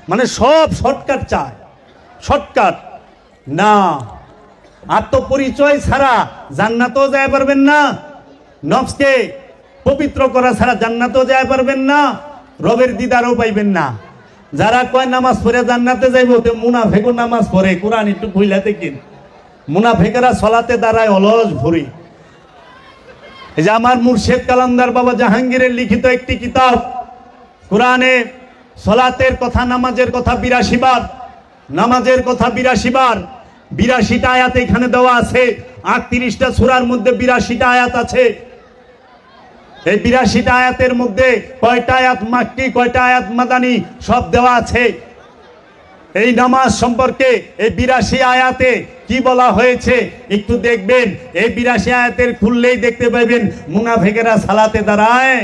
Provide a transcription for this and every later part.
মানে সব শর্টকাট চায়, শর্টকাট না। আত্মপরিচয় ছাড়া জান্নাতও যায় পারবেন না, নফসকে পবিত্র করা ছাড়া জান্নাতও যায় পারবেন না, রবের দিদারও পাইবেন না। যারা কয় নামাজ পড়ে জান্নাতে যাইব, তো মুনাফেকও নামাজ পড়ে। কোরআন একটু খুইলাতে কিন, মুনাফেকেরা সলাতে দাঁড়ায় অলস ভরি। এই যে আমার মুর্শেদ কালান্দার বাবা জাহাঙ্গীরের লিখিত একটি কিতাব, কোরআনে সলাতের কথা, নামাজের কথা 82 বার, নামাজের কথা 82 বার, 82টা আয়াত এখানে দেওয়া আছে। 38টা সূরার মধ্যে 82টা আয়াত আছে। এই 82টা আয়াতের মধ্যে কয়টা আয়াত মাক্কি, কয়টা আয়াত মাদানী, সব দেওয়া আছে। এই নামাজ সম্পর্কে এই 82 আয়াতে কি বলা হয়েছে একটু দেখবেন। এই 82 আয়াতের খুললেই দেখতে পাবেন মুনাফিকেরা সালাতে দাঁড়ায়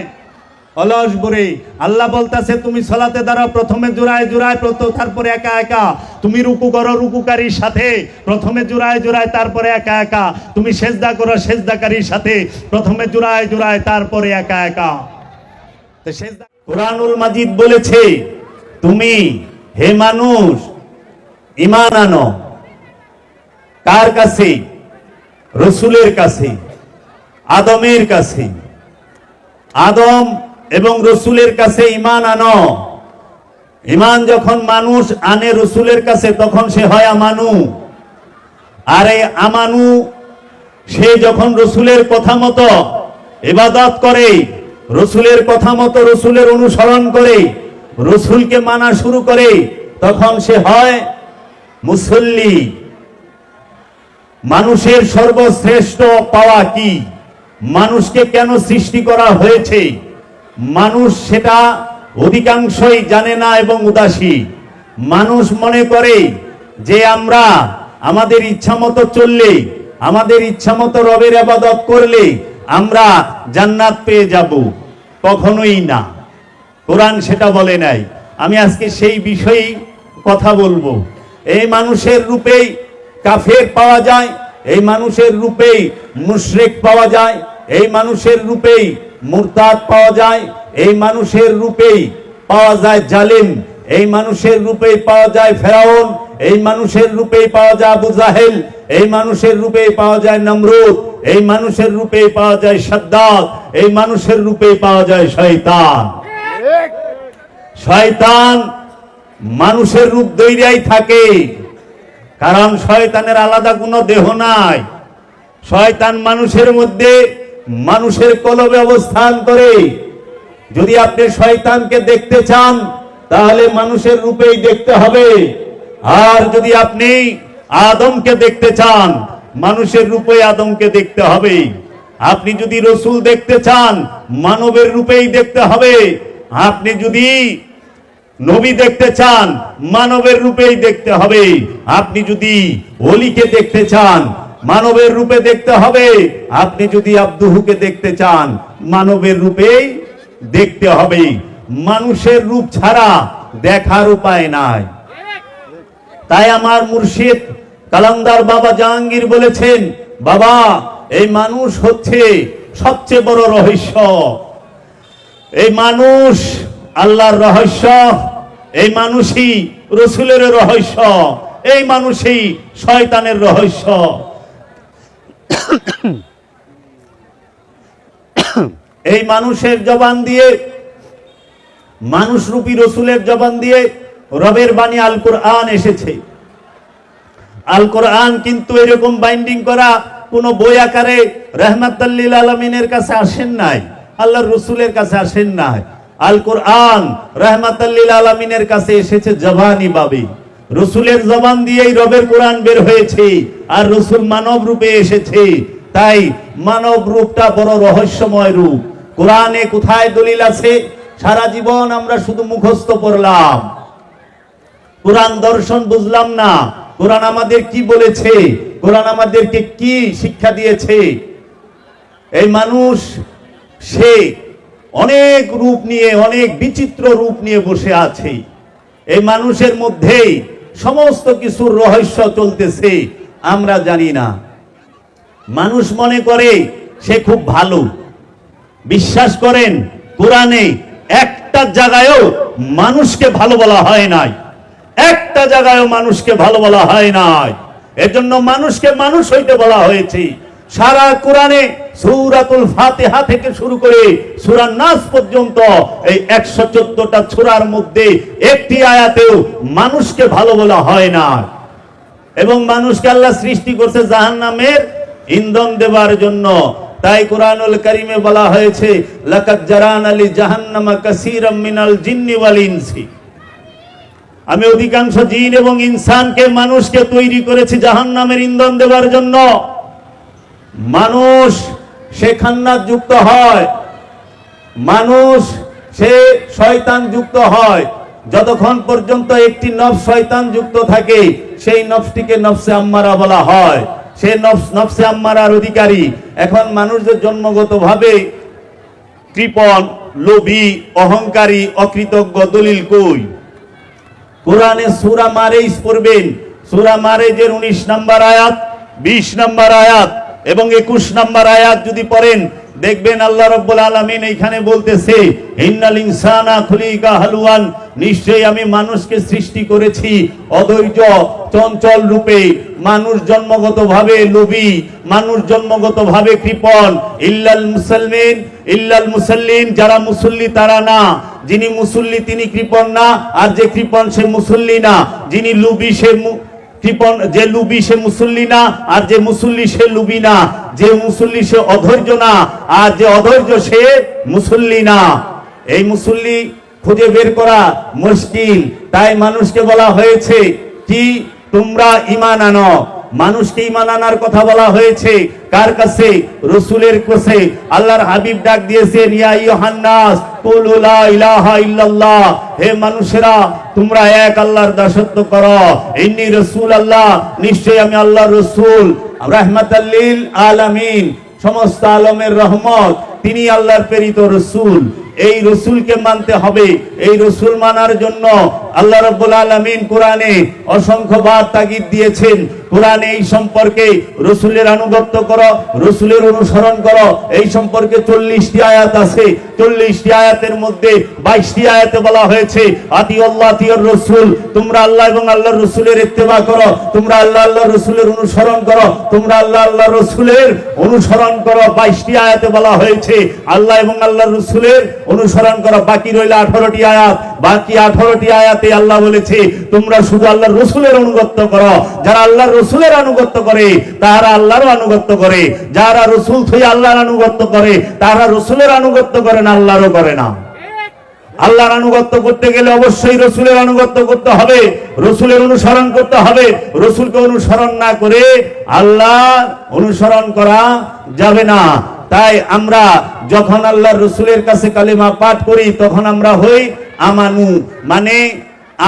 অলস করে। আল্লাহ বলতাছে তুমি সালাতে দাঁড়াও, প্রথমে জোড়ায় জোড়ায়, তারপরে একা একা। তুমি রুকু করো রুকুকারীর সাথে, প্রথমে জোড়ায় জোড়ায়, তারপরে একা একা। তুমি সেজদা করো সেজদাকারীর সাথে, প্রথমে জোড়ায় জোড়ায়, তারপরে একা একা। তো সেজদা, কুরআনুল মাজিদ বলেছে তুমি হে মানুষ ঈমান আনো। কার কাছে? রাসূলের কাছে, আদমের কাছে। আদম এবং রসুলের কাছে ঈমান আনো। ঈমান যখন মানুষ আনে রসুলের কাছে, তখন সে হয় আমানু। আর এই আমানু সে যখন রসুলের কথা মতো ইবাদত করে, রসুলের কথা মতো রসুলের অনুসরণ করে, রসুলকে মানা শুরু করে, তখন সে হয় মুসল্লি। মানুষের সর্বশ্রেষ্ঠ পাওয়া কি? মানুষকে কেন সৃষ্টি করা হয়েছে মানুষ সেটা অধিকাংশই জানে না এবং উদাসী। মানুষ মনে করে যে আমরা আমাদের ইচ্ছা মতো চললে, আমাদের ইচ্ছা মতো রবের ইবাদত করলে আমরা জান্নাত পেয়ে যাব। কখনোই না, কোরআন সেটা বলে নাই। আমি আজকে সেই বিষয়ে কথা বলবো। এই মানুষের রূপেই কাফের পাওয়া যায়, এই মানুষের রূপেই মুশরিক পাওয়া যায়, এই মানুষের রূপেই মুরতাদ পাওয়া যায়, এই মানুষের রূপেই পাওয়া যায় জালিম, এই মানুষের রূপেই পাওয়া যায় ফেরাউন, এই মানুষের রূপেই পাওয়া যায় আবু জাহেল, এই মানুষের রূপেই পাওয়া যায় নমরুদ, এই মানুষের রূপেই পাওয়া যায় সাদ্দাত, এই মানুষের রূপেই পাওয়া যায় শয়তান। শয়তান মানুষের রূপ ধইরাই থাকে, কারণ শয়তানের আলাদা কোনো দেহ নাই। শয়তান মানুষের মধ্যে, মানুষের কলবে অবস্থান করে। যদি আপনি শয়তানকে দেখতে চান তাহলে মানুষের রূপেই দেখতে হবে। আর যদি আপনি আদমকে দেখতে চান, মানুষের রূপে আদমকে দেখতে হবে। আপনি যদি রসুল দেখতে চান, মানবের রূপেই দেখতে হবে। আপনি যদি নবী দেখতে চান, মানবের রূপেই দেখতে হবে। আপনি যদি ওলিকে দেখতে চান, মানবের রূপে দেখতে হবে। আপনি যদি আব্দুহুকে দেখতে চান, মানবের রূপেই দেখতে হবে। মানুষের রূপ ছাড়া দেখার উপায় নাই। তাই আমার মুর্শিদ কালান্দার বাবা জাহাঙ্গীর বলেছেন, বাবা এই মানুষ হচ্ছে সবচেয়ে বড় রহস্য। এই মানুষ আল্লাহর রহস্য, এই মানুষই রসুলের রহস্য, এই মানুষই শয়তানের রহস্য। এই মানুষের জবান দিয়ে, মানুষরূপী রসুলের জবান দিয়ে রবের বাণী আল কোরআন এসেছে। আল কোরআন কিন্তু এরকম বাইন্ডিং করা কোন বই আকারে রাহমাতাল লিল আলামিনের কাছে আসেন নাই, আল্লাহর রসুলের কাছে আসেন নাই। আল কোরআন রাহমাতাল লিল আলামিনের কাছে এসেছে জবানি ভাবে। রসুলের জবান দিয়েই রবের কোরআন বের হয়েছে, আর রসুল মানব রূপে এসেছে। তাই মানব রূপটা বড় রহস্যময় রূপ। কোরআনে কোথায় দলিল আছে? সারা জীবন আমরা শুধু মুখস্থ পড়লাম, কোরআন দর্শন বুঝলাম না। কোরআন আমাদের কি বলেছে? কোরআন আমাদেরকে কি শিক্ষা দিয়েছে? এই মানুষ সে অনেক রূপ নিয়ে, অনেক বিচিত্র রূপ নিয়ে বসে আছে। এই মানুষের মধ্যেই সমস্ত কিছুর রহস্য চলতেছে, আমরা জানি না। মানুষ মনে করে সে খুব ভালো। বিশ্বাস করেন, কোরআনে একটা জায়গায়ও মানুষকে ভালো বলা হয় নাই। একটা জায়গায় মানুষকে ভালো বলা হয় নাই। এজন্য মানুষকে মানুষ হইতে বলা হয়েছে। সারা কোরআনে সূরাতুল ফাতিহা থেকে শুরু করে সূরা নাস পর্যন্ত এই 114টা সূরার মধ্যে একটি আয়াতেও মানুষকে ভালো বলা হয় না। এবং মানুষকে আল্লাহ সৃষ্টি করছে জাহান্নামের ইন্ধন দেওয়ার জন্য। তাই কোরআনুল কারীমে বলা হয়েছে লাকাদ জারানা লি জাহান্নামা কাসীরাম মিনাল জিন্নি ওয়াল ইনসি, আমি অধিকাংশ জিন এবং ইনসানকে মানুষকে তৈরি করেছি জাহান্নামের ইন্ধন দেওয়ার জন্য। মানুষ সে খান্নাত যুক্ত হয়, মানুষ সে শয়তান যুক্ত হয়। যতক্ষণ পর্যন্ত একটি নফস শয়তান যুক্ত থাকে সেই নফসটিকে নফসে আম্মারা বলা হয়, সে নফসে আম্মারার অধিকারী। এখন মানুষদের জন্মগতভাবে কৃপণ, লোভী, অহংকারী, অকৃতজ্ঞ। দলিল কই? কোরআনে সূরা মারেজ পড়বেন, সূরা মারেজের 19 নম্বর আয়াত, 20 নম্বর আয়াত এবং 21 নম্বর আয়াত যদি পড়েন দেখবেন আল্লাহ রাব্বুল আলামিন এইখানে বলতেছে ইন্নাল ইনসানা খুলিকা হালুয়ান, নিশ্চয়ই আমি মানুষকে সৃষ্টি করেছি অধৈর্য চঞ্চল রূপে। মানুষ জন্মগতভাবে লোভী, মানুষ জন্মগতভাবে কৃপণ। ইল্লাল মুসাল্লিন, যারা মুসল্লি তারা না। যিনি মুসল্লি তিনি কৃপণ না, আর যে কৃপণ সে মুসল্লি না। যিনি লোভী সে কৃপণ, যে লুবি সে মুসল্লি না, আর যে মুসল্লি সে লুবি না। যে মুসল্লি সে অধৈর্য না, আর যে অধৈর্য সে মুসল্লি না। এই মুসল্লি খুঁজে বের করা মুশকিল। তাই মানুষকে বলা হয়েছে কি তোমরা ঈমান আনো। মানুষকে ঈমান আনার কথা বলা হয়েছে কার কাছে? রাসূলের কাছে। আল্লাহর হাবিব ডাক দিয়েছেন ইয়া আইয়ুহান নাস কুলু লা ইলাহা ইল্লাল্লাহ, হে মানুষেরা তোমরা এক আল্লাহর দাসত্ব করো। ইন্নী রাসূলুল্লাহ, নিশ্চয়ই আমি আল্লাহর রাসূল। রাহমাতাল লিল আলামিন, সমস্ত আলমের রহমত। তিনি আল্লাহর প্রেরিত রাসূল। এই রাসূলকে মানতে হবে। এই রাসূল মানার জন্য আল্লাহ রাব্বুল আলামিন কোরআনে অসংখ্যবার তাগিদ দিয়েছেন। কোরআনে এই সম্পর্কে রাসূলের আনুগত্য করো, রাসূলের অনুসরণ করো, এই সম্পর্কে 40টি আয়াত আছে। 40টি আয়াতের মধ্যে 22টি আয়াতে বলা হয়েছে আতিউল্লাহ আতিউর রাসূল, তোমরা আল্লাহ এবং আল্লাহর রাসূলের ইত্তেবা করো, তোমরা আল্লাহ আল্লাহর রাসূলের অনুসরণ করো, তোমরা আল্লাহ আল্লাহর রাসূলের অনুসরণ করো। 22টি আয়াতে বলা হয়েছে আল্লাহ এবং আল্লাহর রাসূলের অনুসরণ করো। বাকি রইল 18টি আয়াত। বাকি 18টি আয়াতে আল্লাহ বলেছে তোমরা শুধু আল্লাহর রাসূলের আনুগত্য করো। যারা আল্লাহর রাসূলের আনুগত্য করে তারা আল্লাহর আনুগত্য করে, যারা রাসূল থেকে আল্লাহর আনুগত্য করে তারা রাসূলের আনুগত্য করে না, আল্লাহরও করে না। আল্লাহর আনুগত্য করতে গেলে অবশ্যই রাসূলের আনুগত্য করতে হবে, রাসূলের অনুসরণ করতে হবে। রাসূলকে অনুসরণ না করে আল্লাহ অনুসরণ করা যাবে না। তাই আমরা যখন আল্লাহর রাসূলের কাছে কালিমা পাঠ করি তখন আমরা হই আমানু। মানে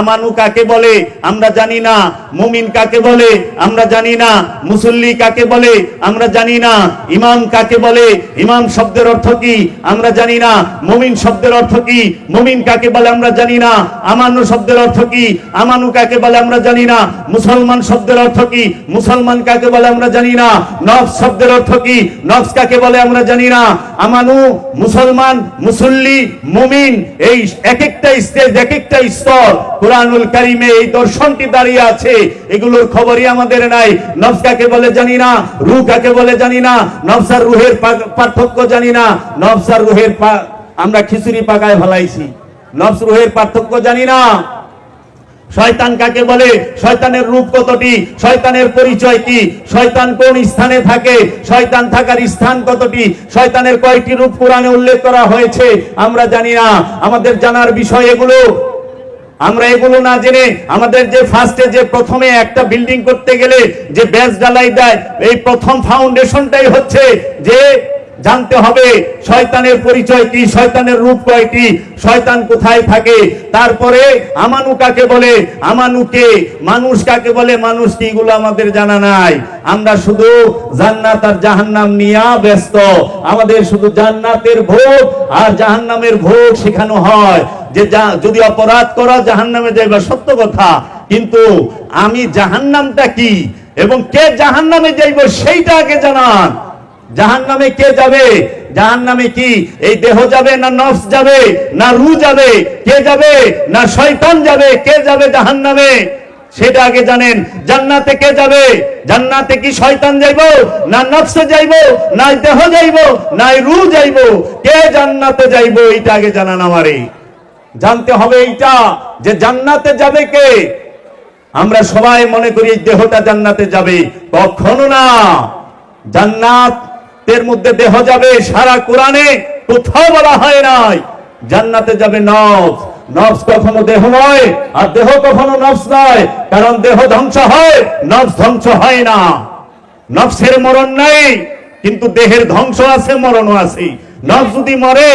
আমানু কাকে বলে আমরা জানি না, মুমিন কাকে বলে আমরা জানি না, মুসল্লি কাকে বলে আমরা জানি না, ইমাম কাকে বলে, ইমাম শব্দের অর্থ কি আমরা জানি না, মুমিন শব্দের অর্থ কি, মুমিন কাকে বলে আমরা জানি না, আমানু শব্দের অর্থ কি, আমানু কাকে বলে আমরা জানি না, মুসলমান শব্দের অর্থ কি, মুসলমান কাকে বলে আমরা জানি না, নফস শব্দের অর্থ কি, নফস কাকে বলে আমরা জানি না। আমানু, মুসলমান, মুসল্লি, মুমিন, এই এক একটা স্টেজ, এক একটা স্তর কুরআনুল কারীমে এই দর্শনটি দাঁড়িয়ে আছে। এগুলোর খবরই আমাদের নাই। নফস কাকে বলে জানি না, রূহ কাকে বলে জানি না, নফস আর রূহের পার্থক্য জানি না। নফস আর রূহের আমরা খিচুড়ি পাকায় ফেলাইছি, নফস রূহের পার্থক্য জানি না। শয়তান কাকে বলে, শয়তানের রূপ কতটি, শয়তানের পরিচয় কি, শয়তান কোন স্থানে থাকে, শয়তান থাকার স্থান কতটি, শয়তানের কয়টি রূপ কোরআনে উল্লেখ করা হয়েছে আমরা জানি না। আমাদের জানার বিষয় এগুলো। আমরা এগুলো না জেনে আমাদের যে ফার্স্টে যে প্রথমে একটা বিল্ডিং করতে গেলে যে বেস ঢালাই দেয়, এই প্রথম ফাউন্ডেশনটাই হচ্ছে যে জানতে হবে শয়তানের পরিচয় কি, শয়তানের রূপ কয়টি, শয়তান কোথায় থাকে। তারপরে আমানু কাকে বলে, আমানুকে, মানুষ কাকে বলে, মানুষ কি, এগুলো আমাদের জানা নাই। আমরা শুধু জান্নাত আর জাহান্নাম নিয়ে ব্যস্ত। আমাদের শুধু জান্নাতের ভোগ আর জাহান্নামের ভোগ শেখানো হয় যে যদি অপরাধ করা জাহান্নামে যাইবা, সত্য কথা। কিন্তু আমি জাহান্নামটা কি এবং কে জাহান্নামে যাইব সেইটা আগে জানান। জাহান্নামে কে যাবে জাহান্নামে কি এই দেহ যাবে না নফস যাবে না রূহ যাবে? কে যাবে? না শয়তান যাবে? কে যাবে জাহান্নামে? সেটা আগে জানেন। জান্নাতে কে যাবে? জান্নাতে কি শয়তান যাইবো, না নফসে যাইবো, না দেহ যাইবো, না রূহ যাইবো? কে জান্নাতে যাইবো এটা আগে জানান আমারে। জানতে হবে এইটা যে জান্নাতে যাবে কে। আমরা সবাই মনে করি এই দেহটা জান্নাতে যাবে, কখনো না। জান্নাতের মধ্যে দেহ যাবে, সারা কোরআনে কোথাও বলা হয় নাই জান্নাতে যাবে নফস। নফস কখনো দেহ নয়, আর দেহ কখনো নফস নয়, কারণ দেহ ধ্বংস হয়, নফস ধ্বংস হয় না। নফসের মরণ নাই, কিন্তু দেহের ধ্বংস আছে, মরণও আছে। নফস যদি মরে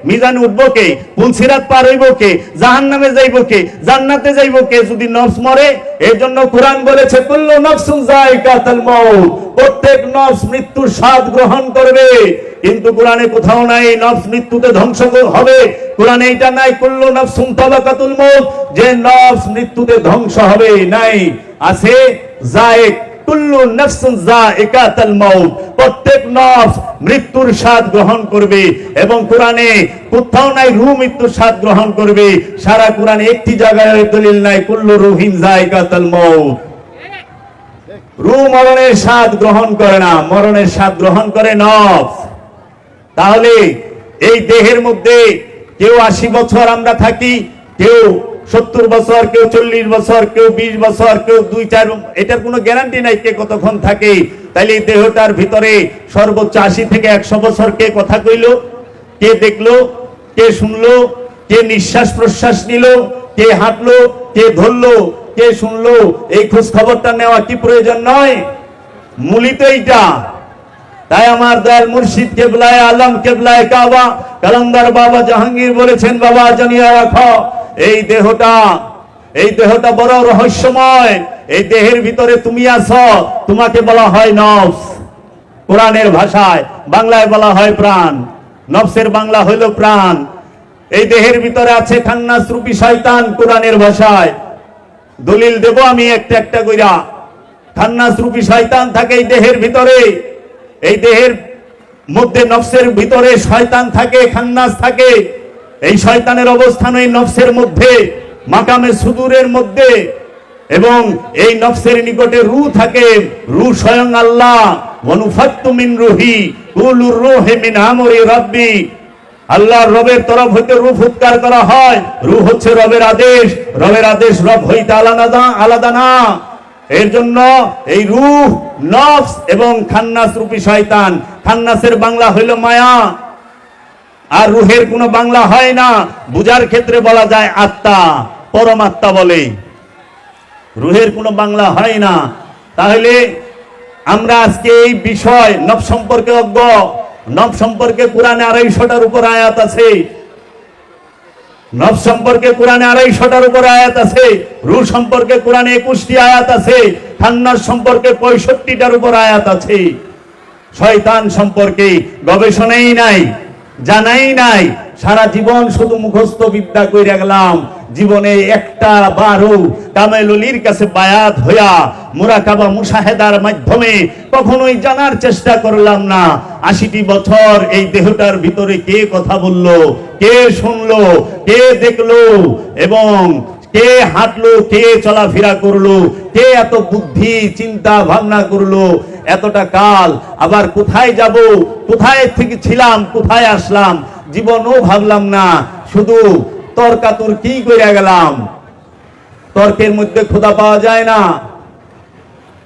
মিজানে উঠবো কে? পুলসিরাত পার হইব কে? জাহান্নামে যাইব কে? জান্নাতে যাইব কে যদি নফস মরে? এর জন্য কোরআন বলেছে কুল্লু নাফসুন যায়কাতুল মাউত, প্রত্যেক নফস মৃত্যুর স্বাদ গ্রহণ করবে। কিন্তু কোরআনে কোথাও নাই নফস মৃত্যুতে ধ্বংস হবে। কোরআনে এটা নাই কুল্লু নাফসুন তাবাকাতুল মাউত, যে নফস মৃত্যুতে ধ্বংস হবে, নাই। আছে যায়েক, কুল্লু নাফসুন যায়কাতুল মাউত, প্রত্যেক নফস মৃত্যুর স্বাদ গ্রহণ করবে। এবং কোরআনে কোথাও নাই রূহ মৃত্যুর স্বাদ গ্রহণ করবে। সারা কোরআনে একটি জায়গায় দলিল নাই কুল্লু রূহিন যায়কাতুল মাউত। রূহ মরণের স্বাদ গ্রহণ করে না, মরণের স্বাদ গ্রহণ করে নফস। তাহলে এই দেহের মধ্যে কেউ 80 বছর আমরা থাকি, কেউ 70 বছর, কেউ 40 বছর, কেউ 20 বছর, কেউ 2-4, এটার কোনো গ্যারান্টি নাই কে কতক্ষণ থাকে। তাইলে এই দেহটার ভিতরে সর্বোচ্চ 80 থেকে 100 বছর কে কথা কইলো, কে দেখলো, কে শুনলো, কে নিঃশ্বাস প্রশ্বাস নিল, কে হাঁটলো, কে ধরলো, কে শুনলো, এই খোঁজ খবরটা নেওয়া কি প্রয়োজন নয়? মূলিত এইটা। তাই আমার দয়াল মুর্শিদ কেবলায়ে আলম কেবলায়ে কাবা কালান্দার বাবা জাহাঙ্গীর বলেছেন, বাবা জানিয়া রাখো এই দেহটা বড় রহস্যময়। এই দেহের ভিতরে তুমি আছো, তোমাকে বলা হয় নফস। কোরআনের ভাষায়, বাংলায় বলা হয় প্রাণ। নফসের বাংলা হইল প্রাণ। এই দেহের ভিতরে আছে খান্নাস রূপী শয়তান। কোরআনের ভাষায় দলিল দেব আমি একটা একটা কইরা। খান্নাস রূপী শয়তান থাকে এই দেহের ভিতরে। এই দেহের মধ্যে নফসের ভিতরে শয়তান থাকে, খান্নাস থাকে। এই শয়তানের অবস্থান এই নফসের মধ্যে, মাকামে সুদূরের মধ্যে। এবং এই নফসের নিকটে রূহ থাকে। রূহ স্বয়ং আল্লাহ। ওয়ানুফাত্তু মিন রূহি কুলুর রূহি মিন আমরি রাব্বি। আল্লাহর রবের তরফ হইতে রূহ ফুৎকার করা হয়। রূহ হচ্ছে রবের আদেশ। রবের আদেশ রব হইতে আলাদা না। এর জন্য এই রূহ, নফস এবং খান্নাস রূপী শয়তান। খান্নাসের বাংলা হইল মায়া, আর রূহের কোনো বাংলা হয় না। বুঝার ক্ষেত্রে বলা যায় আত্মা, পরমাত্মা বলে। রূহের কোনো বাংলা হয় না। তাহলে আমরা আজকে এই বিষয় নফস সম্পর্কে অজ্ঞ। নফস সম্পর্কে কোরআনে 250টার উপর আয়াত আছে। নফস সম্পর্কে কোরআনে 250টার উপর আয়াত আছে। রূহ সম্পর্কে কোরআনে 21টি আয়াত আছে। খান্নাস সম্পর্কে 65টার উপর আয়াত আছে। শয়তান সম্পর্কে গবেষণাই নাই, জানাই নাই। সারা জীবন শুধু মুখস্থ বিদ্যা কইরা গেলাম। জীবনে একটা বারও কামেলুলির কাছে বায়াত হইয়া মুরাকাবা মুশাহেদার মাধ্যমে কখনোই জানার চেষ্টা করলাম না 80টি বছর এই দেহটার ভিতরে কে কথা বললো, কে শুনলো, কে দেখলো, এবং কে হাঁটলো, কে চলাফেরা করলো, কে এত বুদ্ধি চিন্তা ভাবনা করলো এতটা কাল। আবার কোথায় যাব, কোথায় থেকে ছিলাম, কোথায় আসলাম, জীবনও ভাবলাম না। শুধু তর্কাতর্কি কইরা গেলাম। তর্কের মধ্যে খোদা পাওয়া যায় না।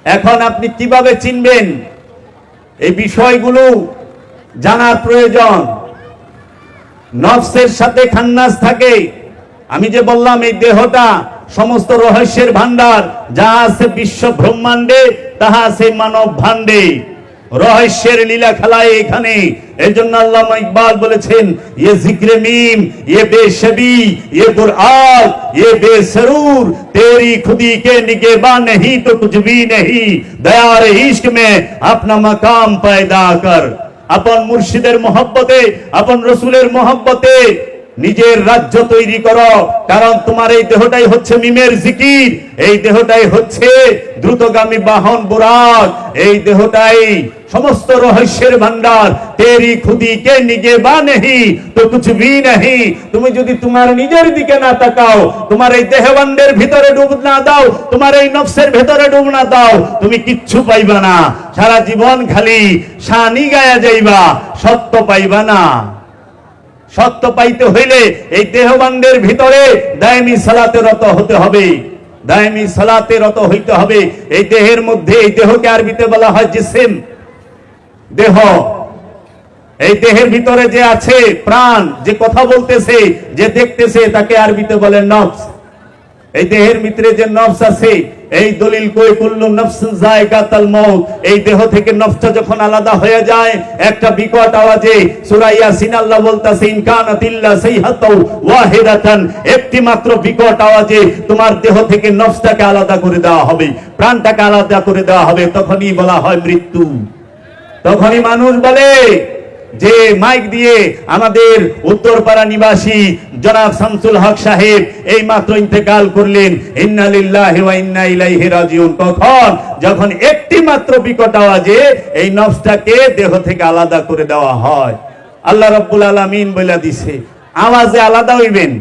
এখন আপনি কিভাবে চিনবেন? এই বিষয়গুলো জানার প্রয়োজন। নফসের সাথে খান্নাস থাকে। আমি যে বললাম এই দেহটা সমস্ত রহস্যের ভান্ডার। যা আছে বিশ্ব ব্রহ্মাণ্ডে তাহা আছে মানব ভাণ্ডে। রহস্যের লীলা খেলায় এখানে। এর জন্য আল্লামা ইকবাল বলেছেন, ये जिक्र मीम, ये बेशबी, ये कुरान, ये बेसरूर, तेरी खुदी के निगेबान नहीं तो कुछ भी नहीं, दयार इश्क में अपना मकाम पैदा कर। अपन मुर्शिদের মহব্বতে, अपन রসুলের মহব্বতে নিজের রাজ্য তৈরি করো, কারণ তোমার এই দেহটাই হচ্ছে মিমের জিকির, এই দেহটাই হচ্ছে দ্রুতগামী বাহন বুরাক, এই দেহটাই সমস্ত রহস্যের ভান্ডার। তেরি খুদি কে নিগে বা নেহি তো কুছ ভি নেহি। তুমি যদি তোমার নিজের দিকে না তাকাও, তোমার এই দেহবান্ডের ভিতরে ডুব না দাও, তোমার এই নফসের ভিতরে ডুব না দাও, তুমি কিচ্ছু পাইবা না। সারা জীবন খালি শানি গায়া যাইবা, সত্য পাইবা না। সত্য পাইতে হইলে এই দেহবান্ডের ভিতরে দায়মি সালাতে রত হতে হবে, দায়মি সালাতে রত হইতে হবে। এই দেহের মধ্যে, এই দেহকে আরবিতে বলা হয় জিসিম, দেহ। এই দেহের ভিতরে যে আছে প্রাণ, যে কথা বলতেছে, যে দেখতেছে, তাকে আরবিতে বলে নফস। এই দেহের ভিতরে যে নফস আছে, এই দলিল কই কুল্লু নফসিন যায়কাতুল মউত, এই দেহ থেকে নফসটা যখন আলাদা হয়ে যায়, একটা বিকট আওয়াজে সূরা ইয়াসিন আল্লাহ বলতাছে ইনকানাত ইল্লা সাইহাতু ওয়াহিদাতান, একটি মাত্র বিকট আওয়াজে তোমার দেহ থেকে নফসটাকে আলাদা করে দেওয়া হবে, প্রাণটাকে আলাদা করে দেওয়া হবে। তখনই বলা হয় মৃত্যু। তখনই মানুষ বলে যে মাইক দিয়ে আমাদের উত্তরপাড়া নিবাসী জনাব শামসুল হক সাহেব এই মাত্র ইন্তেকাল করলেন, ইন্না লিল্লাহি ওয়া ইন্না ইলাইহি রাজিউন। কখন? যখন একটি মাত্র বিকট আওয়াজে এই নফসটাকে দেহ থেকে আলাদা করে দেওয়া হয়। আল্লাহ রাব্বুল আলামিন বলে দিছে আওয়াজে আলাদা হইবেন,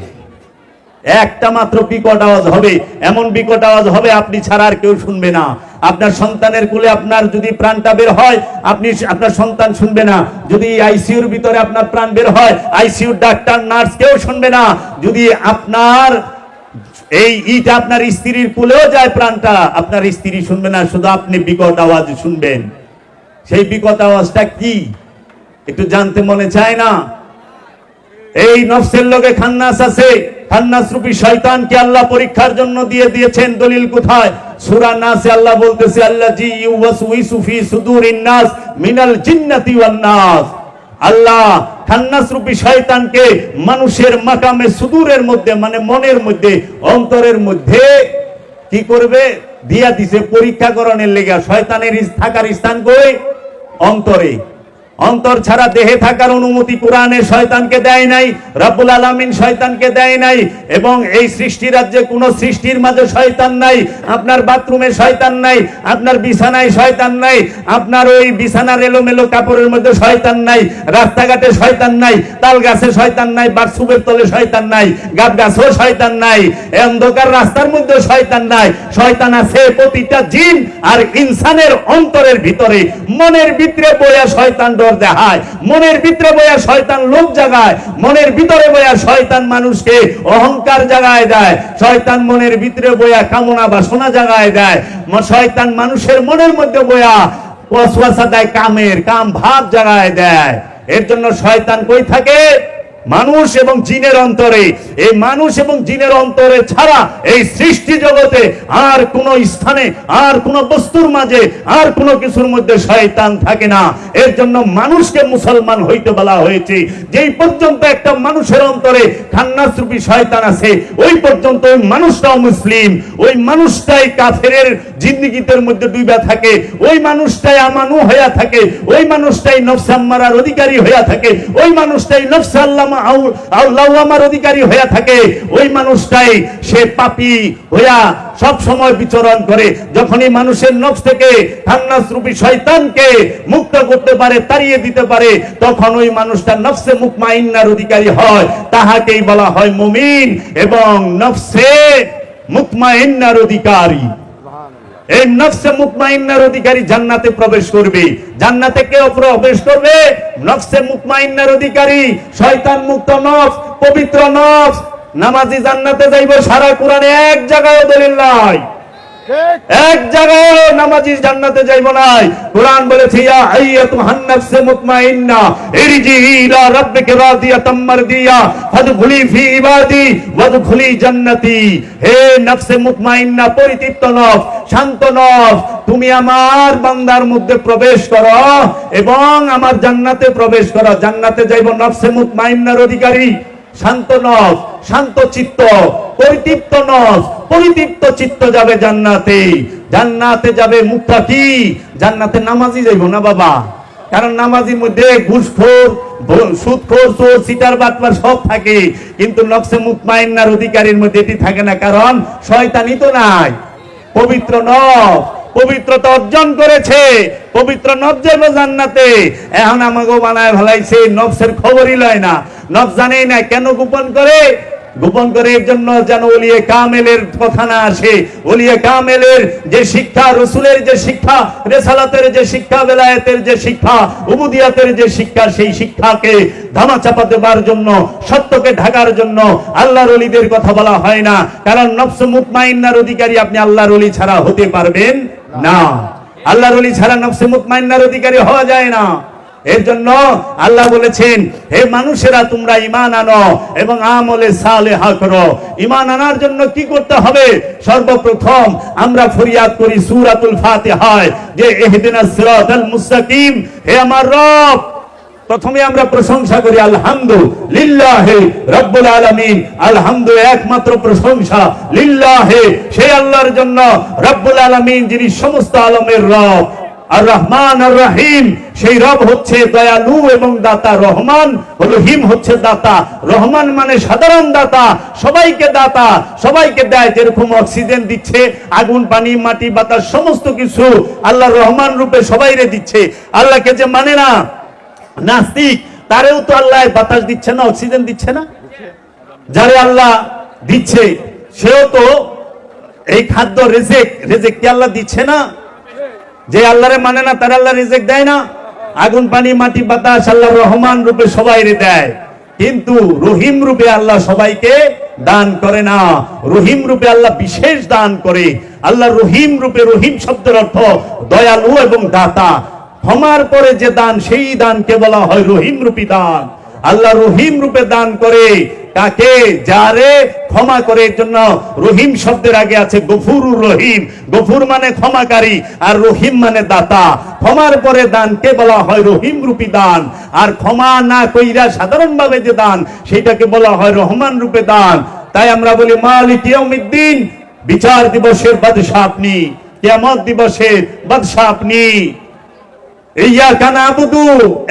একটা মাত্র বিকট আওয়াজ হবে, এমন বিকট আওয়াজ হবে আপনি ছাড়া আর কেউ শুনবে না। আপনার সন্তানের কোলে আপনার যদি প্রাণটা বের হয়, আপনি আপনার সন্তান শুনবে না। যদি আইসিইউর ভিতরে আপনার প্রাণ বের হয়, আইসিইউর ডাক্তার নার্স কেউ শুনবে না। যদি আপনার এই ইটা আপনার স্ত্রীর কোলেও যায় প্রাণটা, আপনার স্ত্রী শুনবে না, শুধু আপনি বিকট আওয়াজ শুনবেন। সেই বিকট আওয়াজটা কি একটু জানতে মনে চায় না? এই নফসের লগে খান্নাস আছে, খান্নাস রূপী শয়তানকে আল্লাহ পরীক্ষার জন্য দিয়ে দিয়েছেন। দলিল কোথায়? সূরা নাসে আল্লাহ বলতেছে আল্লাযী ইউওয়াসউইসু ফি সুদুরিন নাস মিনাল জিন্নাতি ওয়ান নাস। আল্লাহ খান্নাস রূপী শয়তানকে মানুষের মাকামে সুদূরের মধ্যে, মানে মনের মধ্যে, অন্তরের মধ্যে কি করবে? দিয়া দিছে পরীক্ষা করণের লেগা। শয়তানের থাকার স্থান কই? অন্তরে। অন্তর ছাড়া দেহে থাকার অনুমতি কোরআনে শয়তানকে দেয় নাই, রব্বুল আলামিন শয়তানকে দেয় নাই। এবং এই সৃষ্টি রাজ্যে কোন সৃষ্টির মাঝে শয়তান নাই। আপনার বাথরুমে শয়তান নাই, আপনার বিছানায় শয়তান নাই, আপনার ওই বিছানার এলোমেলো কাপড়ের মধ্যে শয়তান নাই, রাস্তাঘাটে শয়তান নাই, তাল গাছে শয়তান নাই, বাথরুমের তলে শয়তান নাই, গাব গাছেও শয়তান নাই, অন্ধকার রাস্তার মধ্যে শয়তান নাই। শয়তান আছে প্রতিটা জিন আর ইনসানের অন্তরের ভিতরে, মনের ভিতরে বইয়া শয়তান দেখায়, মনের ভিতরে বইয়া শয়তান লোভ জাগায়, মনের ভিতরে বইয়া শয়তান মানুষকে অহংকার জাগায় দেয়, শয়তান মনের ভিতরে বইয়া কামনা বাসনা জাগায় দেয়, শয়তান মানুষের মনের মধ্যে বইয়া ওয়াসওয়াসা দেয়, কাম ভাব জাগায় দেয়। এর জন্য শয়তান কই থাকে? মানুষ এবং জিনের অন্তরে। এই মানুষ এবং জিনের অন্তরে ছাড়া এই সৃষ্টি জগতে আর কোন স্থানে, আর কোন বস্তুর মাঝে, আর কোন কিছুর মধ্যে শয়তান থাকে না। এর জন্য মানুষকে মুসলমান হইতে বলা হয়েছে। যেই পর্যন্ত একটা মানুষের অন্তরে খান্নাস রূপী শয়তান আছে, ওই পর্যন্ত ওই মানুষটাও মুসলিম, ওই মানুষটাই কাফেরের জিন্দেগিদের মধ্যে ডুবে থাকে, ওই মানুষটাই আমানু হইয়া থাকে, ওই মানুষটাই নফস আম্মারার অধিকারী হইয়া থাকে, ওই মানুষটাই নফস আল্লাহর অধিকারী হইয়া থাকে, ওই মানুষটাই সে পাপী হইয়া সব সময় বিচরণ করে। যখনই মানুষের নফস থেকে খান্নাস রূপী শয়তানকে মুক্ত করতে পারে, তাড়িয়ে দিতে পারে, তখন ওই মানুষটা নফসে মুতমাইন্নার অধিকারী হয়। তাহাকেই বলা হয় মুমিন এবং নফসে মুতমাইন্নার অধিকারী। এই নফসে মুতমাইন্নার অধিকারী জান্নাতে প্রবেশ করবে। জান্নাতে কেউ প্রবেশ করবে? নফসে মুতমাইন্নার অধিকারী, শয়তান মুক্ত নফস, পবিত্র নফস। নামাজি জান্নাতে যাইব, সারা কোরআনে এক জায়গায় দলিল নাই, এক জায়গায় নামাজি জান্নাতে যাইব নাই। কোরআন বলেছে ইয়া আইয়াতুহান নাফসে মুতমাইন্না ইরজি ইলা রাব্বিকা রাদিয়াতাম মারদিয়া ফাদখুলি ফি ইবাদি ওয়াদখুলি জান্নাতি। হে নফসে মুতমাইন্না, পরিতৃপ্ত নফস, শান্ত নফস, তুমি আমার বান্দার মধ্যে প্রবেশ করো এবং আমার জান্নাতে প্রবেশ করো। জান্নাতে যাইব নফসে মুতমাইন্নার অধিকারী, শান্ত নফস, শান্ত চিত্ত, পরিতৃপ্ত নফস, পরিতৃপ্ত চিত্ত যাবে জান্নাতে। জান্নাতে যাবে মুত্তাকি, জান্নাতে নামাজি যাইব না বাবা। কারণ নামাজের মধ্যে ঘুষখোর, সুদখোর, চোর, চিটার, বাটপার সব থাকে, কিন্তু নফসে মুতমাইন্নার অধিকারীর মধ্যে এটি থাকে না, কারণ শয়তানি তো নাই। পবিত্র নফস পবিত্রতা অর্জন করেছে, পবিত্র নফস যাবে জান্নাতে। এখন আমাকে বানায় ভালাইছে, নফসের খবরই লয় না, নফস জানেই না। কেন গোপন করে? গোপন করে এর জন্য যেন ওলিয়ে কামেলের কথা না আসে। ওলিয়ে কামেলের যে শিক্ষা, রসুলের যে শিক্ষা, রেসালাতের যে শিক্ষা, বেলায়েতের যে শিক্ষা, উবুদিয়াতের যে শিক্ষা, সেই শিক্ষাকে ধামাচাপা দেবার জন্য, সত্যকে ঢাকার জন্য আল্লাহর ওলিদের কথা বলা হয় না। কারণ নফস মুতমাইন্নার অধিকারী আপনি আল্লাহর ওলি ছাড়া হতে পারবেন না। আল্লাহর ওলি ছাড়া নফসে মুতমাইন্নার অধিকারী হওয়া যায় না। এর জন্য আল্লাহ বলেছেন, হে মানুষেরা তোমরা ঈমান আনো এবং আমলে সালেহা করো। ঈমান আনার জন্য কি করতে হবে? সর্বপ্রথম আমরা ফরিয়াদ করি সূরাতুল ফাতিহায় যে ইহদিনাস সিরাতাল মুস্তাকিম, হে আমার রব। প্রথমে আমরা প্রশংসা করি আলহামদুলিল্লাহি রাব্বুল আলামিন। আলহামদু একমাত্র প্রশংসা লিল্লাহি, সেই আল্লাহর জন্য, রাব্বুল আলামিন যিনি সমস্ত আলমের রব। আর রহমান আর রহিম, সেই রব হচ্ছে দয়ালু এবং দাতা। রহমান হলো, হিম হচ্ছে দাতা। রহমান মানে সাধারণ দাতা, সবাইকে দাতা, সবাইকে দেয়। যেরকম অক্সিজেন দিচ্ছে, আগুন, পানি, মাটি, বাতাস সমস্ত কিছু আল্লাহ রহমান রূপে সবাইরে দিচ্ছে। আল্লাহকে যে মানে না, নাস্তিক, তারেও তো আল্লাহ বাতাস দিচ্ছে না, অক্সিজেন দিচ্ছে না। যারে আল্লাহ দিচ্ছে সেও তো এই খাদ্য, রেজেক কি আল্লাহ দিচ্ছে না? যে আল্লাহরে মানে না তার আল্লাহ রিজিক দেয় না? আগুন, পানি, মাটি, বাতাস আল্লাহ রহমান রূপে সবাইরে দেয়, কিন্তু রহিম রূপে আল্লাহ সবাইকে দান করে না। রহিম রূপে আল্লাহ বিশেষ দান করে। আল্লাহ রহিম রূপে, রহিম শব্দের অর্থ দয়ালু এবং দাতা। ক্ষমার পরে যে দান, সেই দানকে বলা হয় রহিম রূপী দান। আল্লাহ রহিম রূপে দান করে কাকে? যারে ক্ষমা করে। এর জন্য রহিম শব্দের আগে আছে গফুরুর রহিম। গফুর মানে ক্ষমাকারী, আর রহিম মানে দাতা। ক্ষমার পরে দানকে বলা হয় রহিম রূপী দান। আর ক্ষমা না কইরা সাধারণভাবে যে দান, সেটাকে বলা হয় রহমান রূপে দান। তাই আমরা বলি মালিক ইয়াউমিদ্দিন, বিচার দিবসের বাদশা আপনি, কিয়ামত দিবসের বাদশা আপনি। ইয়াকা নাবুদু,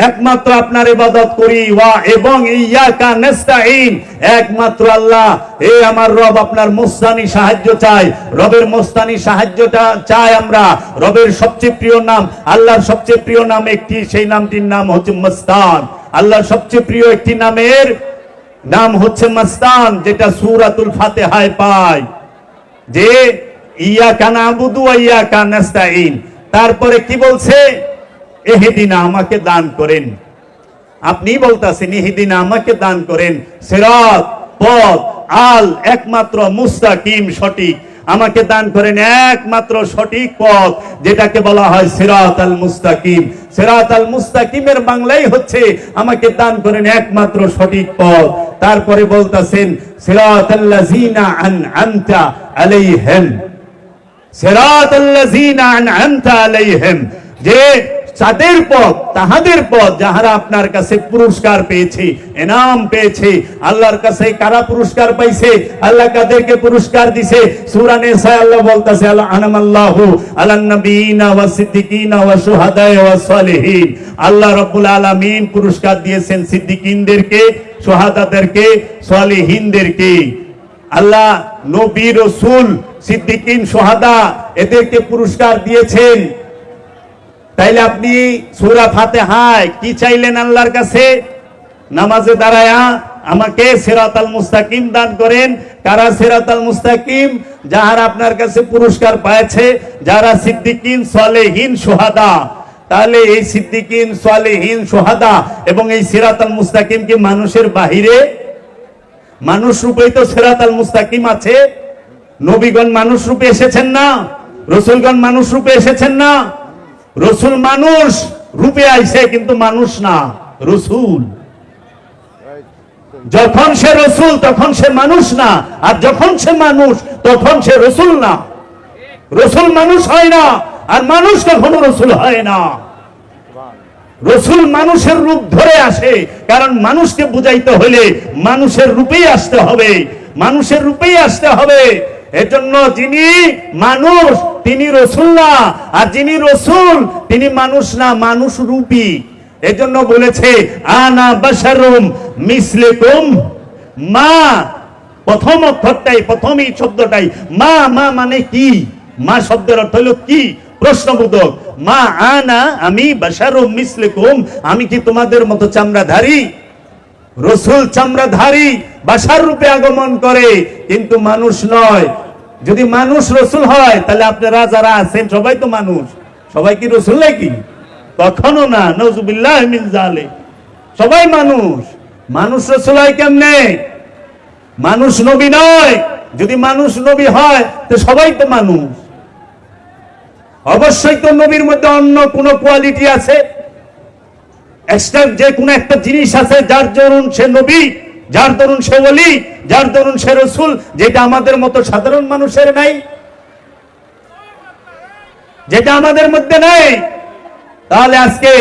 একমাত্র আপনার ইবাদত করি, ওয়া এবং ইয়াকা নাস্তাইন, একমাত্র আল্লাহ, হে আমার রব আপনার মুস্তানি সাহায্য চাই। রবের মুস্তানি সাহায্যটা চাই আমরা। রবের সবচেয়ে প্রিয় নাম, আল্লাহর সবচেয়ে প্রিয় নাম একটি, সেই নামটির নাম হচ্ছে মাস্তান। আল্লাহর সবচেয়ে প্রিয় একটি নামের নাম হচ্ছে মাস্তান, যেটা সূরাতুল ফাতিহায় পাই, যে ইয়াকা নাবুদু ওয়া ইয়াকা নাস্তাইন। তারপরে কি বলছে? এহেদিনা, আমাকে দান করেন। আপনি বলতেছেন এহেদিনা, আমাকে দান করেন সিরাত, পথ, আল, একমাত্র মুস্তাকিম, সঠিক। আমাকে দান করেন একমাত্র সঠিক পথ, যেটাকে বলা হয় সিরাত আল মুস্তাকিম। সিরাত আল মুস্তাকিমের বাংলাই হচ্ছে আমাকে দান করেন একমাত্র সঠিক পথ। তারপরে বলতেছেন সিরাতাল্লাযিনা আন'আমতা আলাইহিম, সিরাতাল্লাযিনা আন'আমতা আলাইহিম, যে তাদের পথ, তাহাদের পথ যাহারা আপনার কাছে পুরস্কার পেয়েছে, ইনাম পেয়েছে। আল্লাহর কাছে কারা পুরস্কার পাইছে? আল্লাহ কাদেরকে পুরস্কার দিছে? সূরা নিসায় আল্লাহ বলতেছে আনামাল্লাহু আলান নবিয়িনা ওয়াস সিদ্দিকিনা ওয়াস শুহাদায়ে ওয়াস সালিহিন। আল্লাহ রাব্বুল আলামিন পুরস্কার দিয়েছেন সিদ্দিকিনদেরকে, শুহাদাদেরকে, সালিহিনদেরকে। আল্লাহ নবী, রাসূল, সিদ্দিকিন, শুহাদা এদেরকে পুরস্কার দিয়েছেন। তাইলে আপনি সূরা ফাতিহায় কি চাইলেন আল্লাহর কাছে? নামাজে দাঁড়ায়া আমাকে সিরাতাল মুস্তাকিম দান করেন। কারা সিরাতাল মুস্তাকিম? যারা আপনার কাছে পুরস্কার পাইছে, যারা সিদ্দিকিন, সালেহিন, শুহাদা। তাহলে এই সিদ্দিকিন, সালেহিন, শুহাদা এবং এই সিরাতাল মুস্তাকিম কি মানুষের বাহিরে? মানুষ রূপেই তো সিরাতাল মুস্তাকিম আছে। নবীগণ মানুষ রূপে এসেছেন না? রাসূলগণ মানুষ রূপে এসেছেন না? রসুল মানুষ রূপে আইছে, কিন্তু মানুষ না, রসুল। যখন সে রসুল তখন সে মানুষ না, আর যখন সে মানুষ তখন সে রসুল না। রসুল মানুষ হয় না, আর মানুষ কখনো রসুল হয় না। রসুল মানুষের রূপ ধরে আসে, কারণ মানুষকে বুঝাইতে হলে মানুষের রূপেই আসতে হবে, মানুষের রূপেই আসতে হবে। এজন্য যিনি মানুষ তিনি রসুল না, আর যিনি রসুল তিনি মানুষ না, মানুষ রূপী। এজন্য বলেছে আনা বাশারুম মিসলুকুম। মা প্রথম অক্ষরটাই, প্রথমই শব্দটাই মা। মা মানে কি? মা শব্দের অর্থ হলো কি? প্রশ্নবোধক। মা আনা, আমি বাশারুম মিসলুকুম, আমি কি তোমাদের মতো চামড়াধারী? রসুল চামড়াধারী, বাশার রূপে আগমন করে, কিন্তু মানুষ নয়। যদি মানুষ রসুল হয় তাহলে আপনারা যারা আছেন সবাই তো মানুষ। সবাই কি রসুল নাকি? কখনো না, নাউজুবিল্লাহ মিন যালিক। সবাই মানুষ। মানুষ রসুল হয় কেমনে? মানুষ নবী নয়। যদি মানুষ নবী হয় তো সবাই তো মানুষ। অবশ্যই তো নবীর মধ্যে অন্য কোন কোয়ালিটি আছে, এক্সট্রা যে কোনো একটা জিনিস আছে যার দরুন সে নবী, যার দরুন সে ওলি, যার দরুন সে রসুল, যেটা আমাদের মতো সাধারণ মানুষের নাই, যেটা আমাদের মধ্যে নাই। তাহলে আজকে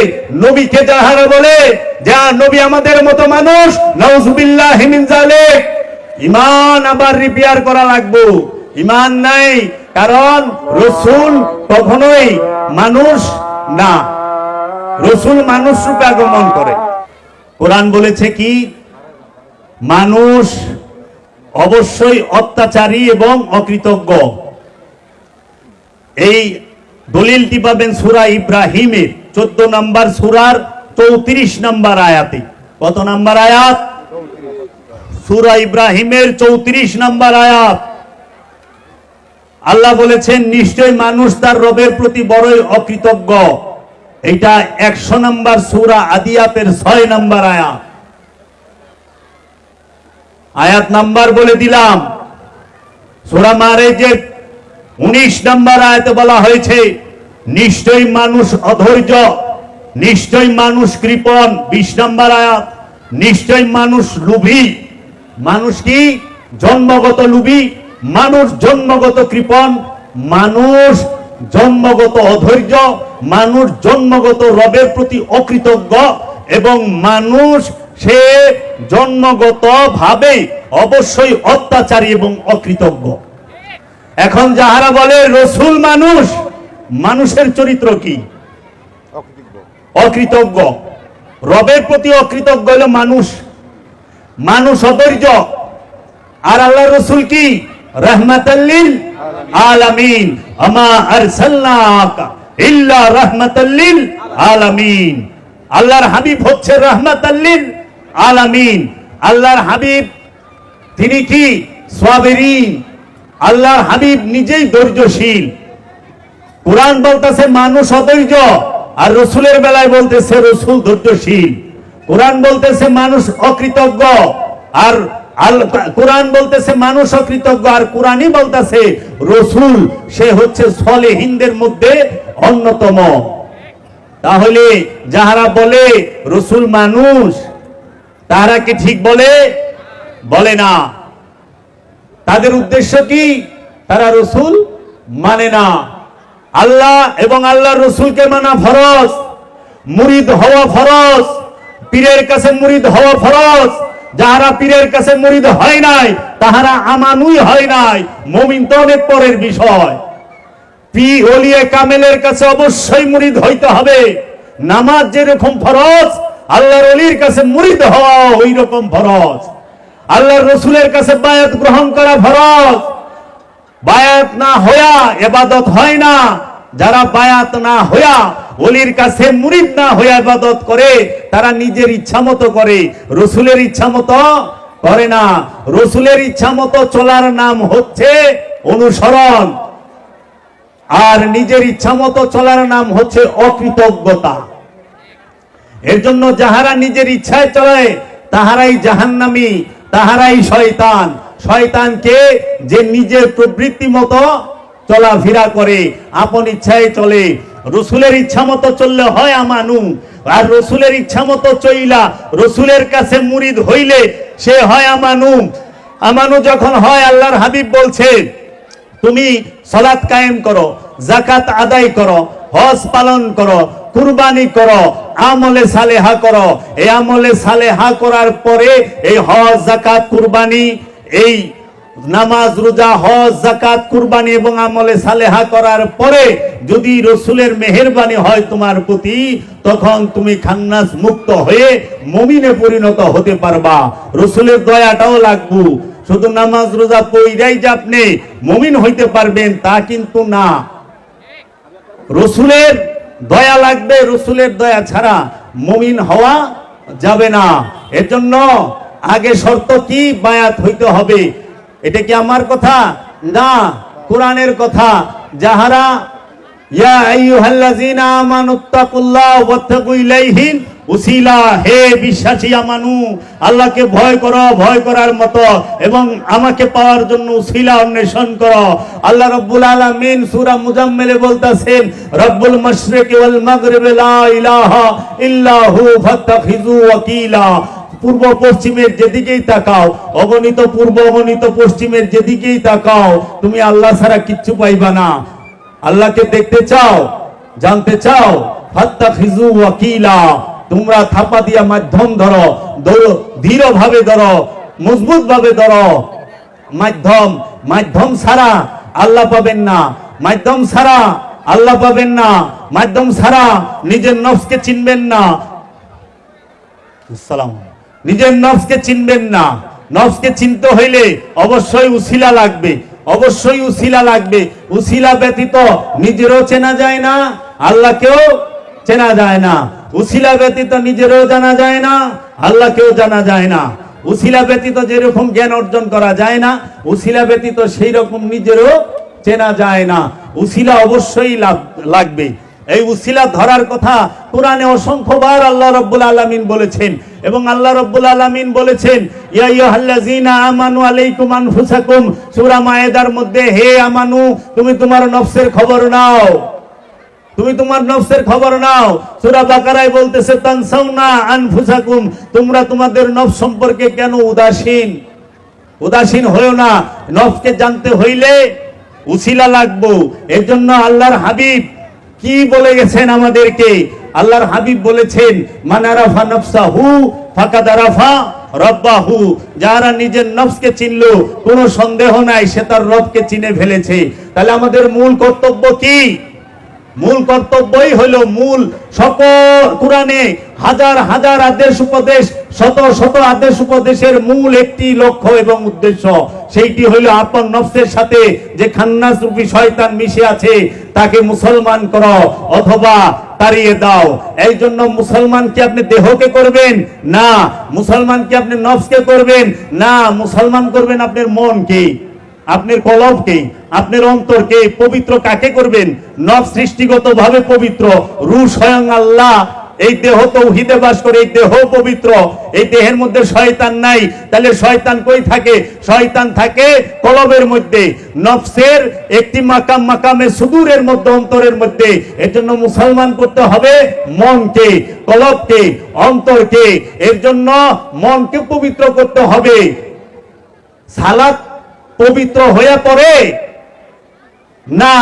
নবীকে যাহারা বলে যে নবী আমাদের মতো মানুষ, নাউজুবিল্লাহি মিন যালিক, ঈমান আবার রিপেয়ার করা লাগবে। ঈমান নাই, কারণ রসুল কখনোই মানুষ না। রসুল মানুষ রূপে আগমন করে। কোরআন বলেছে কি? মানুষ অবশ্যই অত্যাচারী এবং অকৃতজ্ঞ। এই দলিলটি পাবেন সূরা ইব্রাহিমের 14 নম্বর সূরার 34 নম্বর আয়াতে। কত নম্বর আয়াত? সূরা ইব্রাহিমের 34 নম্বর আয়াত। আল্লাহ বলেছেন নিশ্চয় মানুষ তার রবের প্রতি বড়ই অকৃতজ্ঞ। এটা 100 নম্বর সূরা আদিয়াতের 6 নম্বর আয়াত। আয়াত নাম্বার বলে দিলাম। সূরা মারেজের 19 নম্বর আয়াতে বলা হয়েছে নিশ্চয় মানুষ অধৈর্য, নিশ্চয় মানুষ কৃপণ। 20 নম্বর আয়াত। নিশ্চয় মানুষ লোভী। মানুষ কি? জন্মগত লোভী, মানুষ জন্মগত কৃপণ, মানুষ জন্মগত অধৈর্য, মানুষ জন্মগত রবের প্রতি অকৃতজ্ঞ, এবং মানুষ সে জন্মগত ভাবে অবশ্যই অত্যাচারী এবং অকৃতজ্ঞ। এখন যাহারা বলে রসুল মানুষ, মানুষের চরিত্র কি? অকৃতজ্ঞ। রবের প্রতি অকৃতজ্ঞ হলো মানুষ। মানুষ অধৈর্য। আর আল্লাহ রসুল কি? রাহমাতাল লিল আলামিন। আমা আরসালনাকা ইল্লা রাহমাতাল লিল আলামিন। আল্লাহর হাবিব হচ্ছে রাহমাতাল লিল আলামিন। আল্লাহর হাবিব তিনি কি? সাবিরিন। আল্লাহর হাবিব নিজেই ধৈর্যশীল। কুরআন বলতেছে মানুষ অধৈর্য, আর রসুলের বেলায় বলতেছে রসুল ধৈর্যশীল। কুরআন বলতেছে মানুষ অকৃতজ্ঞ, আর কুরআন বলতেছে মানুষ অকৃতজ্ঞ, আর কুরআনই বলতেছে রসুল সে হচ্ছে সলেহিনদের মধ্যে অন্যতম। তাহলে যাহারা বলে রসুল মানুষ, তারা কি ঠিক বলে? বলে না। তাদের উদ্দেশ্য কি? তারা রসুল মানে না। আল্লাহ এবং আল্লাহর রসুলকে মানা ফরজ, মুরিদ হওয়া ফরজ, পীরের কাছে মুরিদ হওয়া ফরজ। যাহারা পীরের কাছে মুরিদ হয় নাই তাহারা আমানুই হয় নাই। মুমিন তো অনেক পরের বিষয়। পীর ওলিয়ে কামেলের কাছে অবশ্যই মুরিদ হইতে হবে। নামাজ যেরকম ফরজ, আল্লাহর ওলির কাছে মুরিদ হওয়া ওই রকম ফরজ। আল্লাহর রসুলের কাছে বায়াত গ্রহণ করা ফরজ। বায়াত না হইয়া ইবাদত হয় না। যারা বায়াত না হইয়া ওলির কাছে মুরিদ না হইয়া ইবাদত করে, তারা নিজের ইচ্ছা মতো করে, রসুলের ইচ্ছা মতো করে না। রসুলের ইচ্ছা মতো চলার নাম হচ্ছে অনুসরণ, আর নিজের ইচ্ছা মতো চলার নাম হচ্ছে অকৃতজ্ঞতা। এর জন্য যাহারা নিজের ইচ্ছায় চলে তাহারাই জাহান্নামী, তাহারাই শয়তান। শয়তানকে যে নিজের প্রবৃত্তি মতো চলাফেরা করে, আপন ইচ্ছায় চলে। রসুলের ইচ্ছা মতো চললে হয় আমানু, আর রসুলের ইচ্ছা মতো চইলা রসুলের কাছে মুরিদ হইলে সে হয় আমানু। আমানু যখন হয়, আল্লাহর হাবিব বলছে তুমি সালাত কায়েম করো, যাকাত আদায় করো, হজ পালন করো, কুরবানি করো, আমলে সালেহা করো। এই আমলে সালেহা করার পরে এই হজ, যাকাত, কুরবানি, এই নামাজ, রোজা, হজ, যাকাত, কুরবানি এবং আমলে সালেহা করার পরে যদি রসুলের মেহেরবানি হয় তোমার প্রতি, তখন তুমি খান্নাস মুক্ত হয়ে মুমিনে পরিণত হতে পারবা। রসুলের দয়াটাও লাগবে। শুধু নামাজ রোজা পড়াই যে আপনি মুমিন হইতে পারবেন তা কিন্তু না। রসুলের দয়া লাগবে, রসুলের দয়া ছাড়া মুমিন হওয়া যাবে না। এর জন্য আগে শর্ত কি? বায়াত হইতে হবে। এটা কি আমার কথা না, কোরআনের কথা। যাহারা ইয়া আইয়ুহাল্লাযীনা আমানুত্তাকুল্লাহ ওয়াত্তাকু ইলাইহি উসিলা, হে বিশ্বাসী আমানু, আল্লাহকে ভয় করো, ভয় করার মতো, এবং আমাকে পাওয়ার জন্য উসিলা অন্বেষণ করো। আল্লাহ রাব্বুল আলামিন সূরা মুজাম্মিলে বলতাছেন, রব্বুল মাশরিকি ওয়াল মাগরিবি লা ইলাহা ইল্লা হু ফাত্তাখিযু ওয়াকিলা। পূর্ব পশ্চিমের যেদিকেই তাকাও, অগণিত পূর্ব অগণিত পশ্চিমের যেদিকেই তাকাও, তুমি আল্লাহ ছাড়া কিচ্ছু পাইবা না। আল্লাহকে দেখতে চাও, জানতে চাও, ফাত্তাখিযু ওয়াকিলা, তোমরা থাপা দিয়া মাধ্যম ধরো, দৃঢ় ভাবে ধরো, মজবুত ভাবে ধরো। মাধ্যম ছাড়া আল্লাহ পাবেন না, মাধ্যম ছাড়া আল্লাহ পাবেন না, মাধ্যম ছাড়া নিজের নফসকে চিনবেন না। সালাম। নিজের নফসকে চিনবেন না। নফসকে চিনতে হইলে অবশ্যই উসিলা লাগবে, অবশ্যই উসিলা লাগবে। উসিলা ব্যতীত নিজেরও চেনা যায় না, আল্লাহকেও চেনা যায় না। উসিলা ব্যতীত নিজেরও জানা যায় না, আল্লাহকেও জানা যায় না। উসিলা ব্যতীত যেরকম জ্ঞান অর্জন করা যায় না, উসিলা ব্যতীত সেই রকম নিজেরও চেনা যায় না। উসিলা অবশ্যই লাগবে। এই উসিলা ধরার কথা কোরআনে অসংখ্যবার আল্লাহ রাব্বুল আলামিন বলেছেন, এবং আল্লাহ রাব্বুল আলামিন বলেছেন, ইয়া আইয়ুহাল্লাযীনা আমানু আলাইকুম আনফুসাকুম, সূরা মায়েদার মধ্যে, হে আমানু, তুমি তোমার নফসের খবর নাও, তুমি তোমার নফসের খবর নাও। সূরা বাকারায় বলতেছে, তানসাউনা আনফুসাকুম, তোমরা তোমাদের নফস সম্পর্কে কেন উদাসীন? উদাসীন হয়ো না। নফসকে জানতে হইলে উসিলা লাগবে। এর জন্য আল্লাহর হাবিব কি বলে গেছেন আমাদেরকে? আল্লাহর হাবিব বলেছেন, মান আরাফা নাফসাহু ফাকাদ আরাফা রব্বাহু, যারা নিজের নফসকে চিনলো, কোনো সন্দেহ নাই সে তার রবকে চিনে ফেলেছে। তাহলে আমাদের মূল কর্তব্য কি? মূল কর্তব্যই হলো, মূল সকল কোরআনে হাজার হাজার আদেশ উপদেশ, শত শত আদেশ উপদেশের মূল একটি লক্ষ্য এবং উদ্দেশ্য, সেইটি হলো আপন নফসের সাথে যে খান্নাস রূপী শয়তান মিশে আছে তাকে মুসলমান করো অথবা তাড়িয়ে দাও। এই জন্য মুসলমান কি আপনি দেহকে করবেন? না। মুসলমান কি আপনি নফসকে করবেন? না। মুসলমান করবেন আপনার মনকে, আপনার কলবকে, আপনার অন্তরকে। পবিত্র কাকে করবেন? নফস সৃষ্টিগত ভাবে পবিত্র, রূহ স্বয়ং আল্লাহ এই দেহ তৌহিদে বাস করে, এই দেহ পবিত্র, এই দেহের মধ্যে শয়তান নাই। তাহলে শয়তান কই থাকে? শয়তান থাকে কলবের মধ্যে, নফসের একটি মাকাম, মাকামে সুদূরের মধ্যে, অন্তরের মধ্যে। এর জন্য মুসলমান করতে হবে মনকে, কলবকে, অন্তরকে। এর জন্য মনকে পবিত্র করতে হবে। সালাত পবিত্র হয়ে পড়ে না,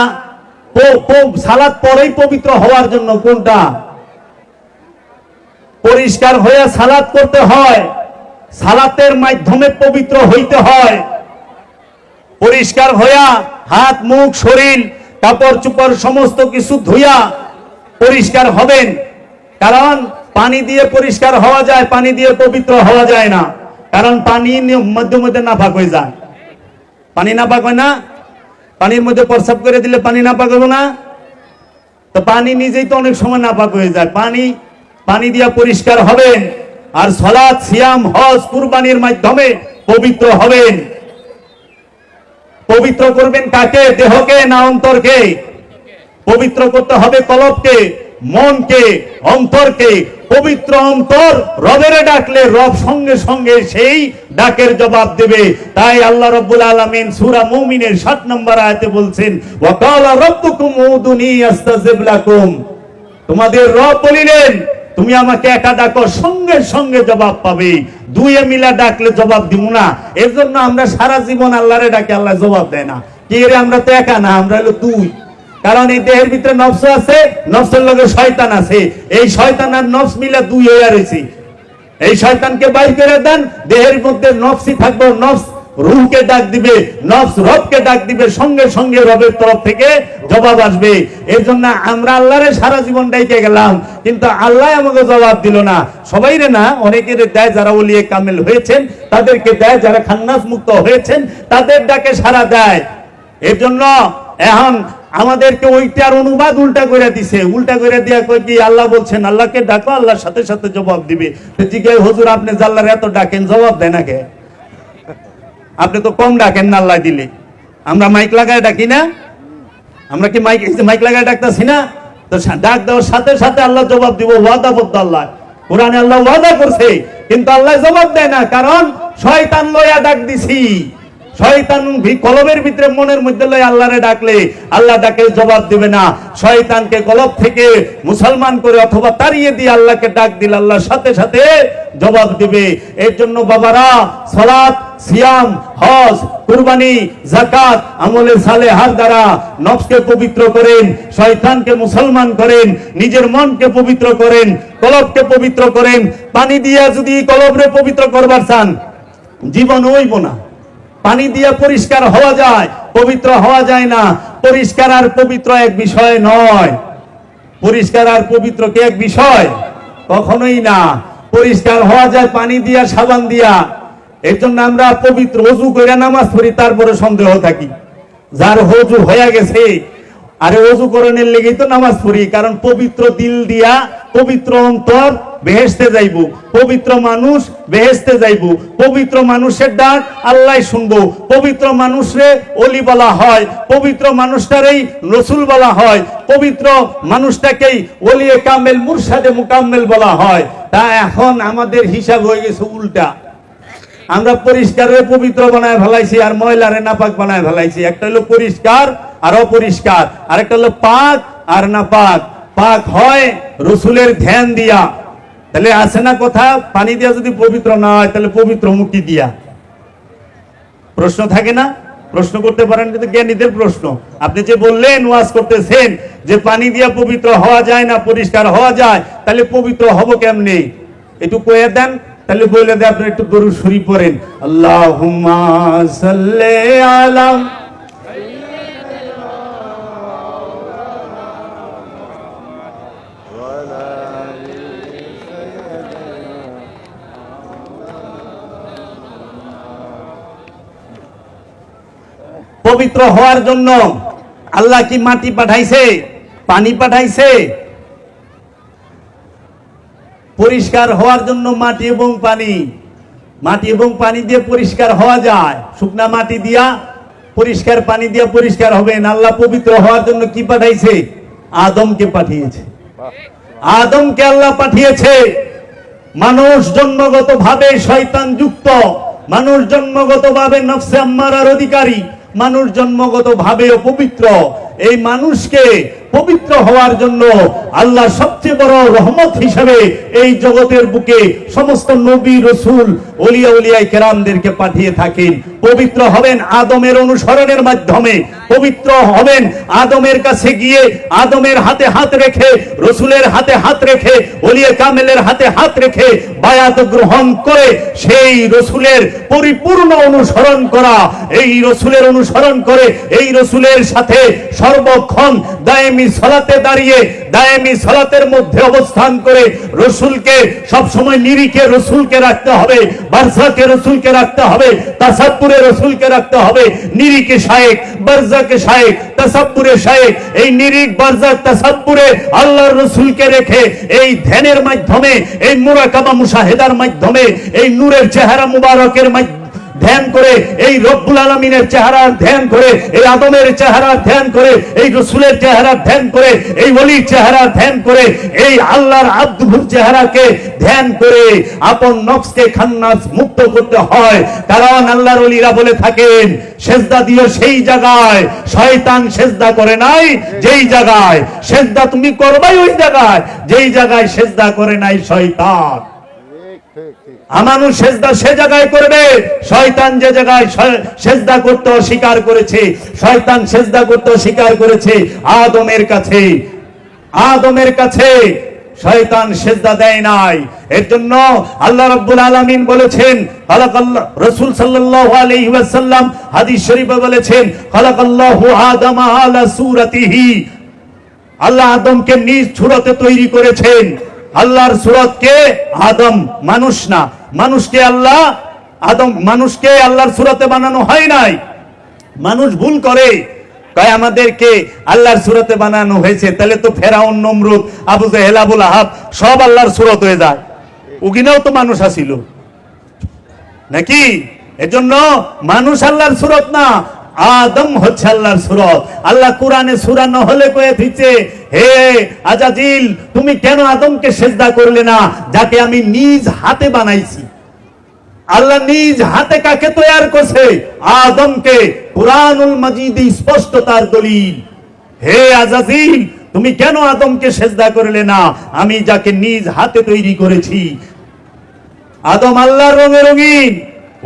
সালাত পরেই পবিত্র হওয়ার জন্য কোনটা? পরিষ্কার হয়ে সালাত করতে হয়, সালাতের মাধ্যমে পবিত্র হইতে হয়। পরিষ্কার হইয়া হাত, মুখ, শরীর, কাপড় চোপড় সমস্ত কিছু ধুইয়া পরিষ্কার হবেন। কারণ পানি দিয়ে পরিষ্কার হওয়া যায়, পানি দিয়ে পবিত্র হওয়া যায় না। কারণ পানি মধ্যে মধ্যে নাপাক হয়ে যায়। পানি নাপাক হয় না? পানির মধ্যে প্রস্রাব করে দিলে পানি নাপাক হবে না? তো পানি নিজেই তো অনেক সময় নাপাক হয়ে যায়। পানি দিয়ে পরিষ্কার হবেন। আর সালাত, সিয়াম, হজ, কুরবানির মাধ্যমে পবিত্র হবেন। পবিত্র করবেন কাকে? দেহকে না অন্তরকে? পবিত্র করতে হবে কলবকে, মনকে, অন্তরকে। পবিত্র অন্তর রবেরে ডাকলে রব সঙ্গে সঙ্গে সেই ডাকের জবাব দেবে। তাই আল্লাহ রাব্বুল আলামিন সূরা মুমিনের 7 নম্বর আয়াতে বলছেন, ওয়া ক্বালা রাব্বুকুম উদুনি আস্তাজিব লাকুম, তোমাদের রব বলিলেন তুমি আমাকে একা ডাকো, সঙ্গে সঙ্গে জবাব পাবে। দুইয়ে মিলা ডাকলে জবাব দিব না। এর জন্য আমরা সারা জীবন আল্লাহরে ডাকি, আল্লাহ জবাব দেয় না। কি রে, আমরা তো একা না, আমরা হলো দুই। কারণ এই দেহের ভিতরে নফস আছে, নফসের লগে শয়তান আছে। এই শয়তান আর নফস মিলা দুই হয়ে রয়েছে। এই শয়তানকে বাইর করে দেন, দেহের মধ্যে নফসই থাকবো, নফস রূহকে ডাক দিবে, নফস রবকে ডাক দিবে, সঙ্গে সঙ্গে রবের তরফ থেকে জবাব আসবে। এর জন্য আমরা আল্লাহরে সারা জীবন ডাইকে গেলাম, কিন্তু আল্লাহ আমাকে জবাব দিল না। সবাইরে না, অনেকের দেয়, যারা ওলিয়ে কামেল হয়েছেন তাদেরকে দেয়, যারা খান্নাস মুক্ত হয়েছেন তাদের ডাকে সারা দেয়। এর জন্য এখন আমাদেরকে ওইটার অনুবাদ উল্টা করে দিছে, উল্টা করে দিয়া কই কি আল্লাহ বলছেন আল্লাহকে ডাকো, আল্লাহর সাথে সাথে জবাব দিবে। জিজ্ঞাসা, হুজুর আপনি আল্লাহর এত ডাকেন, জবাব দেয় না কে? আপনি তো কম ডাকেন না আল্লাহ দিলে। আমরা মাইক লাগায় ডাকি না? আমরা কি মাইক লাগায় ডাকতেছি না? তো ডাক দেওয়ার সাথে সাথে আল্লাহ জবাব দিব, ওয়াদাবদ্ধ আল্লাহ। কোরআনে আল্লাহ ওয়াদা করছে, কিন্তু আল্লাহ জবাব দেয় না, কারণ শয়তান লইয়া ডাক দিছি। শয়তান কলবের ভিতরে মনের মধ্যে লই আল্লাহরে ডাকলে আল্লাহ ডাকে জবাব দিবে না। শয়তানকে কলব থেকে মুসলমান করে অথবা তাড়িয়ে দিয়ে আল্লাহকে ডাক দিলে আল্লাহর সাথে সাথে জবাব দিবে। এর জন্য বাবারা, সালাত, সিয়াম, হজ, কুরবানি, যাকাত, আমলে সালেহার দ্বারা নফসকে পবিত্র করেন, শয়তানকে মুসলমান করেন, নিজের মনকে পবিত্র করেন, কলবকে পবিত্র করেন। পানি দিয়া যদি কলবরে পবিত্র করবার চান, জীবন হইব না। পানি দিয়ে পরিষ্কার হওয়া যায়, পবিত্র হওয়া যায় না। পরিষ্কার আর পবিত্র এক বিষয় নয়। পরিষ্কার আর পবিত্র কি এক বিষয়? কখনোই না। পরিষ্কার হওয়া যায় পানি দিয়া, সাবান দিয়া। এর জন্য আমরা পবিত্র ওযু করে নামাজ পড়ি, তারপরে সন্দেহ থাকি। যার ওযু হয়ে গেছে, আরে ওযু করণের লেগেই তো নামাজ পড়ি, কারণ পবিত্র দিল দিয়া, পবিত্র অন্তর বেহেশতে যাইব, পবিত্র মানুষ বেহেশতে যাইব। পবিত্র মানুষের ডাক আল্লাহ শুনবো। পবিত্র মানুষরে ওলি বলা হয়, পবিত্র মানুষটারেই রসুল বলা হয়, পবিত্র মানুষটাকেই ওলিয়ে কামেল, মুরশাদে মুকাম্মেল বলা হয়। তা এখন আমাদের হিসাব হয়ে গেছে উল্টা। আমরা পরিষ্কারে পবিত্র বানায় ফেলাইছি, আর ময়লারে নাপাক বানায় ফেলাইছি। একটা হলো পরিষ্কার আর অপরিষ্কার, আর একটা হলো পাক আর নাপাক। পাক হয় রসুলের ধ্যান দিয়া। তাহলে আছে না কথা, পানি দিয়া যদি পবিত্র না হয় তাহলে পবিত্র মুক্তি দিয়া? প্রশ্ন থাকে না? প্রশ্ন করতে পারেন, কিন্তু জ্ঞানীদের প্রশ্ন। আপনি যে বললেন, ওয়াজ করতেছেন যে পানি দিয়া পবিত্র হওয়া যায় না, পরিষ্কার হওয়া যায়, তাহলে পবিত্র হব কেমনে? একটু কয়ে দেন, তাহলে বলে দেন। আপনি একটু দরুদ শরীফ পড়েন, আল্লাহুম্মা সাল্লি আলা। পবিত্র হওয়ার জন্য আল্লাহ কি মাটি পাঠাইছে, পানি পাঠাইছে? পরিষ্কার হওয়ার জন্য মাটি এবং পানি। মাটি এবং পানি দিয়ে পরিষ্কার হওয়া যায়। শুকনা মাটি দিয়া পরিষ্কার পানি দিয়া পরিষ্কার হবেন। আল্লাহ পবিত্র হওয়ার জন্য কি পাঠাইছে? আদমকে পাঠিয়েছে। আদমকে আল্লাহ পাঠিয়েছে। মানুষ জন্মগত ভাবে শয়তান যুক্ত, মানুষ জন্মগত ভাবে নফসে আম্মারার অধিকারী, মানুষ জন্মগত ভাবে অপবিত্র। এই মানুষকে পবিত্র হওয়ার জন্য আল্লাহ সবচেয়ে বড় রহমত হিসাবে এই জগতের বুকে সমস্ত নবী, রসুল, ওলিয়া উলিয়া কেরামদেরকে পাঠিয়ে থাকেন। পবিত্র হবেন আদমের অনুসরণের মাধ্যমে। পবিত্র হবেন আদমের কাছে গিয়ে, আদমের হাতে হাত রেখে, রসুলের হাতে হাত রেখে, ওলিয়া কামেলের হাতে হাত রেখে বায়াত গ্রহণ করে সেই রসুলের পরিপূর্ণ অনুসরণ করা। এই রসুলের অনুসরণ করে, এই রসুলের সাথে সর্বক্ষণ দায়েমি সালাতে দাঁড়িয়ে, দায়েমি সালাতের মধ্যে অবস্থান করে রসুলকে সবসময় নিরিখে রসুলকে রাখতে হবে, বারজাকে রসুলকে রাখতে হবে, তাসাব্বুরে রসুলকে রাখতে হবে। নিরিখে শায়েক, বারজাকে শায়েক, তাসাব্বুরে শায়েক। এই নিরিখ, বারজাক, তাসাব্বুরে আল্লাহর রসুলকে রেখে এই ধ্যানের মাধ্যমে, এই মুরাকাবা মুশাহেদার মাধ্যমে, এই নূরের চেহারা মুবারকের মাধ্যমে ধ্যান করে, এই রব্বুল আলামিনের চেহারার ধ্যান করে, এই আদমের চেহারার ধ্যান করে, এই রসুলের চেহারার ধ্যান করে, এই ওলির চেহারার ধ্যান করে, এই আল্লাহর আব্দুর চেহারাকে ধ্যান করে আপন নফসকে খান্নাস মুক্ত করতে হয়। কারণ আল্লাহর ওলিরা বলে থাকেন, সেজদা দিও সেই জায়গায় শয়তান সেজদা করে নাই যেই জায়গায়। সেজদা তুমি করবাই ওই জায়গায় যেই জায়গায় সেজদা করে নাই শয়তান। মানুষ সেজদা সে জায়গায় করবে, শয়তান যে জায়গায় সেজদা করতে অস্বীকার করেছে। শয়তান সেজদা করতে অস্বীকার করেছে আদমের কাছে। আদমের কাছে শয়তান সিজদা দেয় নাই। এর জন্য আল্লাহ রাব্বুল আলামিন বলেছেন, খালাকাল্লাহ, রাসূল সাল্লাল্লাহু আলাইহি ওয়াসাল্লাম হাদিস শরীফে বলেছেন, খালাকাল্লাহু আদামা আলা সূরাতিহি, আল্লাহ আদমকে নিজ সূরতে তৈরি করেছেন। আল্লাহর সূরতকে আদম, মানুষ না, মানুষকে আল্লাহ মানুষকে আল্লাহর সূরতে বানানো হয় নাই। মানুষ ভুল করে, কয় আমাদেরকে আল্লাহর সূরতে বানানো হয়েছে, তাহলে তো ফেরাউন, নমরুদ, আবু জেহেল, আবুল আহাব সব আল্লাহর সূরত হয়ে যায়। ওগিনাও তো মানুষ আসিল নাকি? এজন্য মানুষ আল্লাহর সূরত না, আদম হচ্ছে আল্লাহর সূরত। আল্লাহ কোরআনে সূরা নহলে কয়ে দিচ্ছে, হে আজাজিল, তুমি কেন আদমকে সিজদা করলে না, যাকে আমি নিজ হাতে বানাইছি। আল্লাহ নিজ হাতে কাকে তৈরি করছে? আদমকে। কুরআনুল মাজিদে স্পষ্ট তার দলিল। হে আজাজিল, তুমি কেন আদমকে সিজদা করলে না, আমি যাকে নিজ হাতে তৈরি করেছি। আদম আল্লাহর রঙে রঙিন,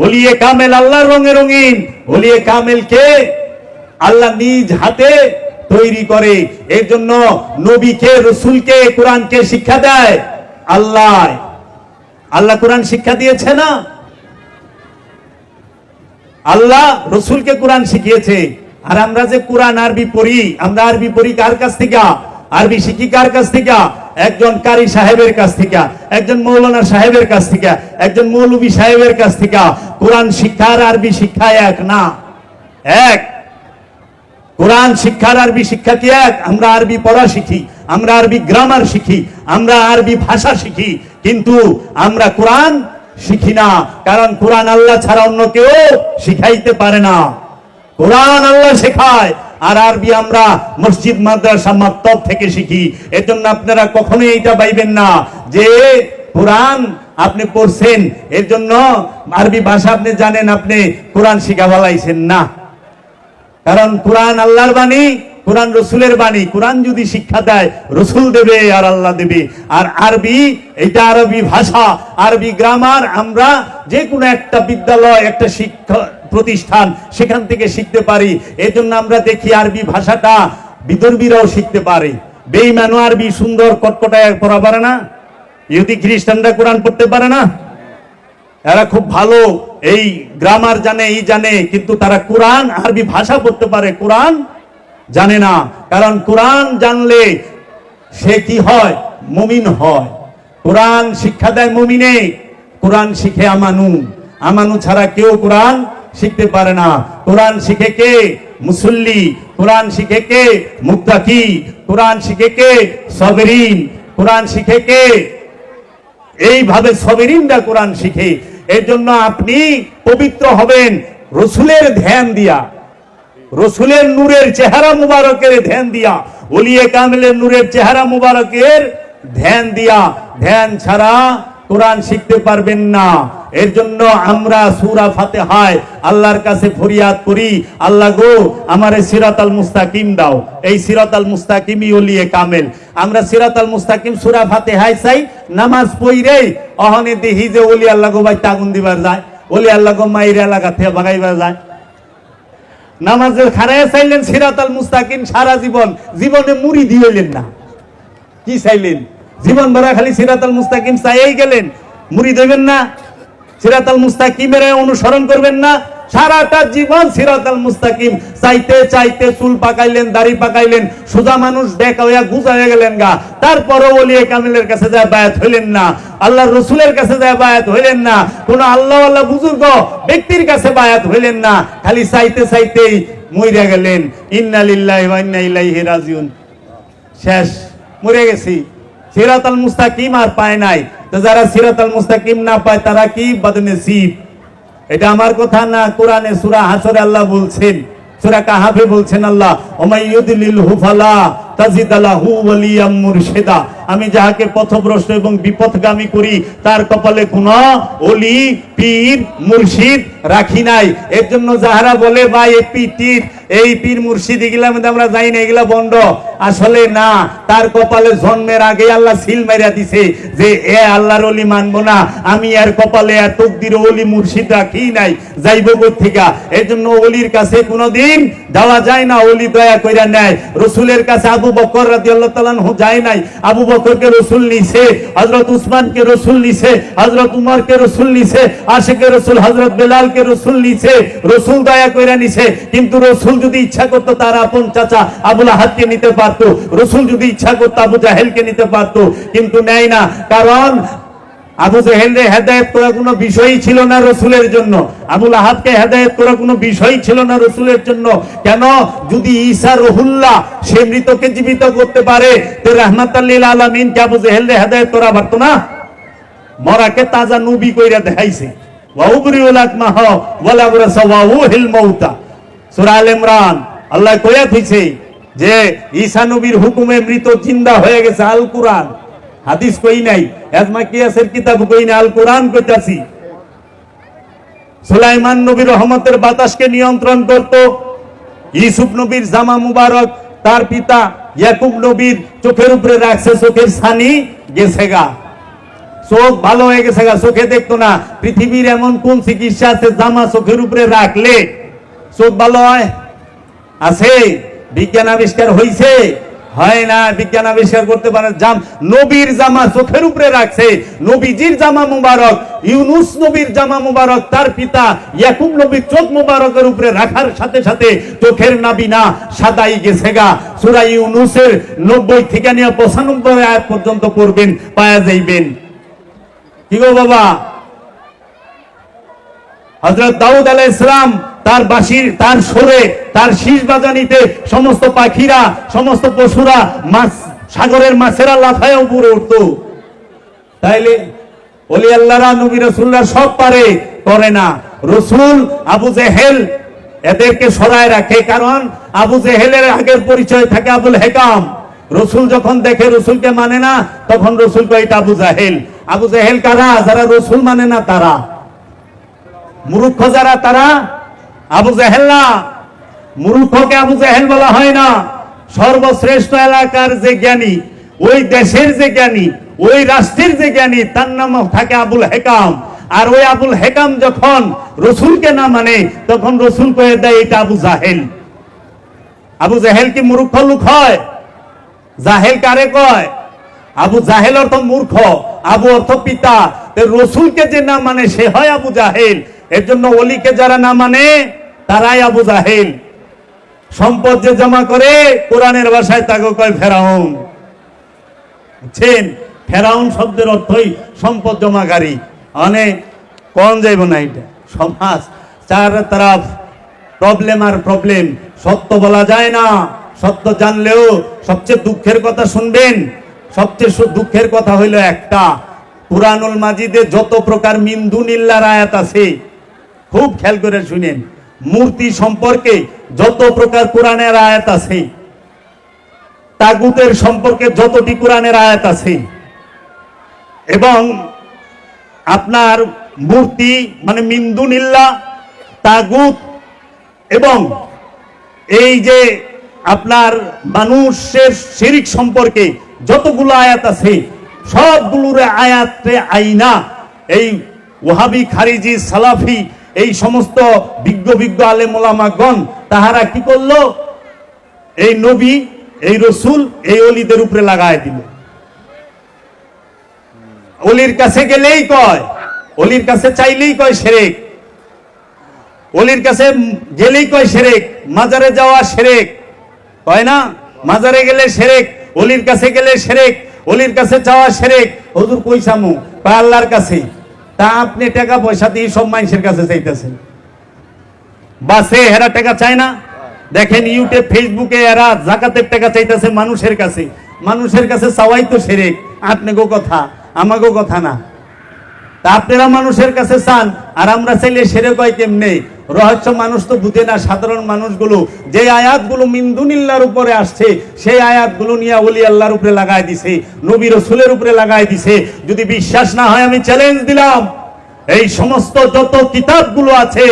ওলিয়ে কামেল আল্লাহর রঙে রঙিন। ওলিয়ে কামেলকে আল্লাহ নিজ হাতে তৈরি করে। এর জন্য নবীকে, রসুলকে, কোরআনকে শিক্ষা দেয় আল্লাহ। আল্লাহ কোরআন শিক্ষা দিয়েছে না? আল্লাহ রসুলকে কোরআন শিখিয়েছে। আর আমরা যে কোরআন আরবি পড়ি, আমরা আরবি পড়ি কার কাছ থেকে? আরবি শিখি কার কাছ থেকে? একজন কারি সাহেবের কাছ থেকে, একজন মৌলানা সাহেবের কাছ থেকে, একজন মৌলবী সাহেবের কাছ থেকে। কোরআন শিক্ষা আর আরবি শিক্ষা এক না। এক কোরআন শিক্ষার আরবি শিক্ষা কি এক? আমরা আরবি পড়া শিখি, আমরা আরবি গ্রামার শিখি, আমরা আরবি ভাষা শিখি, কিন্তু আমরা কোরআন শিখি না। কারণ কোরআন আল্লাহ ছাড়া অন্য কেউ শিখাইতে পারে না। কোরআন আল্লাহ শেখায়, আর আরবি আমরা মসজিদ, মাদ্রাসা, মাকতাব থেকে শিখি। এর জন্য আপনারা কখনোই এইটা ভাইবেন না যে কোরআন আপনি পড়ছেন, এর জন্য আরবি ভাষা আপনি জানেন, আপনি কোরআন শিখা ফেলাইছেন না। কারণ কোরআন আল্লাহর বাণী, কোরআন রসুলের বাণী। কোরআন যদি শিক্ষা দেয়, রসুল দেবে আর আল্লাহ দেবে। আর আরবি, এটা আরবি ভাষা, আরবি গ্রামার আমরা যে কোনো একটা বিদ্যালয়, একটা শিক্ষা প্রতিষ্ঠান, সেখান থেকে শিখতে পারি। এই জন্য আমরা দেখি আরবি ভাষাটা বিদর্মীরাও শিখতে পারে। বেঈমানও আরবি সুন্দর কটকটায় পড়া পারে না, ইহুদি খ্রিস্টানরা কোরআন পড়তে পারে না। এরা খুব ভালো এই গ্রামার জানে, এই জানে, কিন্তু তারা কোরআন আরবি ভাষা পড়তে পারে, কোরআন জানে না। কারণ কোরআন জানলে সে কি হয়? মুমিন হয়। কোরআন শিক্ষা দেয় মুমিনে। কোরআন শিখে আমানু, আমানু ছাড়া কেউ কোরআন শিখতে পারে না। কোরআন শিখে কে? মুসল্লি। কোরআন শিখে কে? মুত্তাকি। কোরআন শিখে কে? সাবিরিন। কোরআন শিখে কে? এইভাবে সাবিরিনরা কোরআন শিখে। এর জন্য আপনি পবিত্র হবেন রসুলের ধ্যান দিয়া, রসুলের নূরের চেহারা মুবারকের ধ্যান দিয়া, ওলিয়ে কামেলের নূরের চেহারা মুবারকের ধ্যান দিয়া। ধ্যান ছাড়া কোরআন শিখতে পারবেন না। এর জন্য আমরা সূরা ফাতিহায় আল্লাহর কাছে ফরিয়াদ করি, আল্লাহ গো আমারে সিরাতাল মুস্তাকিম দাও। এই সিরাতাল মুস্তাকিমই ওলিয়ে কামেল। আমরা সিরাতাল মুস্তাকিম সূরা ফাতিহায় চাই, নামাজ পড়ে অহনে দেখি যে ওলি আল্লাহ গো ভাই তাগুন দিবার যায়, ওলি আল্লাহ গো মাইরা লাগা থেকে ভাগাইবার যায়। নামাজের খারায় চাইলেন সিরাতাল মুস্তাকিম সারা জীবন, জীবনে মুড়ি দিলেন না। কি চাইলেন? জীবন ভরা খালি সিরাতাল মুস্তাকিম চাইই গেলেন, মুড়ি দেবেন না, সিরাতাল মুস্তাকিমের অনুসরণ করবেন না। সারাটা জীবন সিরাতাল মুস্তাকিম চাইতে চাইতে চুল পাকাইলেন, দাড়ি পাকাইলেন, সোজা মানুষ দেখা হইয়া গুজা হয়ে গেলেন গা। তারপরও ওলিয়ে কামেলের কাছে যায় বায়াত হইলেন না, আল্লাহর রসুলের কাছে যায় বায়াত হইলেন না, কোন আল্লাহ আল্লাহ বুজুর্গ ব্যক্তির কাছে বায়াত হইলেন না। খালি চাইতে চাইতেই মইরা গেলেন। ইন্না লিল্লাহি ওয়া ইন্না ইলাইহি রাজিউন। শেষ, মরে গেছি। সিরাতাল মুস্তাকিম আর পায় নাই। তো যারা সিরাতাল মুস্তাকিম না পায় তারা কি বদনসিব। এটা আমার কথা না, কোরআনে সূরা হাসরে আল্লাহ বলছেন, সূরা কাহাফে বলছেন আল্লাহ, ওমাইয়ুদলিলহু ফালা তাজিদ লাহু ওয়ালিয়াম মুরশিদা। আমি যাহাকে পথভ্রষ্ট এবং বিপথগামী করি তার কপালে কোনো ওলি, পীর, মুর্শিদ রাখি নাই। এর জন্য যাহারা বলে ভাই এই পীর, এই পীর মুর্শিদ এগুলার মধ্যে আমরা যাই না, এগুলা বন্ড। আসলে না, তার কপালে জন্মের আগে আল্লাহ সিল মাইরা দিছে যে এ আল্লাহর ওলি মানবো না, আমি এর কপালে আর তকদিরে ওলি মুর্শিদ রাখি নাই, যাইব কোথেকে। এর জন্য ওলির কাছে কোনোদিন যাওয়া যায় না। ওলি দয়া কইরা নেয়, রসুলের কাছে আবু বকর রাদিয়াল্লাহু তাআলা আনহু যায় নাই, আবু বকরকে রাসূল নিছে, হযরত উসমানকে রাসূল নিছে, হযরত উমরকে রাসূল নিছে, আশিকে রাসূল হযরত বেলালকে রাসূল নিছে, রাসূল দয়া কইরা নিছে। কিন্তু রাসূল যদি ইচ্ছা করত তার আপন চাচা আবু লাহাবকে নিতে পারতো, রাসূল যদি ইচ্ছা করত আবু জাহেলকে নিতে পারতো, কিন্তু নেয় না। কারণ আবু জেহেলকে হেদায়েত করা কোনো বিষয়ই ছিল না রাসূলের জন্য, আবু লাহাবকে হেদায়েত করা কোনো বিষয়ই ছিল না রাসূলের জন্য। কেন? যদি ঈসা রুহুল্লাহ সে মৃতকে জীবিত করতে পারে, তো রাহমাতাল লিল আলামিন কে আবু জেহেলকে হেদায়েত করা পারতো না? মরাকে তাজা নবী কইরা দেখাইছে, ওয়া উবরিউল আকমাহ ওয়া লা বুরাসা ওয়া উহিল মাউতা। সূরা আল ইমরান আল্লাহ কইয়া দিয়েছে যে ঈসা নবীর হুকুমে মৃত জিন্দা হয়ে গেছে। আল কুরআন, হাদিস কই নাই, আজমা কিয়াসের কিতাব কই না, আল কুরআন কইতাছি। সুলাইমান নবীর রহমতের বাতাসকে নিয়ন্ত্রণ করত। ইউসুফ নবীর জামা মুবারক তার পিতা ইয়াকুব নবীর চোখের উপরে রাখছে, চোখের ছানি গেছে গা, চোখ ভালো হয়ে গেছে গা, চোখে দেখতো না। পৃথিবীর এমন কোন চিকিৎসা আছে জামা চোখের উপরে রাখলে চোখ ভালো হয়? আছে? বিজ্ঞান আবিষ্কার হইছে? হয় না। বিজ্ঞান আবিষ্কার করতে পারে। নবীর জামা চোখের উপরে রাখছে, নবীজির জামা মুবারক, ইউনুস নবীর জামা মুবারক তার পিতা ইয়াকুব নবীর চোখ মুবারকের উপরে রাখার সাথে সাথে চোখের নাবিনা সাদাই গেছে গা। সূরা ইউনুসের 90 থেকে নিয়ে 95 আয়াত পর্যন্ত পড়বেন, পায়া যাইবেন। কি গো বাবা? হযরত দাউদ আলাইহিস সালাম তার বাঁশির, তার সুরে, তার শীষ বাজানিতে সমস্ত পাখিরা, সমস্ত পশুরা, মাছ, সাগরের মাছেরা লাফায় উপরে উঠতো। তাইলে ওলি আল্লাহরা, নবী রাসূলরা সব পারে, করে না। রাসূল আবু জেহেল এদেরকে সরায় রাখে, কারণ আবু জেহেলের আগের পরিচয় থাকে আবুল হেকাম। রাসূল যখন দেখে রাসূলকে মানে না, তখন রাসূল কয় এটা আবু জাহেল। আবু জাহেল কারা? যারা রাসূল মানে না তারা। মূর্খ যারা তারা আবু জাহেল না। মূর্খকে আবু জাহেল বলা হয় না। সর্বশ্রেষ্ঠ এলাকার যে জ্ঞানী, ওই দেশের যে জ্ঞানী, ওই রাষ্ট্রের যে জ্ঞানী, তার নাম থাকে আবুল হেকাম। আর ওই আবুল হেকাম যখন রাসূলকে না মানে, তখন রাসূল কয়ে দেয় এটা আবু জাহেল। আবু জাহেল কি মূর্খ লোক হয়? জাহেল কারে কয়? আবু জাহেল অর্থ মূর্খ, আবু অর্থ পিতা। রাসূলকে যে না মানে সে হয় আবু জাহেল। এর জন্য ওলিকে যারা না মানে তারাই আবু জাহেল। সম্পদ যে জমা করে, কোরআনের ভাষায় তাকে কয় ফেরাউন। বুঝছেন? ফেরাউন শব্দের অর্থই সম্পদ জমাকারী। অনেক কম যাইব না। এটা সমাজ চার তরফ প্রবলেম আর প্রবলেম, সত্য বলা যায় না। সত্য জানলেও সবচেয়ে দুঃখের কথা শুনবেন। সবচেয়ে দুঃখের কথা হইল একটা, কুরআনুল মাজিদে যত প্রকার মিন দুনিল্লাহর আয়াত আছে, খুব খেয়াল করে শুনেন। মূর্তি সম্পর্কে যত প্রকার কোরআনের আয়াত আছে, তাগুতের সম্পর্কে যতটি কোরআনের আয়াত আছে, এবং আপনার মূর্তি মানে মিন দুনিল্লাহ, তাগুত, এবং এই যে আপনার মানুষের শিরিক সম্পর্কে যতগুলো আয়াত আছে, সবগুলোর আয়াতে আইনা এই ওয়াহাবি, খারিজি, সালাফি, এই সমস্ত বিজ্ঞ বিজ্ঞ আলেম ওলামাগণ তাহারা কি করলো? এই নবী, এই রাসূল, এই ওলিদের উপরে লাগায় দিল। ওলির কাছে গেলেই কয়, ওলির কাছে চাইলেই কয় শিরক, ওলির কাছে গেলেই কয় শিরক। মাজারে যাওয়া শিরক, কয় না? মাজারে গেলে শিরক, ওলির কাছে গেলে শিরক, ওলির কাছে চাওয়া শিরক। হুজুর কই চামু? কয় আল্লাহর কাছে। তা আপনি টাকা পয়সা দিয়ে সব মানুষের কাছে চাইতেছেন। বাসে এরা টাকা চায় না? দেখেন ইউটিউব, ফেসবুকে এরা যাকাতের টাকা চাইতেছে মানুষের কাছে। মানুষের কাছে চাওয়াই তো শিরক। আপনাকেও কথা, আমাকেও কথা না। তা আপনারা মানুষের কাছে চান, আর আমরা চাইলে শিরক হয় কেমনে? রহস্য মানুষ তো বুঝে না। সাধারণ মানুষগুলো যে আয়াতগুলো মিন দুনিল্লাহর উপরে আসছে, সেই আয়াতগুলো নিয়ে ওলি আল্লাহর উপরে লাগাই দিছে, নবী রাসূলের উপরে লাগাই দিছে। যদি বিশ্বাস না হয়, আমি চ্যালেঞ্জ দিলাম, এই সমস্ত যত কিতাবগুলো আছে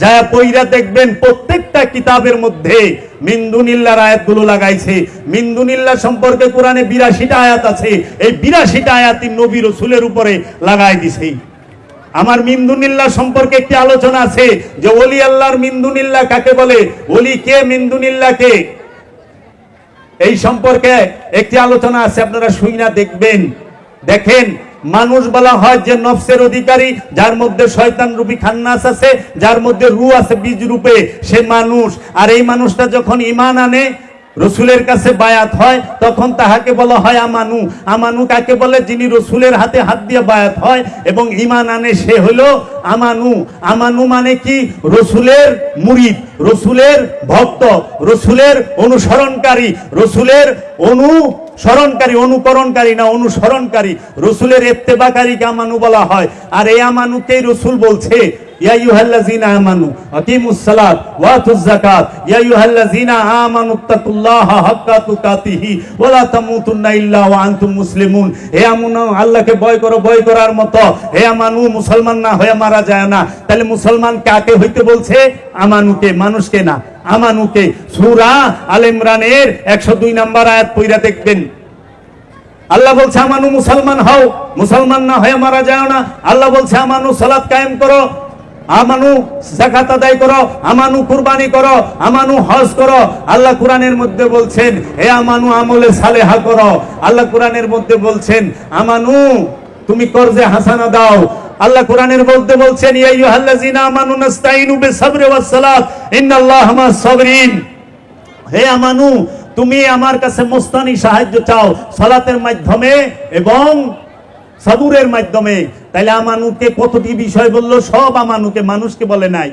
যা পয়রা দেখবেন, প্রত্যেকটা কিতাবের মধ্যে মিন দুনিল্লাহর আয়াতগুলো লাগাইছে। মিন দুনিল্লাহ সম্পর্কে কোরআনে 82টা আয়াত আছে। এই 82টা আয়াতই নবী রাসূলের উপরে লাগাই দিছে। আমার মিন দুনিল্লাহ সম্পর্কে একটি আলোচনা আছে যে ওলি আল্লাহর মিন দুনিল্লাহ কাকে বলে, ওলি কে, মিন দুনিল্লাহ কে। এই সম্পর্কে একটি আলোচনা আছে, আপনারা শুইনা দেখবেন। দেখেন, মানুষ বলা হয় যে নফসের অধিকারী, যার মধ্যে শয়তান রূপী খান্নাস আছে, যার মধ্যে রূহ আছে বীজ রূপে, সে মানুষ। আর এই মানুষটা যখন ঈমান আনে, রসুলের কাছে বায়াত হয়, তখন তাহাকে বলা হয় আমানু। আমানু কাকে বলে? যিনি রসুলের হাতে হাত দিয়ে বায়াত হয় এবং ঈমান আনে, সে হলো আমানু। আমানু মানে কি? রসুলের মুরিদ, রসুলের ভক্ত, রসুলের অনুসরণকারী, রসুলের অনুসরণকারী, অনুকরণকারী না, অনুসরণকারী, রসুলের ইত্তেবাকারীকে আমানু বলা হয়। আর এই আমানুকেই রসুল বলছে ইয়া আইয়ুহাল্লাযীনা আমানু আকিমুস সালাত ওয়া আতুজ যাকাত ইয়া আইয়ুহাল্লাযীনা আমানুত্তাকুল্লাহা হাক্কা তুকাতিহি ওয়া লা তামুতুন্না ইল্লা ওয়া আনতুম মুসলিমুন। হে আমানু, আল্লাহকে ভয় করো, ভয় করার মতো। হে আমানু, মুসলমান না হয়ে মারা যায় না। তাহলে মুসলমান কাকে হইতে বলছে? আমানুকে, মানুষকে না, আমানুকে। সূরা আল ইমরানের 102 নম্বর আয়াত পড়া দেখবেন। আল্লাহ বলছে আমানু, মুসলমান হও, মুসলমান না হয়ে মারা যায় না। আল্লাহ বলছে আমানু, সালাত কায়েম করো, আমানু যাকাত আদায় করো, আমানু কুরবানি করো, আমানু হজ করো। আল্লাহ কোরআনের মধ্যে বলছেন হে আমানু, আমলে সালেহা করো। আল্লাহ কোরআনের মধ্যে বলছেন আমানু, তুমি কর্জে হাসানা দাও। আল্লাহ কোরআনের মধ্যে বলছেন ইয়া আইয়ুহাল্লাযীনা আমানু নাস্তাইনু বিস-সাবরি ওয়াস-সালাত ইন্নাল্লাহা মা'আস-সাবিরিন। হে আমানু, তুমি আমার কাছে মুস্তানি সাহায্য চাও সালাতের মাধ্যমে এবং সাবুরের মাধ্যমে। তাইলে আমানুকে কতটি বিষয় বললো? সব আমানুকে, মানুষকে বলে নাই।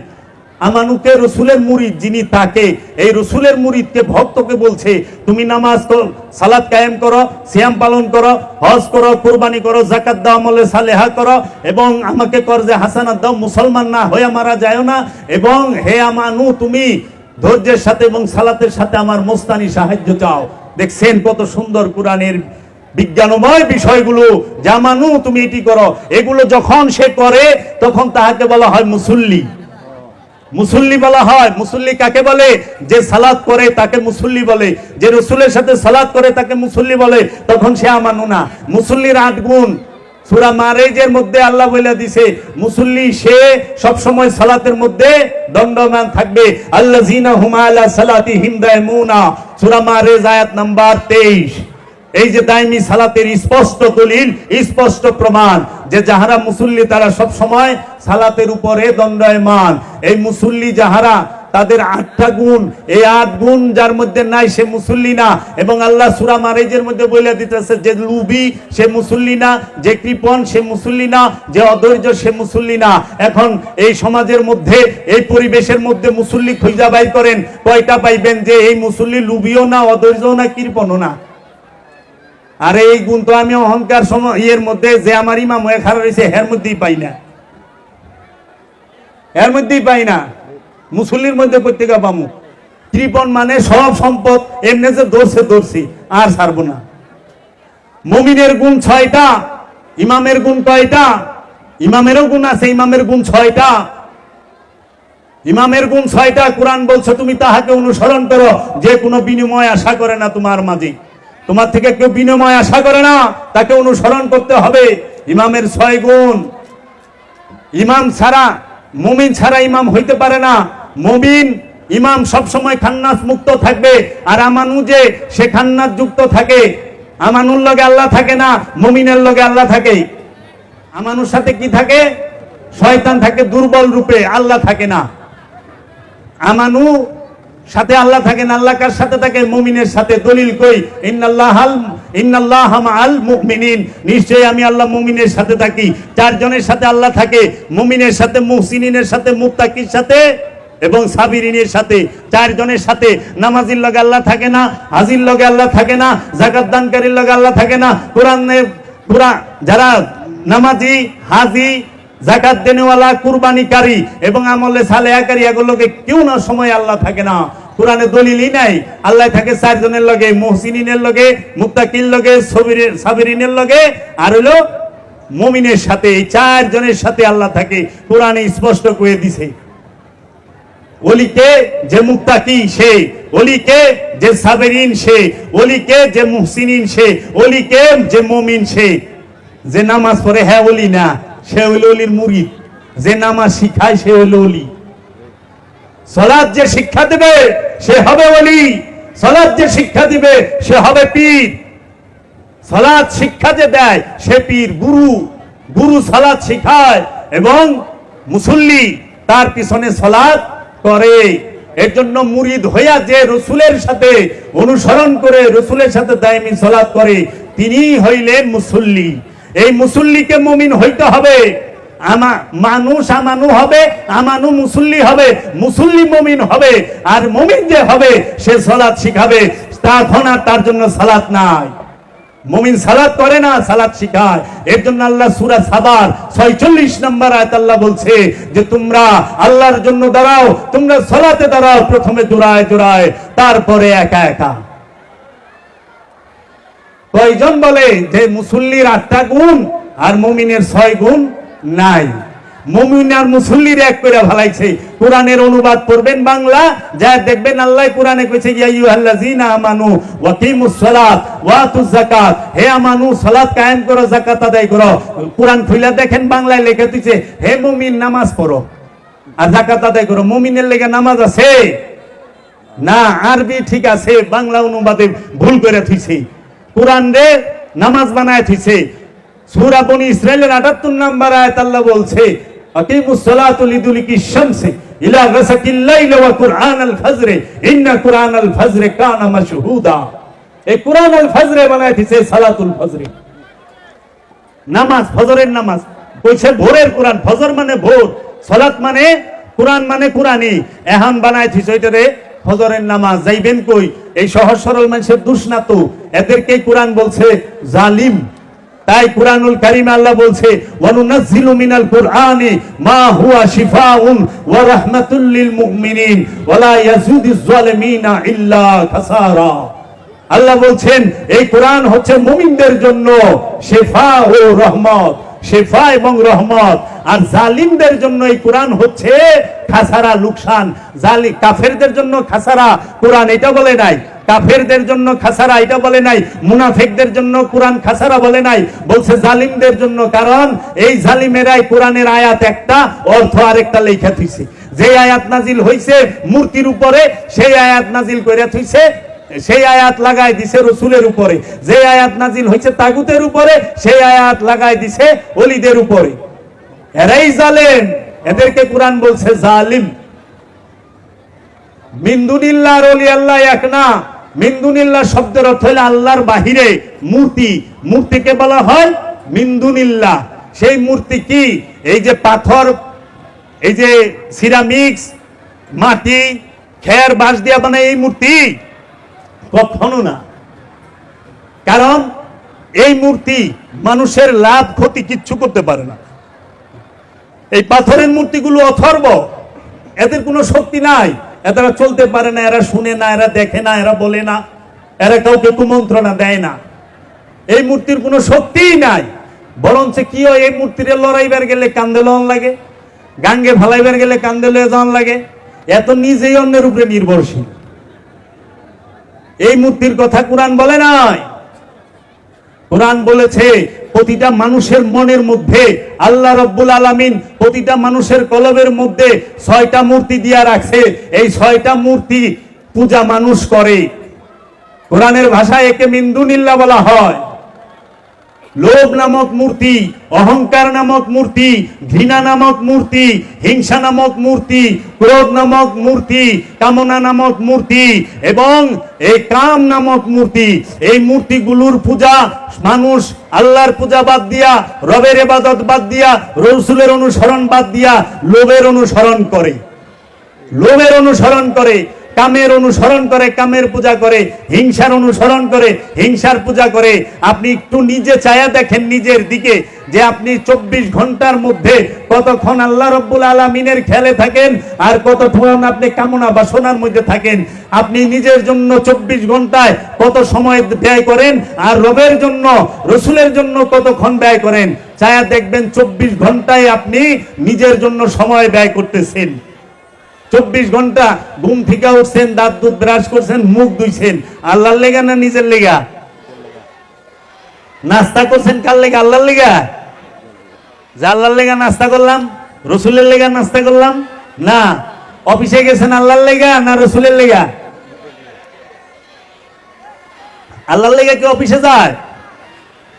আমানুকে রসুলের মুরিদ যিনি, তাকে, এই রসুলের মুরিদকে, ভক্তকে বলছে তুমি নামাজ করো, সালাত কায়েম করো, সিয়াম পালন করো, হজ করো, কুরবানি করো, যাকাত দাও, আমলে সালেহা করো এবং আমাকে কর্জে হাসানাত দাও, মুসলমান না হয়ে মারা যায় না। এবং হে আমানু, তুমি ধৈর্যের সাথে এবং সালাতের সাথে আমার মোস্তানি সাহায্য চাও। দেখছেন কত সুন্দর কোরআনের বিজ্ঞানময় বিষয়গুলো। জামানু, তুমি এটি করো। এগুলো যখন সে করে তখন তাহাকে বলা হয় মুসল্লি। মুসল্লি বলা হয়। মুসল্লি কাকে বলে? যে সালাত করে তাকে মুসল্লি বলে, যে রসুলের সাথে সালাত করে তাকে মুসল্লি বলে। তখন সে আমানু না। মুসল্লির 8 গুণ সূরা মারেজের মধ্যে আল্লাহ বলে দিছে, মুসল্লি সে সব সময় সালাতের মধ্যে দণ্ডমান থাকবে। আল্লাযীনা হুম আলা সালাতিহিম দায়মুনা, সূরা মারেজ আয়াত নাম্বার 23। এই যে দায়মি সালাতের স্পষ্ট দলিল, স্পষ্ট প্রমাণ যে যাহারা মুসল্লি তারা সব সময় সালাতের উপরে দণ্ডায়মান। এই মুসল্লি যাহারা, তাদের 8টা গুণ, এই 8 গুণ যার মধ্যে নাই সে মুসল্লি না। এবং আল্লাহ সূরা মারেজের মধ্যে বলে দিতেছে যে লুবি সে মুসল্লি না, যে কৃপণ সে মুসল্লি না, যে অধৈর্য সে মুসল্লি না। এখন এই সমাজের মধ্যে, এই পরিবেশের মধ্যে মুসল্লি খুঁজা বাই করেন, কয়টা পাইবেন যে এই মুসল্লি লুবিও না, অধৈর্যও না, কৃপণও না। আরে এই গুণ তো আমি অহংকার সময় এর মধ্যে যে আমার ইমাম হয়ে খারাপ রয়েছে এর মধ্যেই পাই না, এর মধ্যেই পাই না। মুসল্লির মধ্যে প্রত্যেকা পামু। কৃপণ মানে সব সম্পদ এমনি যে ধরছি আর ছাড়বো না। মুমিনের গুণ 6টা, ইমামের গুণ কয়টা? ইমামেরও গুণ আছে, ইমামের গুণ 6টা। ইমামের গুণ 6টা। কোরআন বলছে তুমি তাহাকে অনুসরণ করো যে কোনো বিনিময় আশা করে না তোমার মাঝে। তোমার থেকে কেউ বিনিময় আশা করে না, তাকে অনুসরণ করতে হবে। ইমামের 6 গুণ। ইমাম ছাড়া, মুমিন ছাড়া ইমাম হইতে পারে না। মুমিন ইমাম সব সময় খান্নাস মুক্ত থাকবে। আর আমানু যে সে খান্নাস যুক্ত থাকে। আমানুর লগে আল্লাহ থাকে না, মুমিনের লগে আল্লাহ থাকে। আমানুর সাথে কি থাকে? শয়তান থাকে দুর্বল রূপে, আল্লাহ থাকে না। আমানু সাথে আল্লাহ থাকে না। আল্লাহ কার সাথে থাকে? মুমিনের সাথে। দলিল কই? ইন্নাল্লাহা মাআল মুমিনিন, নিশ্চয়ই আমি আল্লাহ মুমিনের সাথে থাকি। 4 জনের সাথে আল্লাহ থাকে, মুমিনের সাথে, মুহসিনিনের সাথে, মুত্তাকির সাথে এবং সাবিরিনের সাথে। 4 জনের সাথে। নামাজির লগে আল্লাহ থাকে না, হাজির লগে আল্লাহ থাকে না, যাকাত দানকারীর লগে আল্লাহ থাকে না। যারা নামাজি, হাজি, যাকাত দেনেওয়ালা, কুরবানিকারী এবং আমলে সালেহাকারী, এগুলোকে কেউ না সময় আল্লাহ থাকে না। কোরআনে দলিলই নাই। আল্লাহ থাকে 4 জনের লগে, মুহসিনিনের লগে, মুত্তাকির লগে, সাবিরিনের লগে আর হলো মুমিনের সাথে। এই 4 জনের সাথে আল্লাহ থাকে। কোরআনে স্পষ্ট করে দিছে। ওলিকে যে মুত্তাকি সে, ওলিকে যে সাবিরিন সে, ওলিকে যে মুহসিনিন সে, ওলিকে যে মুমিন সে। যে নামাজ পড়ে হ্যাঁ ওলি না, সে হইল ওলির মুরিদ। যে নামাজ শিখায় সে হইল ওলি। সালাত যে শিক্ষা দেবে সে হবে ওলি। সালাত যে শিক্ষা দিবে সে হবে পীর। সালাত শিক্ষা যে দেয় সে পীর, গুরু। গুরু সালাত শিখায় এবং মুসল্লি তার পিছনে সালাত করে। এর জন্য মুরিদ হইয়া যে রসুলের সাথে অনুসরণ করে রসুলের সাথে দায়মি সালাত করে তিনি হইলেন মুসল্লি। এই মুসল্লিকে মুমিন হইতে হবে। মানুষ আমানু হবে, আমানু মুসল্লি হবে, মুসল্লি মুমিন হবে। আর মুমিন যে হবে সে সালাত শিখাবে, তখন আর তার জন্য সালাত নাই। মুমিন সালাত করে না, সালাত শিখায়। এর জন্য আল্লাহ সূরা সাবার 46 নম্বর আয়াত আল্লাহ বলছে যে তোমরা আল্লাহর জন্য দাঁড়াও, তোমরা সালাতে দাঁড়াও, প্রথমে জোড়ায় জোড়ায়, তারপরে একা একা। কয়জন বলে যে মুসল্লির 8টা গুণ আর মুমিনের 6 গুণ নাই? মুমিন আর মুসল্লির এক করে ফেলাইছে। কোরআনের অনুবাদ করবেন বাংলা, যা দেখবেন আল্লাহ কোরআনে কইছে ইয়া আইয়ুহাল্লাযীনা আমানু ওয়া কিমুস সালাত ওয়া আতুজ যাকাত, হে আমানু সালাত কায়েম করো, যাকাত আদায় করো। কোরআন খুলে দেখেন বাংলায় লেখা দিয়েছে হে মুমিন নামাজ পড়ো আর যাকাত আদায় করো। মুমিনের লেগে নামাজ আছে না? আরবি ঠিক আছে, বাংলা অনুবাদে ভুল করে থইছে। কোরআন রে নামাজ বানায় থইছে। সূরা বনী ইসরাঈলের 78 নম্বর আয়াত আল্লাহ বলছে আকিমুস সালাতু লিদুলিকি শামসি ইলা গাসাকিল লাইলি ওয়া কুরআনাল ফাজরি ইন্না কুরআনাল ফাজরি কানা মাশহুদা। এই কুরআনাল ফাজরে বানায় দিয়েছে সালাতুল ফজরি, নামাজ, ফজরের নামাজ। কইছে ভোরের কোরআন, ফজর মানে ভোর, সালাত মানে কোরআন মানে কোরআনই। এখন বানায় দিয়েছে এটারে ফজরের নামাজ। যাইবেন কই? এই সহজ সরল মানুষের দোষ না তো, এদেরকে কোরআন বলছে জালিম। তাই কুরআনুল কারীমে আল্লাহ বলছে ওয়ানুনাজ্জিলু মিনাল কুরআনি মা হুয়া শিফাউন ওয়া রাহমাতুল লিল মুমিনিন ওয়া লা ইয়াজিদুজ জালিমিনা ইল্লা খাসারা। আল্লাহ বলছেন এই কোরআন হচ্ছে মুমিনদের জন্য শিফা ও রহমত, শিফা এবং রহমত। আর জালিমদের জন্য এই কোরআন হচ্ছে খাসারা, লোকসান। কাফেরদের জন্য খাসারা কোরআন এটা বলে নাই, কাফেরদের জন্য খাসারা এটা বলে নাই, মুনাফিকদের জন্য কোরআন খাসারা বলে নাই, বলছে জালিমদের জন্য। কারণ এই জালিমেরাই কোরআনের আয়াত একটা অর্থ আরেকটা লেখা থইছে। যে আয়াত নাজিল হইছে মূর্তির উপরে সেই আয়াত নাজিল কইরা থইছে, সেই আয়াত লাগাই দিছে রসুলের উপরে। যে আয়াত নাজিল হইছে তাগুতের উপরে সেই আয়াত লাগাই দিছে ওলিদের উপরে। এরাই জালেম, এদেরকে কোরআন বলছে জালিম। মিনদুনিল্লাহ আর ওলি আল্লাহ এক না। মিনদুনিল্লাহ শব্দের অর্থ হলো আল্লাহর বাহিরে মূর্তি, মূর্তিকে বলা হয় মিনদুনিল্লাহ। সেই মূর্তি কি? এই যে পাথর, এই যে সিরামিক্স, মাটি, খের, বাঁশ দিয়া বানায় এই মূর্তি? কখনো না। কারণ এই মূর্তি মানুষের লাভ ক্ষতি কিচ্ছু করতে পারে না। এই পাথরের মূর্তিগুলো অথর্ব, এদের কোনো শক্তি নাই, এরা চলতে পারে না, এরা শুনে না, এরা দেখে না, এরা বলে না, এরা কাউকে কুমন্ত্রণা দেয় না। এই মূর্তির কোনো শক্তিই নাই। বরঞ্চ কি হয়, এই মূর্তির লড়াইবার গেলে কান্দে লন লাগে, গাঙ্গে ভালাইবার গেলে কান্দে লয়ে যাওয়ান লাগে। এত নিজেই অন্যের উপরে নির্ভরশীল। এই মূর্তির কথা কোরআন বলে নাই। কোরআন বলেছে প্রতিটা মানুষের মনের মধ্যে আল্লাহ রাব্বুল আলামিন প্রতিটা মানুষের কলবের মধ্যে 6টা মূর্তি দিয়া রাখছে। এই 6টা মূর্তি পূজা মানুষ করে। কোরআনের ভাষায় একে মিনদুনিল্লাহ বলা হয়। লোভ নামক মূর্তি, অহংকার নামক মূর্তি, ঘৃণা নামক মূর্তি, হিংসা নামক মূর্তি, ক্রোধ নামক মূর্তি, কামনা নামক মূর্তি এবং এই কাম নামক মূর্তি। এই মূর্তিগুলোর পূজা মানুষ আল্লাহর পূজা বাদ দিয়া, রবের ইবাদত বাদ দিয়া, রাসূলের অনুসরণ বাদ দিয়া লোভের অনুসরণ করে, লোভের অনুসরণ করে, কামের অনুসরণ করে, কামের পূজা করে, হিংসার অনুসরণ করে, হিংসার পূজা করে। আপনি একটু নিজে চায়া দেখেন নিজের দিকে যে আপনি 24 ঘন্টার মধ্যে কতক্ষণ আল্লাহ রাব্বুল আলামিনের খেয়ালে থাকেন আর কতক্ষণ আপনি কামনা বাসনার মধ্যে থাকেন। আপনি নিজের জন্য 24 ঘন্টায় কত সময় ব্যয় করেন আর রবের জন্য, রাসূলের জন্য কতক্ষণ ব্যয় করেন। চায়া দেখবেন 24 ঘন্টায় আপনি নিজের জন্য সময় ব্যয় করতেছেন। 24 ঘন্টা ঘুম থেকে উঠছেন, দাঁত দুধ ব্রাশ করছেন, মুখ ধুইছেন, আল্লাহর লেগা না নিজের লেগা? নাস্তা করছেন কার লেগা? আল্লাহর লেগা? যে আল্লাহর লেগা নাস্তা করলাম, রসুলের লেগা নাস্তা করলাম না। অফিসে গেছেন আল্লাহর লেগা না রসুলের লেগা? আল্লাহর লেগে কি অফিসে যায়?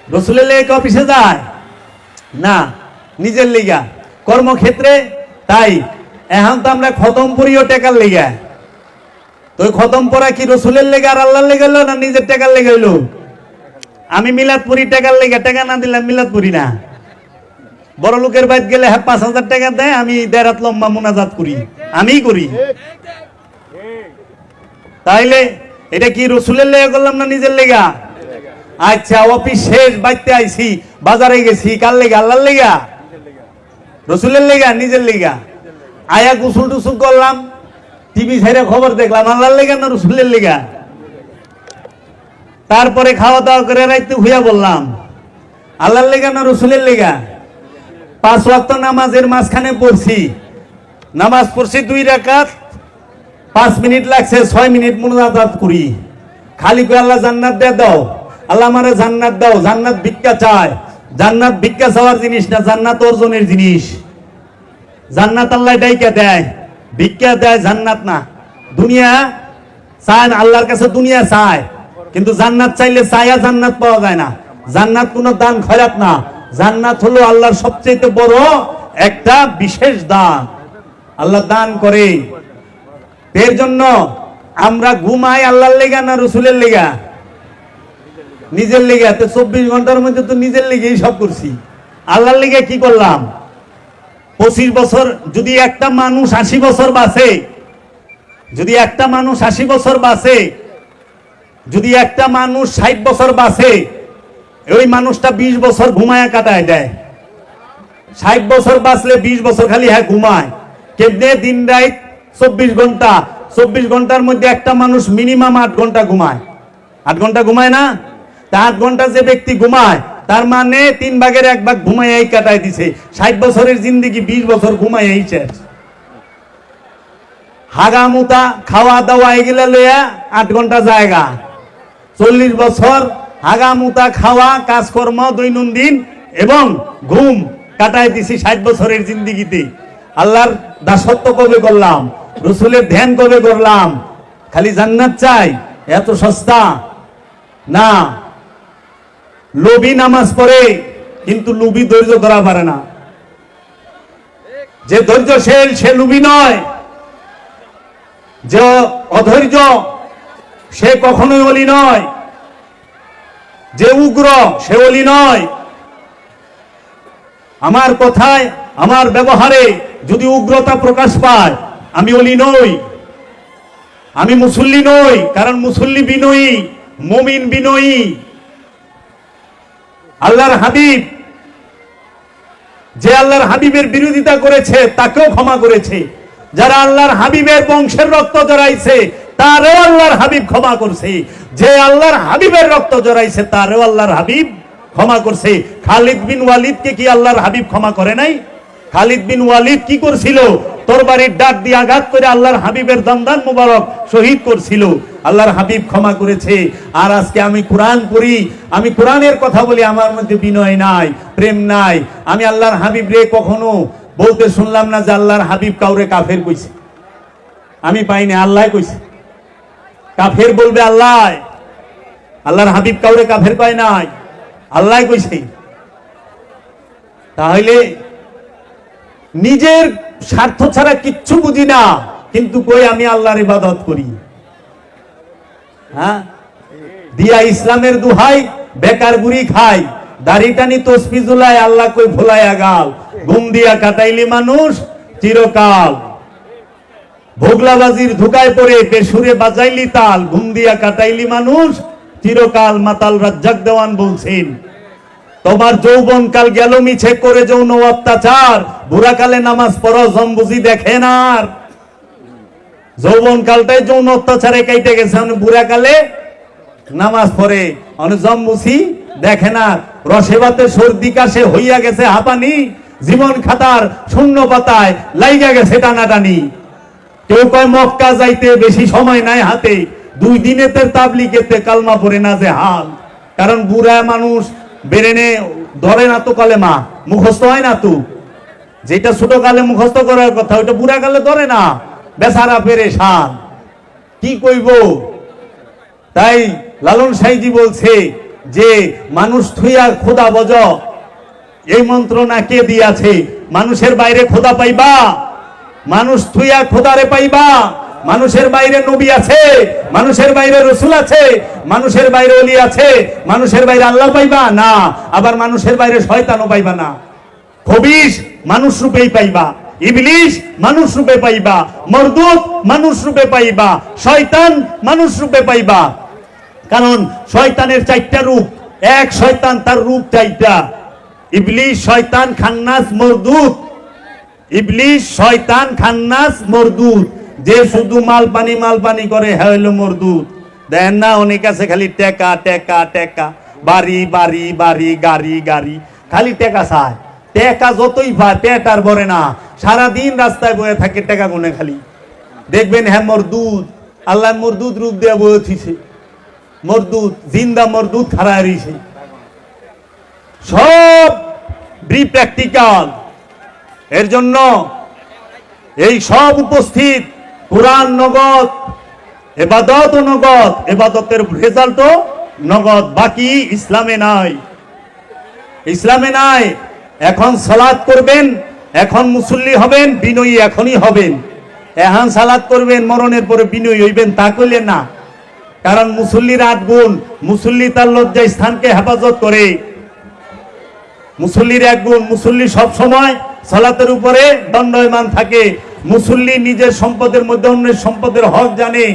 রসুলের লেগে কি অফিসে যায়? না, নিজের লেগা কর্মক্ষেত্রে। তাই এখন তো আমরা খতম পড়িও টেকার লেগা। তো খতম পড়া কি রসুলের লেগে আর আল্লাহর লেগে হইলো না নিজের টেকার লেগে হইলো? আমি মিলাদ পড়ি টেকার লেগে, টাকা না দিলাম মিলাদ পড়ি না। বড় লোকের বাইত গেলে 5,000 টাকা দেয়, আমি 1.5 রাত লম্বা মোনাজাত করি, আমিই করি। তাইলে এটা কি রসুলের লেগে করলাম না নিজের লেগা? আচ্ছা, অফিস শেষ, বাইতে আইছি, বাজারে গেছি, কার লেগা? আল্লাহর লেগা? রসুলের লেগা? নিজের লেগা? আয়া গোসল টুসুল করলাম, টিভি ছেড়ে খবর দেখলাম, আল্লাহর লেগা না রসুলের লেগা? তারপরে খাওয়া দাওয়া করে রাইতে হইয়া বললাম, আল্লাহর লেগা না রসুলের লেগা? 5 ওয়াক্ত নামাজের মাঝখানে পড়ছি, নামাজ পড়ছি 2 রাকাত, 5 মিনিট লাগছে, 6 মিনিট মুনাজাত করি, খালি কই আল্লাহ জান্নাত দিয়ে দাও, আল্লাহ আমারে জান্নাত দাও। জান্নাত ভিক্ষা চায়? জান্নাত ভিক্ষা চাওয়ার জিনিস না, জান্নাত অর্জনের জিনিস। জান্নাত আল্লাহ ডাইকা দেয়, ভিক্ষা দেয়, জান্নাত না। দুনিয়া চায় না, আল্লাহর কাছে দুনিয়া চায়, কিন্তু জান্নাত চাইলে চায়া জান্নাত পাওয়া যায় না। জান্নাত কোনো দান খয়রাত না, জান্নাত হলো আল্লাহর সবচেয়ে বড় একটা বিশেষ দান, আল্লাহ দান করে। এর জন্য আমরা ঘুমাই আল্লাহর লেগা না রসুলের লেগা? নিজের লেগা। তো 24 ঘন্টার মধ্যে তো নিজের লেগেই সব করছি, আল্লাহর লেগে কি করলাম? 25 বছর যদি একটা মানুষ 80 বছর বাঁচে, যদি একটা মানুষ 80 বছর বাঁচে, যদি একটা মানুষ 60 বছর বাঁচে, ওই মানুষটা 20 বছর ঘুমায়া কাটায় দেয়। 60 বছর বাঁচলে 20 বছর খালি ঘুমায়। কেমনে? দিন রাত 24 ঘন্টা, 24 ঘন্টার মধ্যে একটা মানুষ মিনিমাম 8 ঘন্টা ঘুমায়। 8 ঘন্টা ঘুমায় না? তা 8 ঘন্টা যে ব্যক্তি ঘুমায়, তার মানে 3 ভাগের 1 ভাগ ঘুমাইয়াই কাটায় দিছে। 60 বছরের জিন্দেগি 20 বছর ঘুমাইয়াই শেষ। হাগা মুতা খাওয়া দাওয়া এগুলা লইয়া 8 ঘন্টা জায়গা। 40 বছর হাগা মুতা খাওয়া কাজকর্ম দৈনন্দিন এবং ঘুম কাটায় দিছি 60 বছরের জিন্দেগিতে। আল্লাহর দাসত্ব কবে করলাম? রসুলের ধ্যান কবে করলাম? খালি জান্নাত চাই, এত সস্তা না। লোভী নামাজ পড়ে, কিন্তু লোভী ধৈর্য ধরা পারে না। যে ধৈর্যশীল সে লোভী নয়, যে অধৈর্য সে কখনোই ওলি নয়, যে উগ্র সে ওলি নয়। আমার কথায়, আমার ব্যবহারে যদি উগ্রতা প্রকাশ পায়, আমি ওলি নই, আমি মুসল্লি নই। কারণ মুসল্লি বিনয়ী, মুমিন বিনয়ী। আল্লাহর হাবিব, যে আল্লাহর হাবিবের বিরোধিতা করেছে তাকেও ক্ষমা করেছে। যারা আল্লাহর হাবিবের বংশের রক্ত জড়াইছে তারও আল্লাহর হাবিব ক্ষমা করছে। যে আল্লাহর হাবিবের রক্ত জড়াইছে তারও আল্লাহর হাবিব ক্ষমা করছে। খালিদ বিন ওয়ালিদকে কি আল্লাহর হাবিব ক্ষমা করে নাই? খালিদ বিন ওয়ালিদ কি করছিল? তরবারির ডাক দিয়ে আঘাত করে আল্লাহর হাবিবের দন্দান মুবারক শহীদ করছিল। আল্লাহর হাবিব ক্ষমা করেছে। আর আজকে আমি কোরআন পড়ি, আমি কোরআনের কথা বলি, আমার মধ্যে বিনয় নাই, প্রেম নাই। আমি আল্লাহর হাবিব রে কখনো বলতে শুনলাম না যে আল্লাহর হাবিব কাউরে কাফের কইছে। আমি পাইনি, আল্লাহ কইছে। কাফের বলবে আল্লাহ, আল্লাহর হাবিব কাউরে কাফের পায় নাই, আল্লাহ কইছে। তাহলে নিজের স্বার্থ ছাড়া কিচ্ছু বুঝি না, কিন্তু কই আমি আল্লাহর ইবাদত করি। হ্যাঁ, দিয়া ইসলামের দুহাই বেকার গুড়ি খাই, দাড়ি টানি তসবি ঝুলায়, আল্লাহ কই ভোলায়া গাল। ঘুম দিয়া কাটাইলি মানুষ চিরকাল, ভোগলাবাজির ধোকায় পড়ে বেসুরে বাজাইলি তাল। ঘুম দিয়া কাটাইলি মানুষ চিরকাল। মাতাল রাজ্জাক দেওয়ান বলছেন, তোমার যৌবন কাল গেল মিছে করে যৌন অত্যাচার, বুড়াকালে নামাজ পড়ো জম্বুজি দেখেন আর। যৌবন কালটাই যৌন অত্যাচারে কাইটে গেছে, বুড়াকালে নামাজ পড়ে জম্বুজি দেখে না। রসে ভাতে সর্দি কাশে হইয়া গেছে হাঁপানি, জীবন খাতার শূন্য পাতায় লাইগা গেছে টানাটানি। কেউ কয় মক্কা যাইতে বেশি সময় নাই হাতে, 2 দিনেতে তাবলিগেতে কালমা পড়ে না যে হাল। কারণ বুড়া মানুষ বেরেনে ধরে না তো কালেমা, মুখস্থ হয় না তো। যেটা ছোট কালে মুখস্থ করার কথা ওইটা বুড়া কালে ধরে না, বেচারা পেরেশান, কি কইব। তাই লালন সাইজি বলছে যে মানুষ থুইয়া খোদা বজ, এই মন্ত্রণা কে দিয়াছে? মানুষের বাইরে খোদা পাইবা? মানুষ থুইয়া খোদারে পাইবা? মানুষের বাইরে নবী আছে, মানুষের বাইরে রসুল আছে, মানুষের বাইরে ওলি আছে, মানুষের বাইরে আল্লাহ পাইবা না। আবার মানুষের বাইরে শয়তানও পাইবা না। খবিশ মানুষ রূপেই পাইবা, ইবলিশ মানুষ রূপে পাইবা, মরদুদ মানুষ রূপে পাইবা, শয়তান মানুষ রূপে পাইবা। কারণ শয়তানের 4টা রূপ, এক শয়তান তার রূপ 4টা, ইবলিশ, শয়তান, খান্নাস, মরদুদ। ইবলিশ, শয়তান, খান্নাস, মরদুদ। যে শুধু মাল পানি করে হ্যাঁ হইলো মরদুদ। দেখেন না অনেক আছে খালি টেকা টেকা টেকা, বাড়ি বাড়ি বাড়ি, গাড়ি গাড়ি, খালি টেকা চায়। টেকা যতই পায় পেট আর ভরে না, সারাদিন রাস্তায় বয়ে থাকে টেকা গুনে খালি। দেখবেন হ্যাঁ মরদুদ, আল্লাহ মরদুদ রূপ দিয়ে বয়ে থিছে, মরদুদ জিন্দা মরদুদ খাড়া রইছে। সব প্র্যাকটিক্যাল। এর জন্য এই সব উপস্থিত, কোরআন নগদ, এবাদত ও নগদ, এবাদতের রেজাল্টও নগদ। বাকি ইসলামে নাই, ইসলামে নাই। এখন সালাত করবেন, এখন মুসল্লি হবেন, বিনয়ী এখনই হবেন। এখন সালাত করবেন, মরণের পরে বিনয়ী হইবেন তা কইলেন না। কারণ মুসল্লির 8 গুণ, মুসল্লি তার লজ্জা স্থানকে হেফাজত করে। মুসল্লির 1 গুণ, মুসল্লি সব সময় সালাতের উপরে দণ্ডায়মান থাকে। মুসল্লি নিজের সম্পদের মধ্যে অন্যের সম্পদের হক জানে।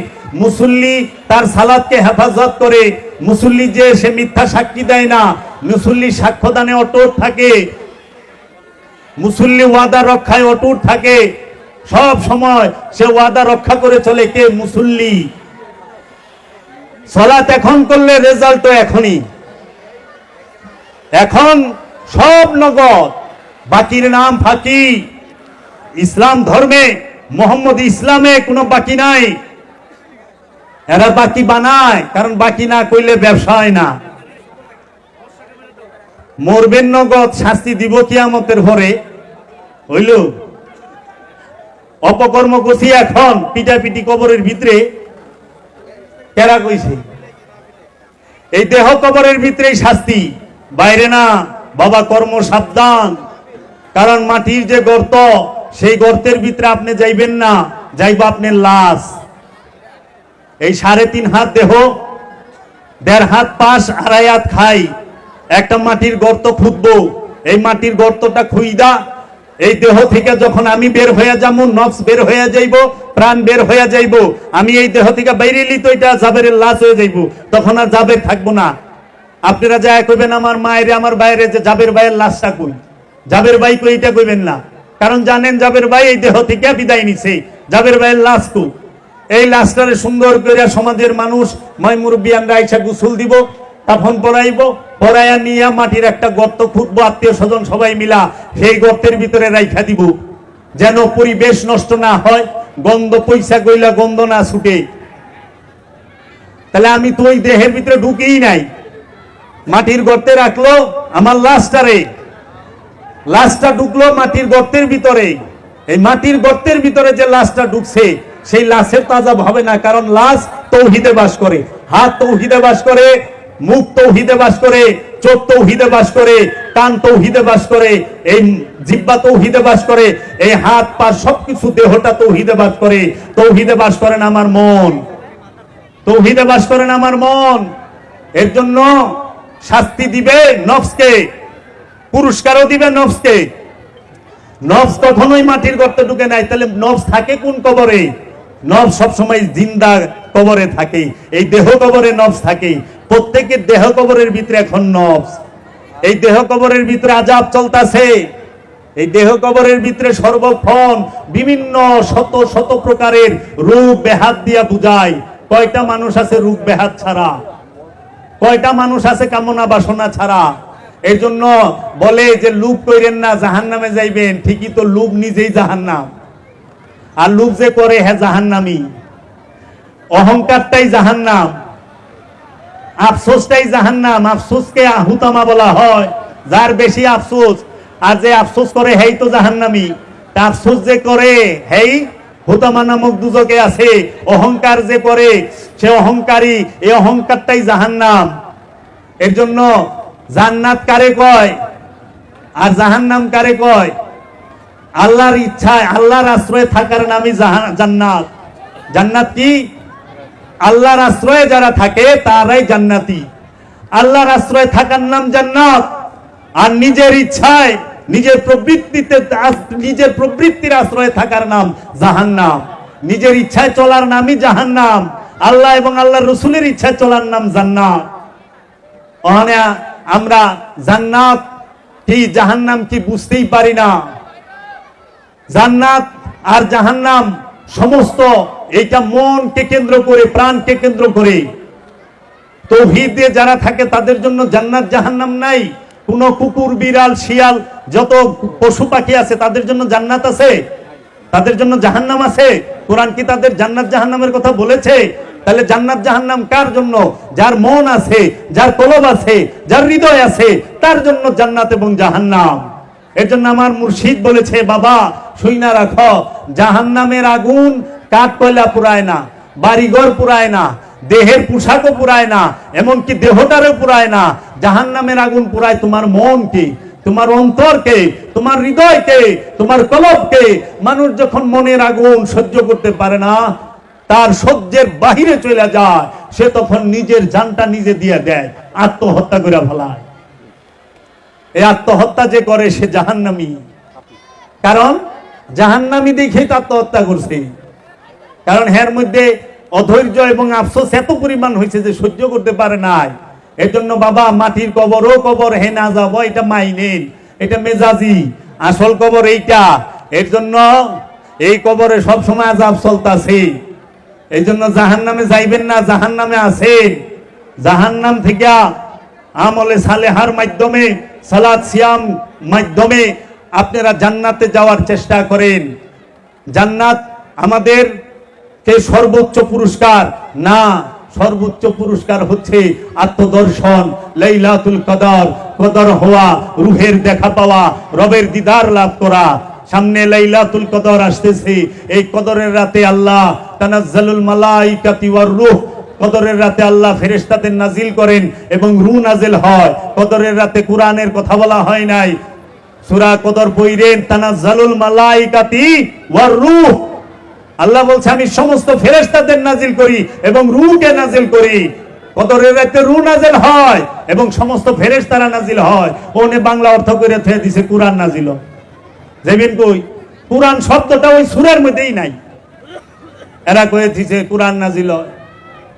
মুসল্লি তার সালাতকে হেফাজত করে। মুসল্লি যে সে মিথ্যা সাক্ষী দেয় না, মুসল্লি সাক্ষ্যদানে অটুট থাকে। মুসল্লি ওয়াদা রক্ষায় অটুট থাকে। সব সময় সে ওয়াদা রক্ষা করে চলে। কে? মুসল্লি। সালাত এখন করলে রেজাল্ট এখনই। এখন সব নগদ, বাকির নাম ফাঁকি। ইসলাম ধর্মে, মোহাম্মদ ইসলামে কোনো বাকি নাই। এরা বাকি বানায়, কারণ বাকি না কইলে ব্যবসা হয় না। মরবেন নগদ, শাস্তি দিব কিয়ামতের ভরে। হইল অপকর্ম করছি এখন পিটাপিটি কবরের ভিতরে। কেরা কইছে? এই দেহ কবরের ভিতরেই শাস্তি, বাইরে না। বাবা কর্ম সাবধান। কারণ মাটির যে গর্ত, সেই গর্তের ভিতরে আপনি যাইবেন না, যাইব আপনার লাশ। এই 3.5 হাত দেহ, 1.5 হাত পাশ, 2.5 হাত খাই, একটা মাটির গর্ত খুঁজবো। এই মাটির গর্তটা খুইদা এই দেহ থেকে যখন আমি বের হয়ে যাবো, নফস বের হয়ে যাইব, প্রাণ বের হয়ে যাইব, আমি এই দেহ থেকে বাইরেলি তো এটা জাবেরের লাশ হয়ে যাইব। তখন আর জাবের থাকবো না। আপনারা যা কইবেন আমার মায়ের, আমার বাইরে, যে জাবের ভাইয়ের লাশটা কই, জাবের ভাই কই, এটা কইবেন না। কারণ জানেন জাবের ভাই এই দেহ থেকে বিদায় নিছে। জাবের ভাইয়ের লাশ কই? এই লাশটারে সুন্দর করে সমাজের মানুষ, ময় মুরব্বিয়ানরা আইসা গোসল দিব, কাফন পরাইব, পরাইয়া নিয়ে মাটির একটা গর্ত খুঁজবো, আত্মীয় স্বজন সবাই মিলা সেই গর্তের ভিতরে রাইখা দিব, যেন পরিবেশ নষ্ট না হয়, গন্ধ পয়সা গইলা গন্ধ না ছুটে। তাহলে আমি তো ওই দেহের ভিতরে ঢুকেই নাই, মাটির গর্তে রাখলো আমার লাশটারে। লাশটা ঢুকলো মাটির গর্তের ভিতরে। এই মাটির গর্তের ভিতরে যে লাশটা ঢুকছে, সেই লাশের তাজাব হবে না। কারণ লাশ তৌহিদে বাস করে, হাত তৌহিদে বাস করে, মুখ তৌহিদে বাস করে, চোখ তৌহিদে বাস করে, কান তৌহিদে বাস করে, এই জিহ্বা তৌহিদে বাস করে, এই হাত পা সবকিছু দেহটা তৌহিদে বাস করে। তৌহিদে বাস করেন আমার মন, তৌহিদে বাস করেন আমার মন। এর জন্য শাস্তি দিবে নফসকে, পুরস্কারও দিবে নফসকে। নফস কখনোই মাটির গর্তে ঢুকে নাই। তাহলে নফস থাকে কোন কবরে? নফস সবসময় জিন্দা কবরে থাকে। এই দেহ কবরে নফস থাকে। প্রত্যেকের দেহ কবরের ভিতরে এখন নফস। এই দেহ কবরের ভিতরে আযাব চলতেছে। এই দেহ কবরের ভিতরে সর্বক্ষণ বিভিন্ন শত শত প্রকারের রূপ বেহাত দিয়া বুঝায়। কয়টা মানুষ আছে রূপ বেহাত ছাড়া? কয়টা মানুষ আছে কামনা বাসনা ছাড়া? এই জন্য বলে যে লুপ কইরেন না, জাহান্নামে যাইবেন। ঠিকই তো, লুপ নিজেই জাহান্নাম। আর লুপ যে করে হ্যাঁ জাহান্নামী। অহংকারটাই জাহান্নাম, আফসোসটাই জাহান্নাম। আফসোসকে হুতামা বলা হয়, যার বেশি আফসোস। আর যে আফসোস করে হেই তো জাহান্নামী। তা আফসোস যে করে হেই হুতামা নামক দুজকে আছে। অহংকার যে করে সে অহংকারী, এই অহংকারটাই জাহান্নাম। এর জন্য জান্নাত কারে কয় আর জাহান্নাম কারে কয়? আল্লাহর ইচ্ছায়, আল্লাহর আশ্রয়ে থাকার নামই জান্নাত। জান্নাত কি? আল্লাহর আশ্রয়ে যারা থাকে তারাই জান্নাতি। আল্লাহর আশ্রয়ে থাকার নাম জান্নাত, আর নিজের ইচ্ছায় নিজের প্রবৃত্তির আশ্রয়ে থাকার নাম জাহান্নাম। নিজের ইচ্ছায় চলার নামই জাহান্নাম, আল্লাহ এবং আল্লাহর রাসূলের ইচ্ছায় চলার নাম জান্নাত। ওখানে আমরা জান্নাত কি জাহান্নাম কি বুঝতেই পারি না। জান্নাত আর জাহান্নাম সমস্ত এইটা মনকে কেন্দ্র করে, প্রাণকে কেন্দ্র করে। তাওহীদে যারা থাকে তাদের জন্য জান্নাত জাহান্নাম নাই। কোন কুকুর, বিড়াল, শিয়াল, যত পশু পাখি আছে তাদের জন্য জান্নাত আছে? তাদের জন্য জাহান্নাম আছে? কোরআন কি তাদের জান্নাত জাহান্নামের কথা বলেছে? তাহলে জান্নাত জাহান্নাম কার জন্য? যার মন আছে, যার কলব আছে, যার হৃদয় আছে, তার জন্য জান্নাত এবং জাহান্নাম। এর জন্য আমার মুর্শিদ বলেছে, বাবা শুইনা রাখো, জাহান্নামের আগুন কাঠ কয়লা পুরায় না, বাড়িঘর পুরায় না, দেহের পোশাকও পুরায় না, এমনকি দেহটারও পুরায় না। জাহান্নামের আগুন পুরায় তোমার মনকে, তোমার অন্তরকে, তোমার হৃদয়কে, তোমার কলবকে। মানুষ যখন মনের আগুন সহ্য করতে পারে না, তার সহ্যের বাহিরে চলে যায়, সে তখন নিজের জানটা নিজে দিয়ে দেয়, আত্মহত্যা করে ফেলায়। এই আত্মহত্যা যে করে সে জাহান্নামী। কারণ জাহান্নামী দেখেই তো আত্মহত্যা করছে। কারণ এর মধ্যে অধৈর্য এবং আফসোস এত পরিমাণ হয়েছে যে সহ্য করতে পারে নাই। এর জন্য বাবা মাটির কবরও কবর হে না যাব, এটা মাইনেন, এটা মেজাজি, আসল কবর এইটা। এর জন্য এই কবরে সব সময় আযাব চলতেছে। এই জন্য জাহান্নামে যাইবেন না, জাহান্নামে আছে। জাহান্নাম থেকে আমলে সালেহার মাধ্যমে, সালাত সিয়াম মাধ্যমে আপনারা জান্নাতে যাওয়ার চেষ্টা করেন। জান্নাত আমাদের কে সর্বোচ্চ পুরস্কার না, সর্বোচ্চ পুরস্কার হচ্ছে আত্মদর্শন, লাইলাতুল কদর, কদর হওয়া, রূহের দেখা পাওয়া, রবের দিদার লাভ করা। সামনে লাইলাতুল কদর আসতেছে। এই কদরের রাতে আল্লাহ তানাজ্জালুল মালাইকাতি ওয়ার রূহ, কদরের রাতে আল্লাহ ফেরেশতাদের নাজিল করেন এবং রূহ নাজিল হয়। কদরের রাতে কোরআনের কথা বলা হয় নাই, সূরা কদর পড়েন, তানাজ্জালুল মালাইকাতি ওয়ার রূহ। আল্লাহ বলছে আমি সমস্ত ফেরেশতাদের নাজিল করি এবং রূহকে নাজিল করি। কদরের রাতে রূহ নাজিল হয় এবং সমস্ত ফেরেশতারা নাজিল হয়। ওনে বাংলা অর্থ করে থে দিছে কোরআন নাজিল। যাবেন কই? কোরআন শব্দটা ওই সূরার মধ্যেই নাই। এরা কয়ে দিছে কোরআন নাজিল হয়।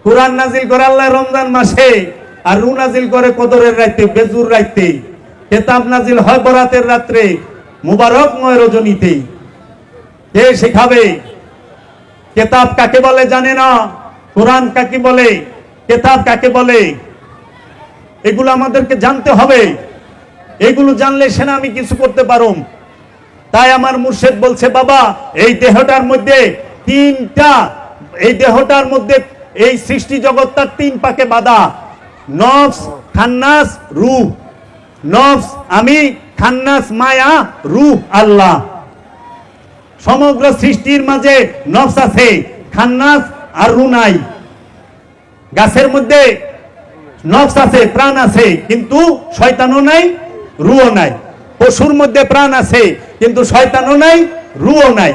কোরআন নাজিল করে আল্লাহ রমজান মাসে, আর রূহ নাজিল করে কদরের রাতে, বেজুর রাতে। কিতাব নাজিল হয় বরাতের রাত্রে, মুবারকময় রজনীতে। কে শেখাবে? কিতাব কাকে বলে জানে না, কোরআন কাকে বলে, কিতাব কাকে বলে, এগুলো আমাদেরকে জানতে হবে। এগুলো জানলে সেনা আমি কিছু করতে পারুম। তাই আমার মুর্শিদ বলছে, বাবা এই দেহটার মধ্যে তিনটা, এই দেহটার মধ্যে এই সৃষ্টি জগৎটার তিন পাকে বাঁধা, নফস, খান্নাস, রূহ। নফস আমি, খান্নাস মায়া, রূহ আল্লাহ। সমগ্র সৃষ্টির মাঝে নফস আছে, খান্নাস আর রূহ নাই। গাছের মধ্যে নফস আছে, প্রাণ আছে, কিন্তু শয়তানও নাই, রূহও নাই। পশুর মধ্যে প্রাণ আছে, কিন্তু শয়তানও নাই, রূহও নাই।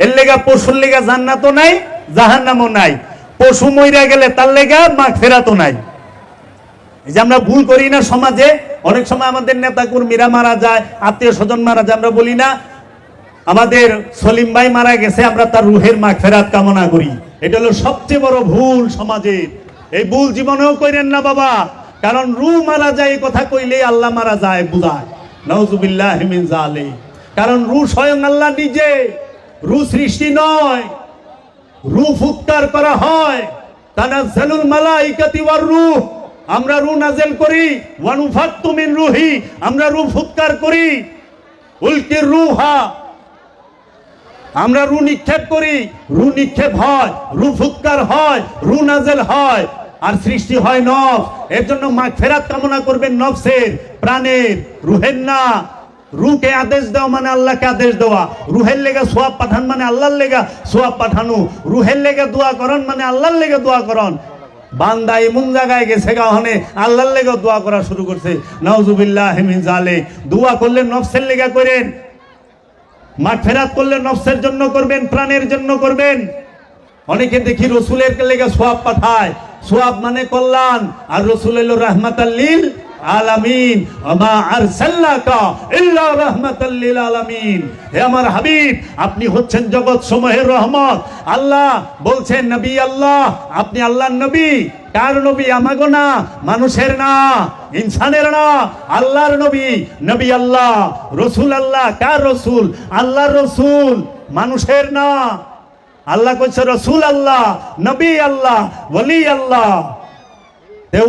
এর লেগা পশুর লেগা জান্নাতও নাই, জাহান্নামও নাই। পশু মইরা গেলে তার লেগা মাগফিরাতও নাই। এই যে আমরা ভুল করি না সমাজে, অনেক সময় আমাদের নেতা কর্মীরা মারা যায়, আত্মীয় স্বজন মারা যায়, আমরা বলি না আমাদের সলিম ভাই মারা গেছে, আমরা তার রুহের মাগফিরাত কামনা করি। এটা হলো সবচেয়ে বড় ভুল সমাজের। এই ভুল জীবনেও কইরেন না বাবা, কারণ রূহ মারা যায় এই কথা কইলে আল্লাহ মারা যায় বুঝায়। নাউজুবিল্লাহি মিন যালিক। কারণ রূহ স্বয়ং আল্লাহ নিজে, রূহ সৃষ্টি নয়, রূহ ফুৎকার করা হয়। তানাজ্জালুল মালাইকাতি ওয়ার রূহ, আমরা রূহ নাজিল করি। ওয়া নুফাত্তু মিন রূহি, আমরা রূহ ফুৎকার করি। উলকির রূহা, আমরা রূহ নিক্ষেপ করি, রূহ নিক্ষেপ হয়, রূহ ফুৎকার হয়, রূহ নাজিল হয়, আর সৃষ্টি হয় নফস। এর জন্য মাগফিরাত কামনা করবেন নফসের, প্রাণের, রূহের না। রুকে আদেশ দেওয়া মানে আল্লাহকে আদেশ দেওয়া, রুহের লেগে সোয়াব পাঠান মানে আল্লাহর লেগে সোয়াব পাঠানো, রুহের লেগে দোয়া করন মানে আল্লাহর লেগে দোয়া করন। বান্দা এমন জায়গায় গেছে গাহনে আল্লাহর লেগে দোয়া করা শুরু করছে। নাউজুবিল্লাহ মিন যালিক। দোয়া করলে নফসের লেগে করেন, মাগফিরাত করলে নফসের জন্য করবেন, প্রাণের জন্য করবেন। অনেকে দেখি রসুলের লেগে সোয়াব পাঠায়, সোয়াব মানে কল্যাণ, আর রসুল হলো রাহমাতাল লিল আলামিন, ওমা আরসালনাকা ইল্লা রাহমাতাল লিল আলামিন। হে আমার হাবিব, আপনি হচ্ছেন জগৎ সমূহের রহমত। আল্লাহ বলছেন নবী আল্লাহ, আপনি আল্লাহর নবী। কার নবী? আমাগো না, মানুষের না, ইনসানের না, আল্লাহর নবী। নবী আল্লাহ, রসুল আল্লাহ। কার রসুল? আল্লাহর রসুল, মানুষের না। আল্লাহ কইছে রসুল আল্লাহ, নবী আল্লাহ, ওলি আল্লাহ।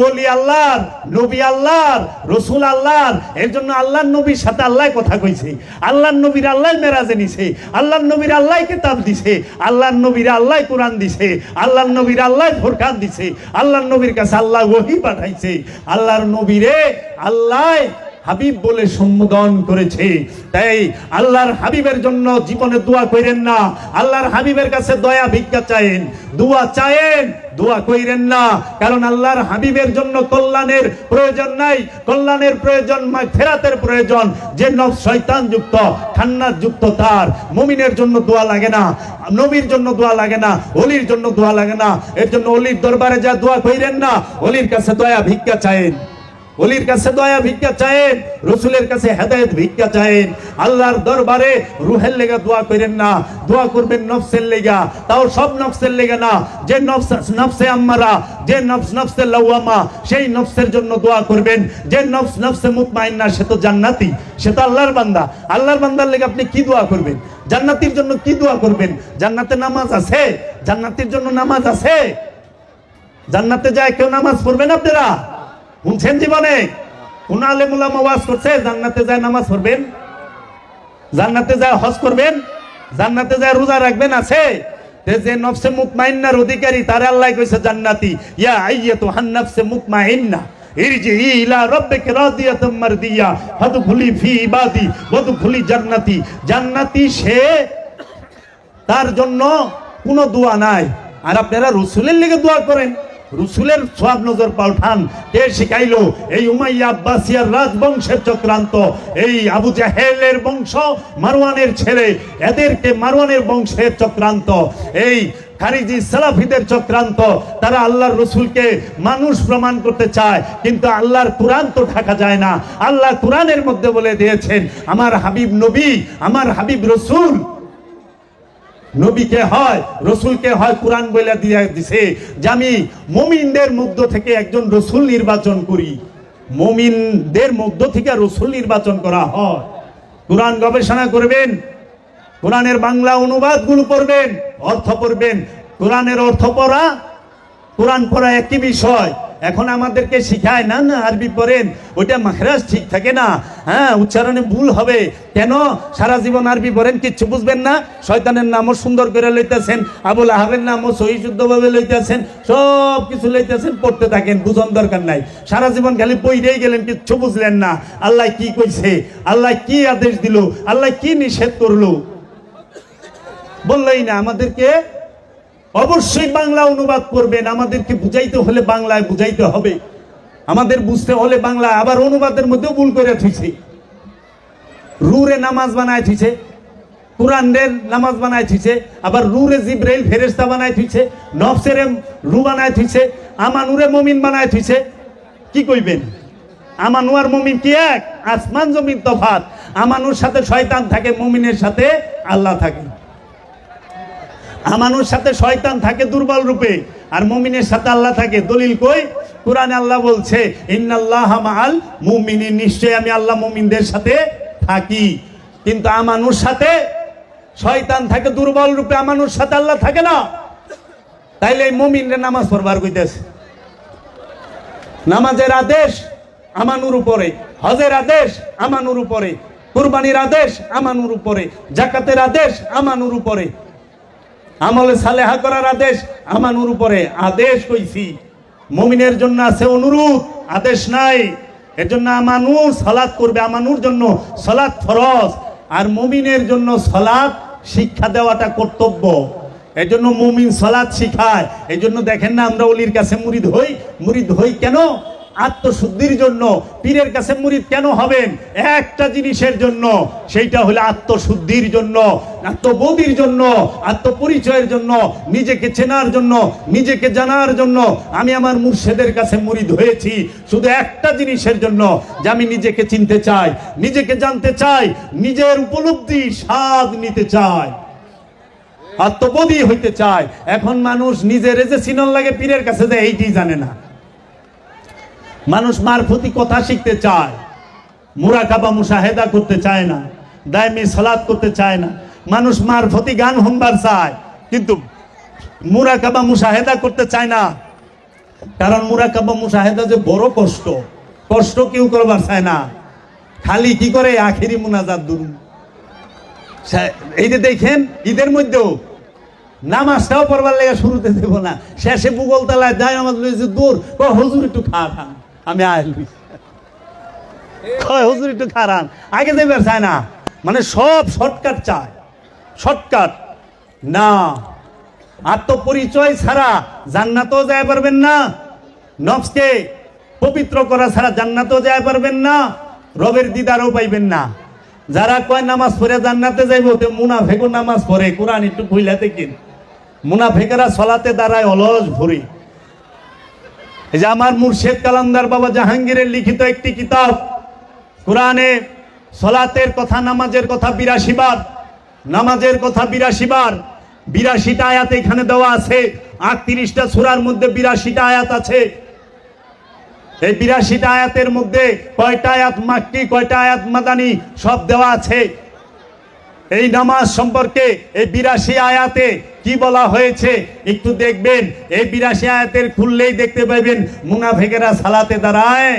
ওলি আল্লাহর, নবী আল্লাহর, রসুল আল্লাহর। এর জন্য আল্লাহর নবীর সাথে আল্লাহ কথা কইছে। আল্লাহর নবীর আল্লাহ মেরাজে নিছে, আল্লাহর নবীর আল্লাহ কিতাব দিছে, আল্লাহর নবীর আল্লাহ কোরআন দিছে, আল্লাহর নবীর আল্লাহ ফুরকান দিছে, আল্লাহর নবীর কাছে আল্লাহ ওহী পাঠাইছে। আল্লাহর নবীরে আল্লাহ হাবিব বলে সম্বোধন করেছে। তাই আল্লাহর হাবিবের জন্য জীবনে দোয়া কইরেন না, আল্লাহর হাবিবের কাছে দয়া ভিক্ষা চায়েন, দোয়া চায়েন, দোয়া কইরেন না। কারণ আল্লাহর হাবিবের জন্য কল্যাণের প্রয়োজন নাই, কল্যাণের প্রয়োজন মাগফিরাতের প্রয়োজন। যে নফস শয়তান যুক্ত, খান্নাত যুক্ত, তার মুমিনের জন্য দোয়া লাগে না, নবীর জন্য দোয়া লাগে না, ওলির জন্য দোয়া লাগে না। এর জন্য ওলির দরবারে যা দোয়া কইরেন না, ওলির কাছে দয়া ভিক্ষা চায়েন, ওলির কাছে দয়া ভিক্ষা চায়েন, রসুলের কাছে হেদায়েত ভিক্ষা চায়েন। আল্লাহর দরবারে রুহের লেগা দোয়া করেন না, দোয়া করবেন নফসের লেগা। তাও সব নফসের লেগা না, যে নফসে আম্মারা, যে নফসে লাওয়ামা, সেই নফসের জন্য দোয়া করবেন। যে নফসে মুতমাইন্না, সে তো জান্নাতি, সে তো আল্লাহর বান্দা। আল্লাহর বান্দার লেগে আপনি কি দোয়া করবেন? জান্নাতির জন্য কি দোয়া করবেন? জান্নাতে নামাজ আছে? জান্নাতির জন্য নামাজ আছে? জান্নাতে যায় কেউ নামাজ পড়বেন? আপনারা শুনছেন জীবনে কোন আলেম উলামা ওয়াজ করছে জান্নাতে যায় নামাজ পড়বেন, জান্নাতে যায় হজ করবেন, জান্নাতে যায় রোজা রাখবেন? আছে? যে নফসে মুতমাইন্নার অধিকারী তারে আল্লাহ কইছে জান্নাতি। ইয়া আইয়াতুহান নাফসে মুতমাইন্না ইরজিই ইলা রাব্বিকা রাদিয়াতাম মারদিয়া ফাদখুলি ফি ইবাদি ওয়াদখুলি জান্নাতি। জান্নাতি সে, তার জন্য কোনো দোয়া নাই। আর আপনারা রাসূলের লেগে দোয়া করেন, রসুলের সওয়াব নজর পাল্টান। কে শিখাইলো? এই উমাইয়া আব্বাসিয়ার রাজবংশের চক্রান্ত, এই আবু জাহেলের বংশ, মারওয়ানের ছেলে, এদেরকে মারওয়ানের বংশের চক্রান্ত, এই খারিজি সালাফিদের চক্রান্ত। তারা আল্লাহর রসুলকে মানুষ প্রমাণ করতে চায়, কিন্তু আল্লাহর কোরআন তো ঢাকা যায় না। আল্লাহ কোরআনের মধ্যে বলে দিয়েছেন আমার হাবিব নবী, আমার হাবিব রসুল। নবীকে হয়, রসুলকে হয়, কোরআন বলে দিয়ে দিছে যে আমি মুমিনদের মধ্য থেকে একজন রসুল নির্বাচন করি। মুমিনদের মধ্য থেকে রসুল নির্বাচন করা হয়। কোরআন গবেষণা করবেন, কোরআনের বাংলা অনুবাদগুলো পড়বেন, অর্থ পড়বেন। কোরআনের অর্থ পড়া, কোরআন পড়া একই বিষয়। এখন আমাদেরকে শিখায় না না আরবি পড়েন, ওইটা মাখরাজ ঠিক থাকে না, হ্যাঁ উচ্চারণে ভুল হবে। কেন? সারা জীবন আরবি পড়েন, কিচ্ছু বুঝবেন না। শয়তানের নামও সুন্দর করে লইতেছেন, আবুল আহাবের নামও সহি শুদ্ধভাবে লইতেছেন, সব কিছু লইতেছেন, পড়তে থাকেন, বুঝন দরকার নাই। সারা জীবন খালি পড়েই গেলেন, কিচ্ছু বুঝলেন না। আল্লাহ কি কইছে, আল্লাহ কি আদেশ দিল, আল্লাহ কি নিষেধ করলো বললেই না। আমাদেরকে অবশ্যই বাংলা অনুবাদ করবেন, আমাদেরকে বুঝাইতে হলে বাংলায় বুঝাইতে হবে, আমাদের বুঝতে হলে বাংলা। আবার অনুবাদের মধ্যেও ভুল করে থুইছে, রুরে নামাজ বানায় থুইছে, কোরআনের নামাজ বানায় থুইছে, আবার রুরে জিব্রাইল ফেরেশতা বানায় থুইছে, নফসেরে রু বানায় থুইছে, আমানুরে মুমিন বানায় থুইছে। কি কইবেন? আমানু আর মুমিন কি এক? আসমান জমিন তফাৎ। আমানুর সাথে শয়তান থাকে, মুমিনের সাথে আল্লাহ থাকে। আমানুর সাথে শয়তান থাকে দুর্বল রূপে, আর মুমিনের সাথে আল্লাহ থাকে। দলিল কই? কোরআনে আল্লাহ বলছে ইন্নাল্লাহা মাআল মুমিনিন, নিশ্চয় আমি আল্লাহ মুমিনদের সাথে থাকি। কিন্তু আমানুর সাথে শয়তান থাকে দুর্বল রূপে, আমানুর সাথে আল্লাহ থাকে না। তাইলে এই মুমিনরা নামাজ পড়বার কইতেছে। নামাজের আদেশ আমানুর উপরে, হজের আদেশ আমানুর উপরে, কুরবানির আদেশ আমানুর উপরে, যাকাতের আদেশ আমানুর উপরে, আমলে সালেহা করার আদেশ আমানুর উপরে। আদেশ কইছি, মুমিনের জন্য আছে অনুরোধ, আদেশ নাই। এর জন্য আমানুর সালাত করবে, আমানুর জন্য সালাত ফরজ, আর মুমিনের জন্য সালাত শিক্ষা দেওয়াটা কর্তব্য। এই জন্য মুমিন সালাত শিখায়। এই জন্য দেখেন না আমরা ওলির কাছে মুরিদ হই। মুরিদ হই কেন? আত্মশুদ্ধির জন্য। পীরের কাছে মুরিদ কেন হবেন? একটা জিনিসের জন্য, সেইটা হলো আত্মশুদ্ধির জন্য, আত্মবোধির জন্য, আত্মপরিচয়ের জন্য, নিজেকে চেনার জন্য, নিজেকে জানার জন্য। আমি আমার মুর্শিদের কাছে মুরিদ হয়েছি শুধু একটা জিনিসের জন্য, যে আমি নিজেকে চিনতে চাই, নিজেকে জানতে চাই, নিজের উপলব্ধি স্বাদ নিতে চাই, আত্মবোধী হইতে চায়। এখন মানুষ নিজের যে চিনন লাগে পীরের কাছে যায় এইটাই জানে না। মানুষ মারফতি কথা শিখতে চায়, মুরাকাবা মুশাহেদা করতে চায় না, দায়মি সালাত করতে চায় না। মানুষ মারফতি গান শুনবার চায়, কিন্তু মুরাকাবা মুশাহেদা করতে চায় না। কারণ মুরাকাবা মুশাহেদা যে বড় কষ্ট, কষ্ট কেউ করবার চায় না। খালি কি করে আখেরি মুনাজাত দুরুদ। এই যে দেখেন ঈদের মধ্যেও নামাজটাও পড়বার লেগে শুরুতে দেবো না, শেষে বুগল তালায় যাই নামাজ লইছে দূর, হুজুর একটু খান, আমি আইলি হুজুর একটু খারান, আগে দেবার চায় না। মানে সব শর্টকাট চায়, শর্টকাট না। আত্মপরিচয় ছাড়া জান্নাতেও যায় পারবেন না, নফসকে পবিত্র করা ছাড়া জান্নাতেও যায় পারবেন না, রবের দিদারও পাইবেন না। যারা কয় নামাজ পড়ে জান্নাতে যাইব, তে মুনাফেকও নামাজ পড়ে। কোরআন একটু খুইলা দেখেন, মুনাফেকেরা সলাতে দাঁড়ায় অলস ভরি। এই যে আমার মুর্শেদ কালান্দার বাবা জাহাঙ্গীরের লিখিত একটি কিতাব, কোরআনে সলাতের কথা, নামাজের কথা 82 বার, নামাজের কথা 82 বার, 82টা আয়াত এখানে দেওয়া আছে। 38টা সূরার মধ্যে 82টা আয়াত আছে। এই 82টা আয়াতের মধ্যে কয়টা আয়াত মাক্কি, কয়টা আয়াত মাদানী সব দেওয়া আছে। এই নামাজ সম্পর্কে এই 82 আয়াতে কি বলা হয়েছে একটু দেখবেন। এই 82 আয়াতের খুললেই দেখতে পাবেন মুনাফিকেরা সালাতে দাঁড়ায়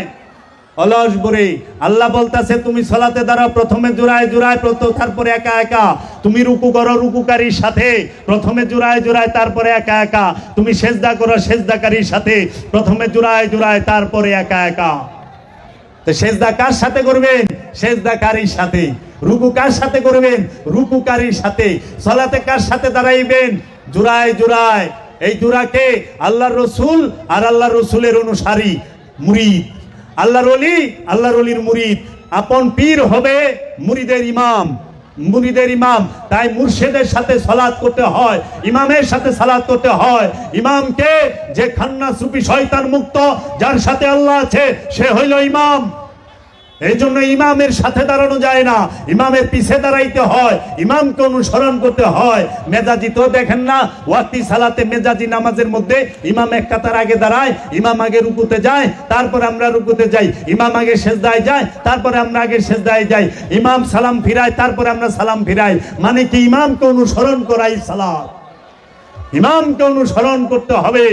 অলস করে। আল্লাহ বলতাছে তুমি সালাতে দাঁড়াও, প্রথমে জোড়ায় জোড়ায়, তারপরে একা একা। তুমি রুকু করো রুকুকারীর সাথে, প্রথমে জোড়ায় জোড়ায়, তারপরে একা একা। তুমি সেজদা করো সেজদাকারীর সাথে, প্রথমে জোড়ায় জোড়ায়, তারপরে একা একা। তো সেজদা কার সাথে করবেন? সেজদাকারীর সাথে। রুকু কার সাথে করবেন? রুকুকারীর সাথে। সালাতে কার সাথে দাঁড়াইবেন? জোড়ায় জোড়ায়। এই জোড়াকে আল্লাহর রসুল আর আল্লাহর রসুলের অনুসারী মুরিদ, আল্লাহর ওলি, আল্লাহর ওলির মুরিদ। আপন পীর হবে মুরিদের ইমাম, মুরিদের ইমাম। তাই মুর্শিদের সাথে সালাত করতে হয়, ইমামের সাথে সালাত করতে হয়। ইমামকে, যে খান্না সুফি শয়তান মুক্ত, যার সাথে আল্লাহ আছে, সে হইল ইমাম। এই জন্য ইমামের সাথে দাঁড়ানো যায় না, ইমামের পিছে দাঁড়াইতে হয়, ইমামকে অনুসরণ করতে হয়। মেজাজি তো দেখেন না, ওয়াক্তি সালাতে মেজাজি নামাজের মধ্যে ইমাম এক কাতার আগে দাঁড়ায়, ইমাম আগে রুকুতে যায়, তারপরে আমরা রুকুতে যাই। ইমাম আগে সেজদায় যায়, তারপরে আমরা আগে সেজদায় যাই। ইমাম সালাম ফিরায়, তারপরে আমরা সালাম ফিরাই। মানে কি? ইমামকে অনুসরণ করাই সালাত। ইমামকে অনুসরণ করতে হবে।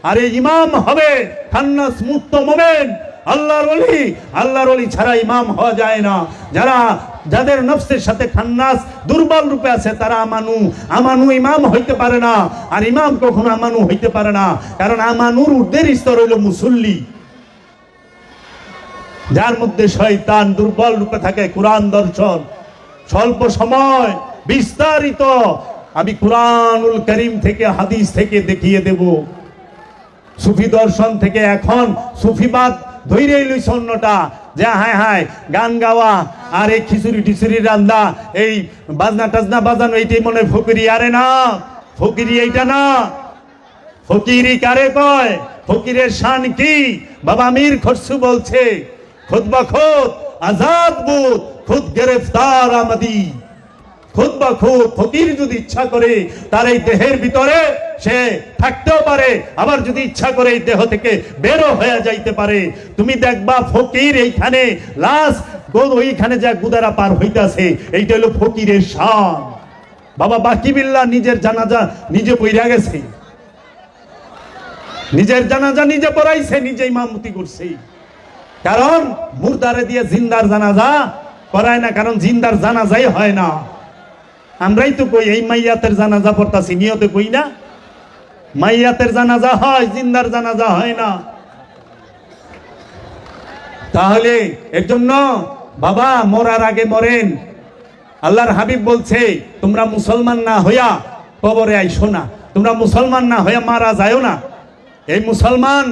আর এই ইমাম হবে খান্নাস মুক্ত মোমেন, আল্লাহর ওলি। আল্লাহর ওলি ছাড়া ইমাম হওয়া যায় না। যাদের নফসের সাথে খান্নাস দুর্বল রূপে আছে, তারা আমানু, আমানু ইমাম হইতে পারে না। আর ইমাম কখনো আমানু হইতে পারে না, কারণ আমানুর ঊর্ধ্বের স্তর হইল মুসল্লি, যার মধ্যে শয়তান দুর্বল রূপে থাকে। কোরআন দর্শন স্বল্প সময় বিস্তারিত আমি কোরআনুল কারীম থেকে, হাদিস থেকে দেখিয়ে দেব। সুফি দর্শন থেকে এখন সুফিবাদ ধৈর্যই লইছে অন্যটা, যে হায় হায় গান গাওয়া আর এই খিচুড়ি টিচুড়ি রান্দা, এই বাজনা টাজনা বাজানো, এইটাই মনে ফকিরি। আরে না, ফকিরি এইটা না। ফকিরি কারে কয়? ফকিরের শান কি? বাবা মীর খসরু বলছে, খুদ বখুদ আজাদ বুদ, খুদ গ্রেফতার আমাদি। খুদ বা খুদ ফকির যদি ইচ্ছা করে তার এই দেহের ভিতরে সে থাকতেও পারে, আবার যদি ইচ্ছা করে এই দেহ থেকে বেরো হয়ে যাইতে পারে। তুমি দেখবা ফকির এইখানে লাশ ওইখানে যা গুদারা পার হইতাছে, এইটা হলো ফকিরের শান। বাবা বাকি বিল্লাহ নিজের জানাজা নিজে পইরা গেছে, নিজের জানাজা নিজে পড়াইছে, নিজে ইমামতি করছে। কারণ মুর্দারে দিয়ে জিন্দার জানাজা করায় না, কারণ জিন্দার জানাজাই হয় না। আমরাই তো কই এই মাইয়াতের জানাজা পড়তাছি, নিয়তে কই না? মাইয়াতের জানাজা হয়, জিন্দার জানাজা হয় না। তাহলে এর জন্য বাবা মরার আগে মরেন। আল্লাহর হাবিব বলছে তোমরা মুসলমান না হইয়া কবরে আইসো না, তোমরা মুসলমান না হইয়া মারা যায়ও না। এই মুসলমান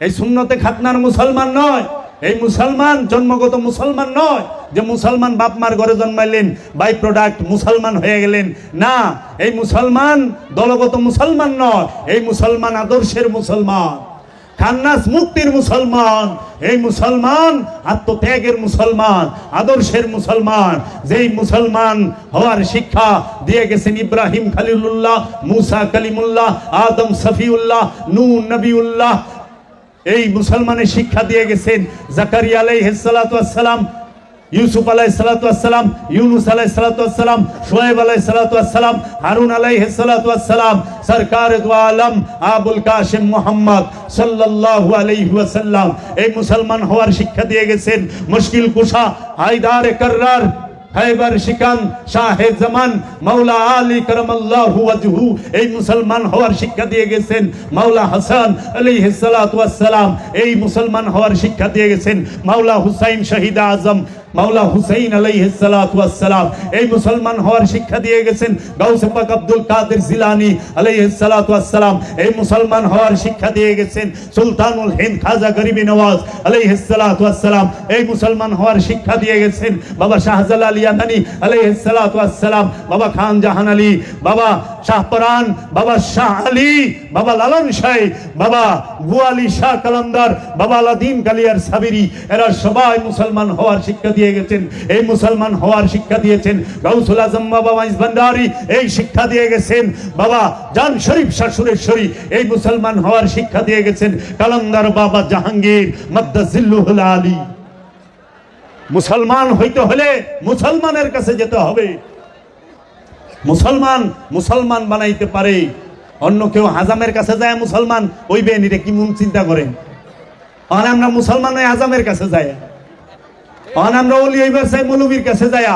এই সুন্নতে খাতনার মুসলমান নয়, এই মুসলমান জন্মগত মুসলমান নয় যে মুসলমান বাপ মার ঘরে জন্মাইলেন বাই প্রোডাক্ট মুসলমান হয়ে গেলেন, না। এই মুসলমান দলগত মুসলমান নয়, এই মুসলমান আদর্শের মুসলমান, খান্নাস মুক্তির মুসলমান। এই মুসলমান আত্মত্যাগের মুসলমান, আদর্শের মুসলমান, যেই মুসলমান হওয়ার শিক্ষা দিয়ে গেছেন ইব্রাহিম খলিলুল্লাহ, মুসা কালিমুল্লাহ, আদম সফিউল্লাহ, নূহ নবিউল্লাহ। এই মুসলমানের শিক্ষা দিয়ে গেছেন জাকারিয়া আলাইহিস সালাতু ওয়াস সালাম, ইউসুফ আলাইহিস সালাতু ওয়াস সালাম, ইউনুস আলাইহিস সালাতু ওয়াস সালাম, শুআয়ব আলাইহিস সালাতু ওয়াস সালাম, হারুন আলাইহিস সালাতু ওয়াস সালাম, সরকার দু আলম আবুল কাসিম মুহাম্মদ সাল্লাল্লাহু আলাইহি ওয়াসাল্লাম। এই মুসলমান হওয়ার শিক্ষা দিয়ে গেছেন মুশকিল কুশা, হায়দার কাররার, খাইবার শিকান, শাহে জামান, মাওলা আলী কারামাল্লাহু ওয়াজহু। এই মুসলমান হওয়ার শিক্ষা দিয়ে গেছেন মাওলা হাসান আলাইহিস সালাতু ওয়াস সালাম। এই মুসলমান হওয়ার শিক্ষা দিয়ে গেছেন মাওলা হুসাইন শহীদ আজম, মাওলা হুসাইন আলাইহিস সালাতু ওয়াস সালাম। এই মুসলমান হওয়ার শিক্ষা দিয়ে গেছেন গাউসে পাক আব্দুল কাদের জিলানী আলাইহিস সালাতু ওয়াস সালাম। এই মুসলমান হওয়ার শিক্ষা দিয়ে গেছেন সুলতানুল হিন্দ খাজা গরিবি নওয়াজ আলাইহিস সালাতু ওয়াস সালাম। এই মুসলমান হওয়ার শিক্ষা দিয়ে গেছেন বাবা শাহজালাল ইয়ামানি আলাইহিস সালাতু ওয়াস সালাম, বাবা খান জাহান আলী, বাবা শাহপরান, বাবা শাহ আলী, বাবা লালন শাহ, বাবা গোয়ালি শাহ কালান্দার, বাবা আলাদিন কালিয়ার সাবিরি। এরা সবাই মুসলমান হওয়ার শিক্ষা দিয়ে গেছেন। এই মুসলমান হওয়ার শিক্ষা দিয়েছেন গাউসুল আজম বাবা মাইজ ভান্ডারী। এই শিক্ষা দিয়ে গেছেন বাবা জান শরীফ শাশুরেশ্বরী। এই মুসলমান হওয়ার শিক্ষা দিয়ে গেছেন কালান্দার বাবা জাহাঙ্গীর মাদ্দাজিল্লুহুল আলী। মুসলমান হইতে হলে মুসলমানের কাছে যেতে হবে। মুসলমান মুসলমান বানাইতে পারে, অন্য কেউ হাজামের কাছে যায় মুসলমান হইবে নিরে কি মন চিন্তা করেন? আর আমরা মুসলমান ওই হাজামের কাছে যাই, আর আমরা ওলি হইবার চাই মৌলবীর কাছে যায়া।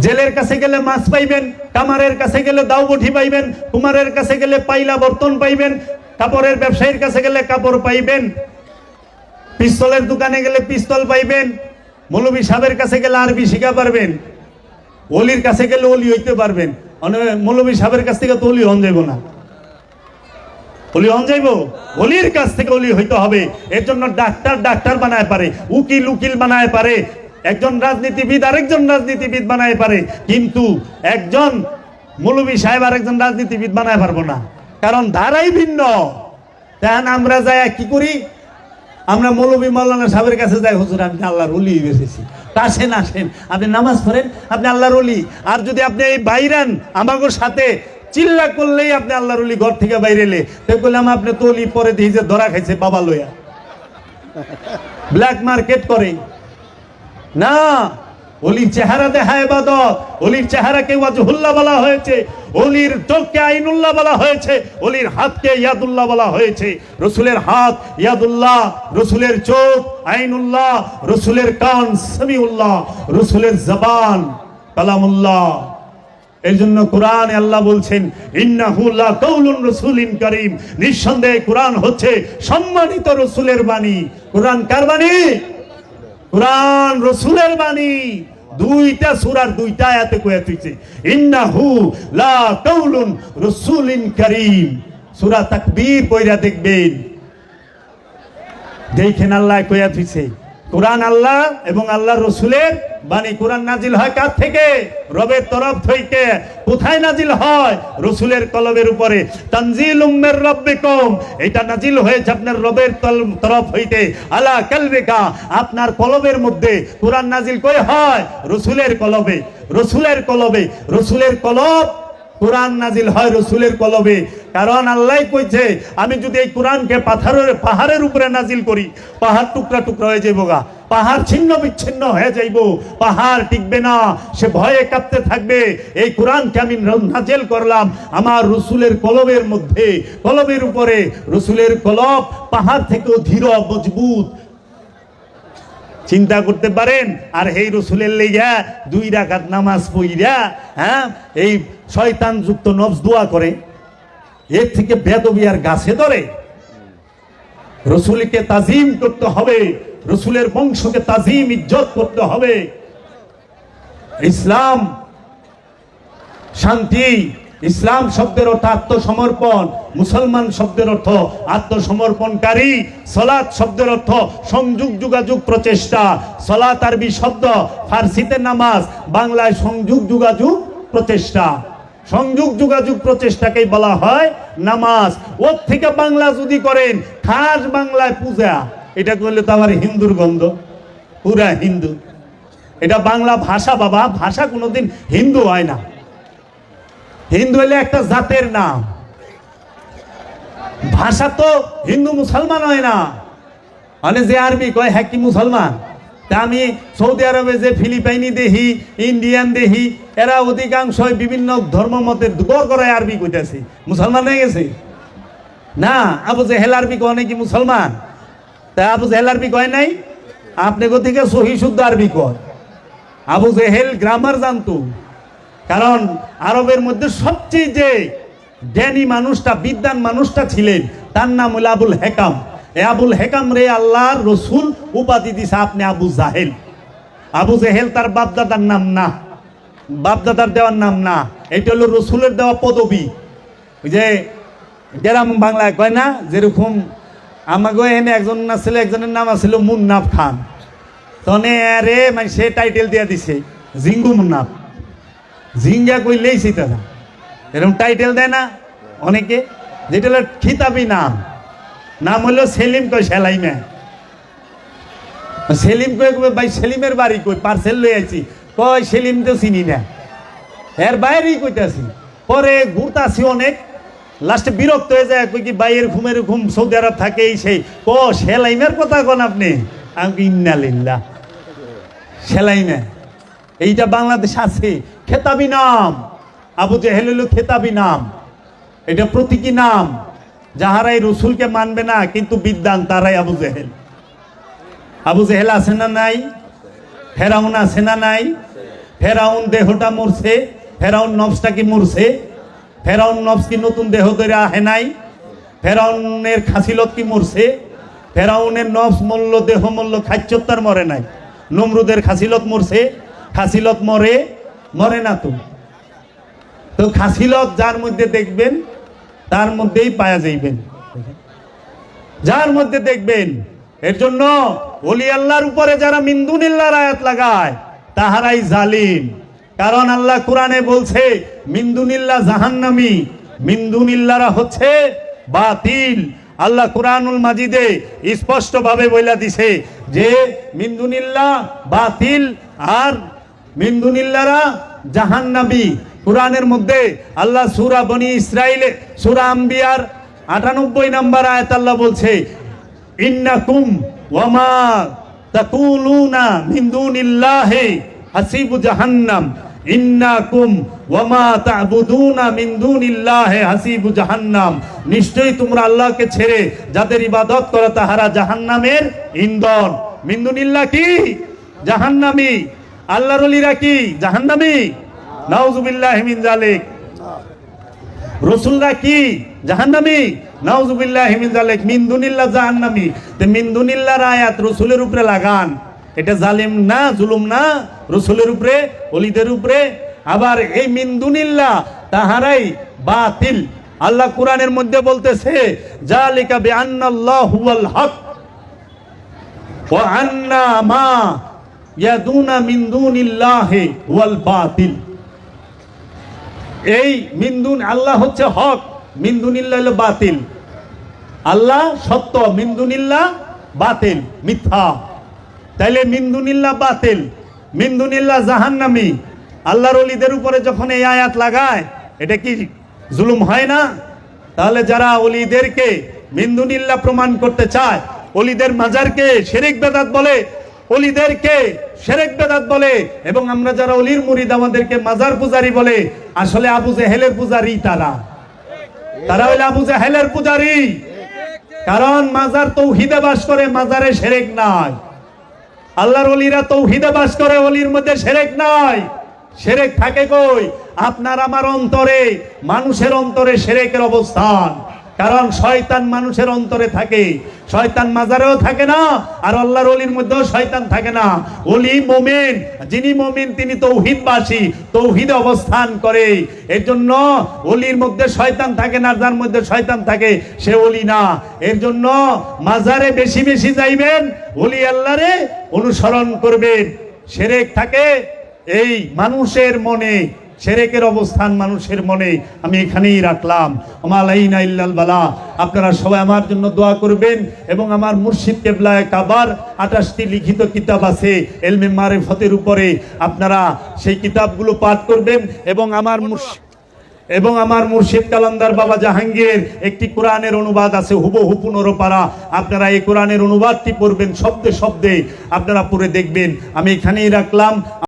জেলের কাছে গেলে মাছ পাইবেন, কামারের কাছে গেলে দাও বঠি পাইবেন, কুমারের কাছে গেলে পাইলা বর্তন পাইবেন, কাপড়ের ব্যবসায়ীর কাছে গেলে কাপড় পাইবেন, পিস্তলের দোকানে গেলে পিস্তল পাইবেন, মৌলবী সাহেবের কাছে গেলে আরবি শিখা পারবেন, ওলির কাছে গেলে ওলি হইতে পারবেন। মৌলবী সাহেবের কাছ থেকে তো ওলি হন যাইব না, ওলি হন যাইব, ওলির কাছ থেকে ওলি হইতে হবে। এর জন্য ডাক্তার ডাক্তার বানায় পারে, উকিল উকিল বানায় পারে, একজন রাজনীতিবিদ আরেকজন রাজনীতিবিদ বানায় পারে, কিন্তু একজন মৌলবী সাহেব আরেকজন রাজনীতিবিদ বানায় পারবো না, কারণ ধারাই ভিন্ন। তাহলে আমরা যাই কি করি, আমরা মৌলবী মাওলানা সাহেবের কাছে যাই, হুজুর আপনি আল্লাহর ওলি বেশি, আসেন আসেন আপনি নামাজ পড়েন, আপনি আল্লাহর ওলি। আর যদি আপনি এই বাইরান আমাগোর সাথে চিল্লা করলেই আপনি আল্লাহর ওলি, ঘর থেকে বাইরে এলে তো বললাম আপনি তো ওলি, পরে দিয়ে যে ধরা খাইছে বাবা লইয়া ব্ল্যাক মার্কেট করে না। ওলির চেহারা দেখায় ইবাদত, ওলির চেহারাকে ওয়াজহুল্লাহ বলা হয়েছে, ওলির চোখকে আইনুল্লাহ বলা হয়েছে, ওলির হাতকে ইয়াদুল্লাহ বলা হয়েছে। রসুলের হাত ইয়াদুল্লাহ, রসুলের চোখ আইনুল্লাহ, রসুলের কান সামিউল্লাহ, রসুলের জবান কালামুল্লাহ। এর জন্য কোরআনে আল্লাহ বলছেন ইন্নাহু লা কাউলুন রাসূলিন কারীম, নিঃসন্দেহে কোরআন হচ্ছে সম্মানিত রসুলের বাণী। কোরআন কার বাণী? কোরআন রসুলের বাণী। দুইটা সূরার দুইটা আয়াতে কইয়া দিয়েছে ইন্নাহু লা কাউলুন রাসূলিন কারীম। সূরা তাকবীর পড়া দেখবেন, দেখেন আল্লাহ কইয়া দিয়েছে কোরআন আল্লাহ এবং আল্লাহর রসুলের বাণী। কোরআন নাজিল হয় কার থেকে? রবের তরফ থেকে। কোথায় নাজিল হয়? রসুলের কলবের উপরে। তানজিলুম মির রাব্বিকুম, এটা নাজিল হয়েছে আপনার রবের তরফ হইতে। আলা কালবিকা, আপনার কলবের মধ্যে। কোরআন নাজিল কই হয়? রসুলের কলবে, রসুলের কলবে, রসুলের কলব। কোরআন নাজিল হয় রসুলের কলবে। কারণ আল্লাহ কইছে আমি যদি এই কোরআনকে পাহাড়ের উপরে নাজিল করি, পাহাড় টুকরা টুকরা হয়ে যাইব গা, পাহাড় ছিন্ন বিচ্ছিন্ন হয়ে যাইব, পাহাড় টিকবে না, সে ভয়ে কাঁপতে থাকবে। এই কোরআনকে আমি নাজিল করলাম আমার রসুলের কলবের মধ্যে, কলবের উপরে। রসুলের কলব পাহাড় থেকেও ধীর মজবুত, চিন্তা করতে পারেন। আর এই রসুলের লেগা 2 রাকাত নামাজ পড়িয়া এই শয়তান যুক্ত নফস দোয়া করে, এর থেকে বেদবি আর গাছে ধরে। রসুলকে তাজিম করতে হবে, রসুলের বংশকে তাজিম ইজ্জত করতে হবে। ইসলাম শান্তি, ইসলাম শব্দের অর্থ আত্মসমর্পণ, মুসলমান শব্দের অর্থ আত্মসমর্পণকারী, সলাৎ শব্দের অর্থ সংযোগ যোগাযোগ প্রচেষ্টা। সলাৎ আরবি শব্দ, ফার্সিতে নামাজ, বাংলায় সংযোগ যোগাযোগ প্রচেষ্টা। সংযোগ যোগাযোগ প্রচেষ্টাকেই বলা হয় নামাজ। ওর থেকে বাংলা যদি করেন খাস বাংলায় পূজা, এটা করলে তো আবার হিন্দুর গন্ধ, পুরা হিন্দু। এটা বাংলা ভাষা বাবা, ভাষা কোনোদিন হিন্দু হয় না। হিন্দু হলে একটা জাতের নাম, ভাষা তো হিন্দু মুসলমান হয় না। মানে যে আরবি কয় হ্যাঁ কি মুসলমান, তা আমি সৌদি আরবে যে ফিলিপাইনি দেখি, ইন্ডিয়ান দেখি, এরা অধিকাংশই বিভিন্ন ধর্মমতের গড় গড়ায় আরবি কইতেছে, মুসলমান হয়ে গেছে না। আবু জেহেল আরবি কয় নাকি মুসলমান? তা আবু জেহেল আরবি কয় নাই, আপনি থেকে সহি শুদ্ধ আরবি কয়। আবু জেহেল গ্রামার জানতো, কারণ আরবের মধ্যে সবচেয়ে যে জ্ঞানী মানুষটা, বিদ্বান মানুষটা ছিলেন, তার নাম হলো আবুল হেকাম। এ আবুল হেকাম রে আল্লাহর রসুল উপাধি দিছে, আপনি আবু জাহেল। আবু জেহেল তার বাপদাদার নাম না, বাপদাদার দেওয়ার নাম না, এটা হলো রসুলের দেওয়া পদবী। ওই যে গ্রাম বাংলায় কয় না, যেরকম আমাকে এনে একজন ছিল, একজনের নাম আছিল মুন্নাফ খান, তনে রে মানে সে টাইটেল দিয়ে দিছে জিঙ্গু মুন্নাফ। জিঙ্গা কইলেই সেটা না, এরকম টাইটেল দেয় না অনেকে, যেটা হলো খিতাবি নাম। নাম হলো সেলিম, কয় সেলাইমে। সেলিম কই ভাই সেলিমের বাড়ি কই, পার্সেল লই আছি, কয় সেলিম তো চিনি না, এর বাইরেই কইতাছি। পরে ঘুরতাছি অনেক, লাস্টে বিরক্ত হয়ে যায়, কই কি বাইয়ের ঘুমের ঘুম সৌদি আরব থাকে এই সেই, ক সেলাইমের কথা কন আপনি? আমি ইন্নালিল্লাহ, সেলাইমে এইটা বাংলাদেশ আছে, খেতাবি নাম। আবু জেহেল হলো খেতাবি নাম, এটা প্রতীকী নাম। যাহারাই রসুলকে মানবে না কিন্তু বিদ্বান, তারাই আবু জেহেল। আবু জেহেল আছে না নাই? ফেরাউন আছে না নাই? ফেরাউন দেহটা মরছে, ফেরাউন নফসটা কি মরছে? ফেরাউন নফস কি নতুন দেহ ধরে আহে নাই? ফেরাউনের খাসিলত কি মরছে? ফেরাউনের নফস মূল্য, দেহ মূল্য, খাচ্যতার মরে নাই। নমরুদের খাসিলত মরছে, খাসিলত মরে মরে না তো। তো খাসিলত যার মধ্যে দেখবেন তার মধ্যেই পাওয়া যাইবেন, যার মধ্যে দেখবেন। এর জন্য ওলি আল্লাহর উপরে যারা মিন্দুনিল্লাহর আয়াত লাগায় তাহারাই জালিম। কারণ আল্লাহ কোরআনে বলছে মিন্দুনিল্লাহ জাহান্নামী, মিন্দুনিল্লাহরা হচ্ছে বাতিল। আল্লাহ কুরআনুল মাজিদে স্পষ্ট ভাবে বইলা দিছে যে মিন্দুনিল্লাহ বাতিল আর মিন্দুনিল্লাহরা জাহান্নামী। কুরআনের মধ্যে আল্লাহ সূরা বনি ইসরাইলে, সূরা আম্বিয়ার ৯৮ নম্বর আয়াত আল্লাহ বলছে ইন্নাকুম ওয়ামা তাকুলুনা মিন দুনিল্লাহি হাসিবু জাহান্নাম, ইন্নাকুম ওয়ামা তা'বুদুনা মিন দুনিল্লাহি হাসিবু জাহান্নাম। নিশ্চয়ই তোমরা আল্লাহকে ছেড়ে যাদের ইবাদত করো তাহারা জাহান্নামের ইন্ধন। মিন দুনিল্লাহ কি? জাহান্নামী। আল্লাহর ওলিরা কি জাহান্নামী? নাউযুবিল্লাহি মিন যালিক। রাসূলরা কি জাহান্নামী? নাউযুবিল্লাহি মিন যালিক। মিন দুনিল্লাহ জাহান্নামী। তে মিন দুনিল্লাহর আয়াত রাসূলের উপরে লাগান, এটা জালিম না, জুলুম না রাসূলের উপরে, ওলিদের উপরে? আবার এই মিন দুনিল্লাহ তাহারাই বাতিল। আল্লাহ কোরআনের মধ্যে বলতেছে যালিকা বিআন্নাল্লাহু হুয়াল হক ওয়া আন্না মা ইয়াদুনা মিন দুনিল্লাহি হুয়াল বাতিল। এই মিন্দুন আল্লাহ হচ্ছে হক, মিন্দুনিল্লাহ হলো বাতিল। আল্লাহ সত্য, মিন্দুনিল্লাহ বাতিল, মিথ্যা। তাইলে মিন্দুনিল্লাহ বাতিল, মিন্দুনিল্লাহ জাহান্নামী। আল্লাহর ওলিদের উপরে যখন এই আয়াত লাগায় এটা কি জুলুম হয় না? তাহলে যারা ওলিদেরকে মিন্দুনিল্লাহ প্রমাণ করতে চায়, ওলিদের মাজারকে শিরক বেদাত বলে, ওলিদেরকে শিরক বেদাত বলে, এবং আমরা যারা ওলির মুরিদ আমাদেরকে মাজার পূজারী বলে, আসলে আবু জেহেলের পূজারী তারা। তারা হইল আবু জেহেলের পূজারী। কারণ মাজার তৌহিদে বাস করে, মাজারে শিরক নাই। আল্লাহর ওলিরা তৌহিদে বাস করে, ওলির মধ্যে শিরক নাই। শিরক থাকে কই? আপনার আমার অন্তরে, মানুষের অন্তরে শিরকের অবস্থান। কারণ শয়তান মানুষের অন্তরে থাকে, শয়তান মাজারেও থাকে না, আর আল্লাহর ওলির মধ্যেও শয়তান থাকে না। ওলি মুমিন, যিনি মুমিন তিনি তৌহিদবাসী, তৌহিদে অবস্থান করে। এর জন্য ওলির মধ্যে শয়তান থাকে না, যার মধ্যে শয়তান থাকে সে ওলি না। এর জন্য মাজারে বেশি বেশি যাইবেন, ওলি আল্লাহরে অনুসরণ করবেন। শিরক থাকে এই মানুষের মনে, শিরকের অবস্থান মানুষের মনে। আমি এখানেই রাখলাম। আমালাইনা ইল্লাল বালা। আপনারা সবাই আমার জন্য দোয়া করবেন এবং আমার মুর্শিদ কেবলায়ে কাবার 28টি লিখিত কিতাব আছে ইলমে মারিফতের উপরে, আপনারা সেই কিতাবগুলো পাঠ করবেন। এবং আমার মুর্শিদ কালান্দার বাবা জাহাঙ্গীর একটি কোরআনের অনুবাদ আছে হুবহু 15 পারা। আপনারা এই কোরআনের অনুবাদটি পড়বেন, শব্দে শব্দে আপনারা পড়ে দেখবেন। আমি এখানেই রাখলাম।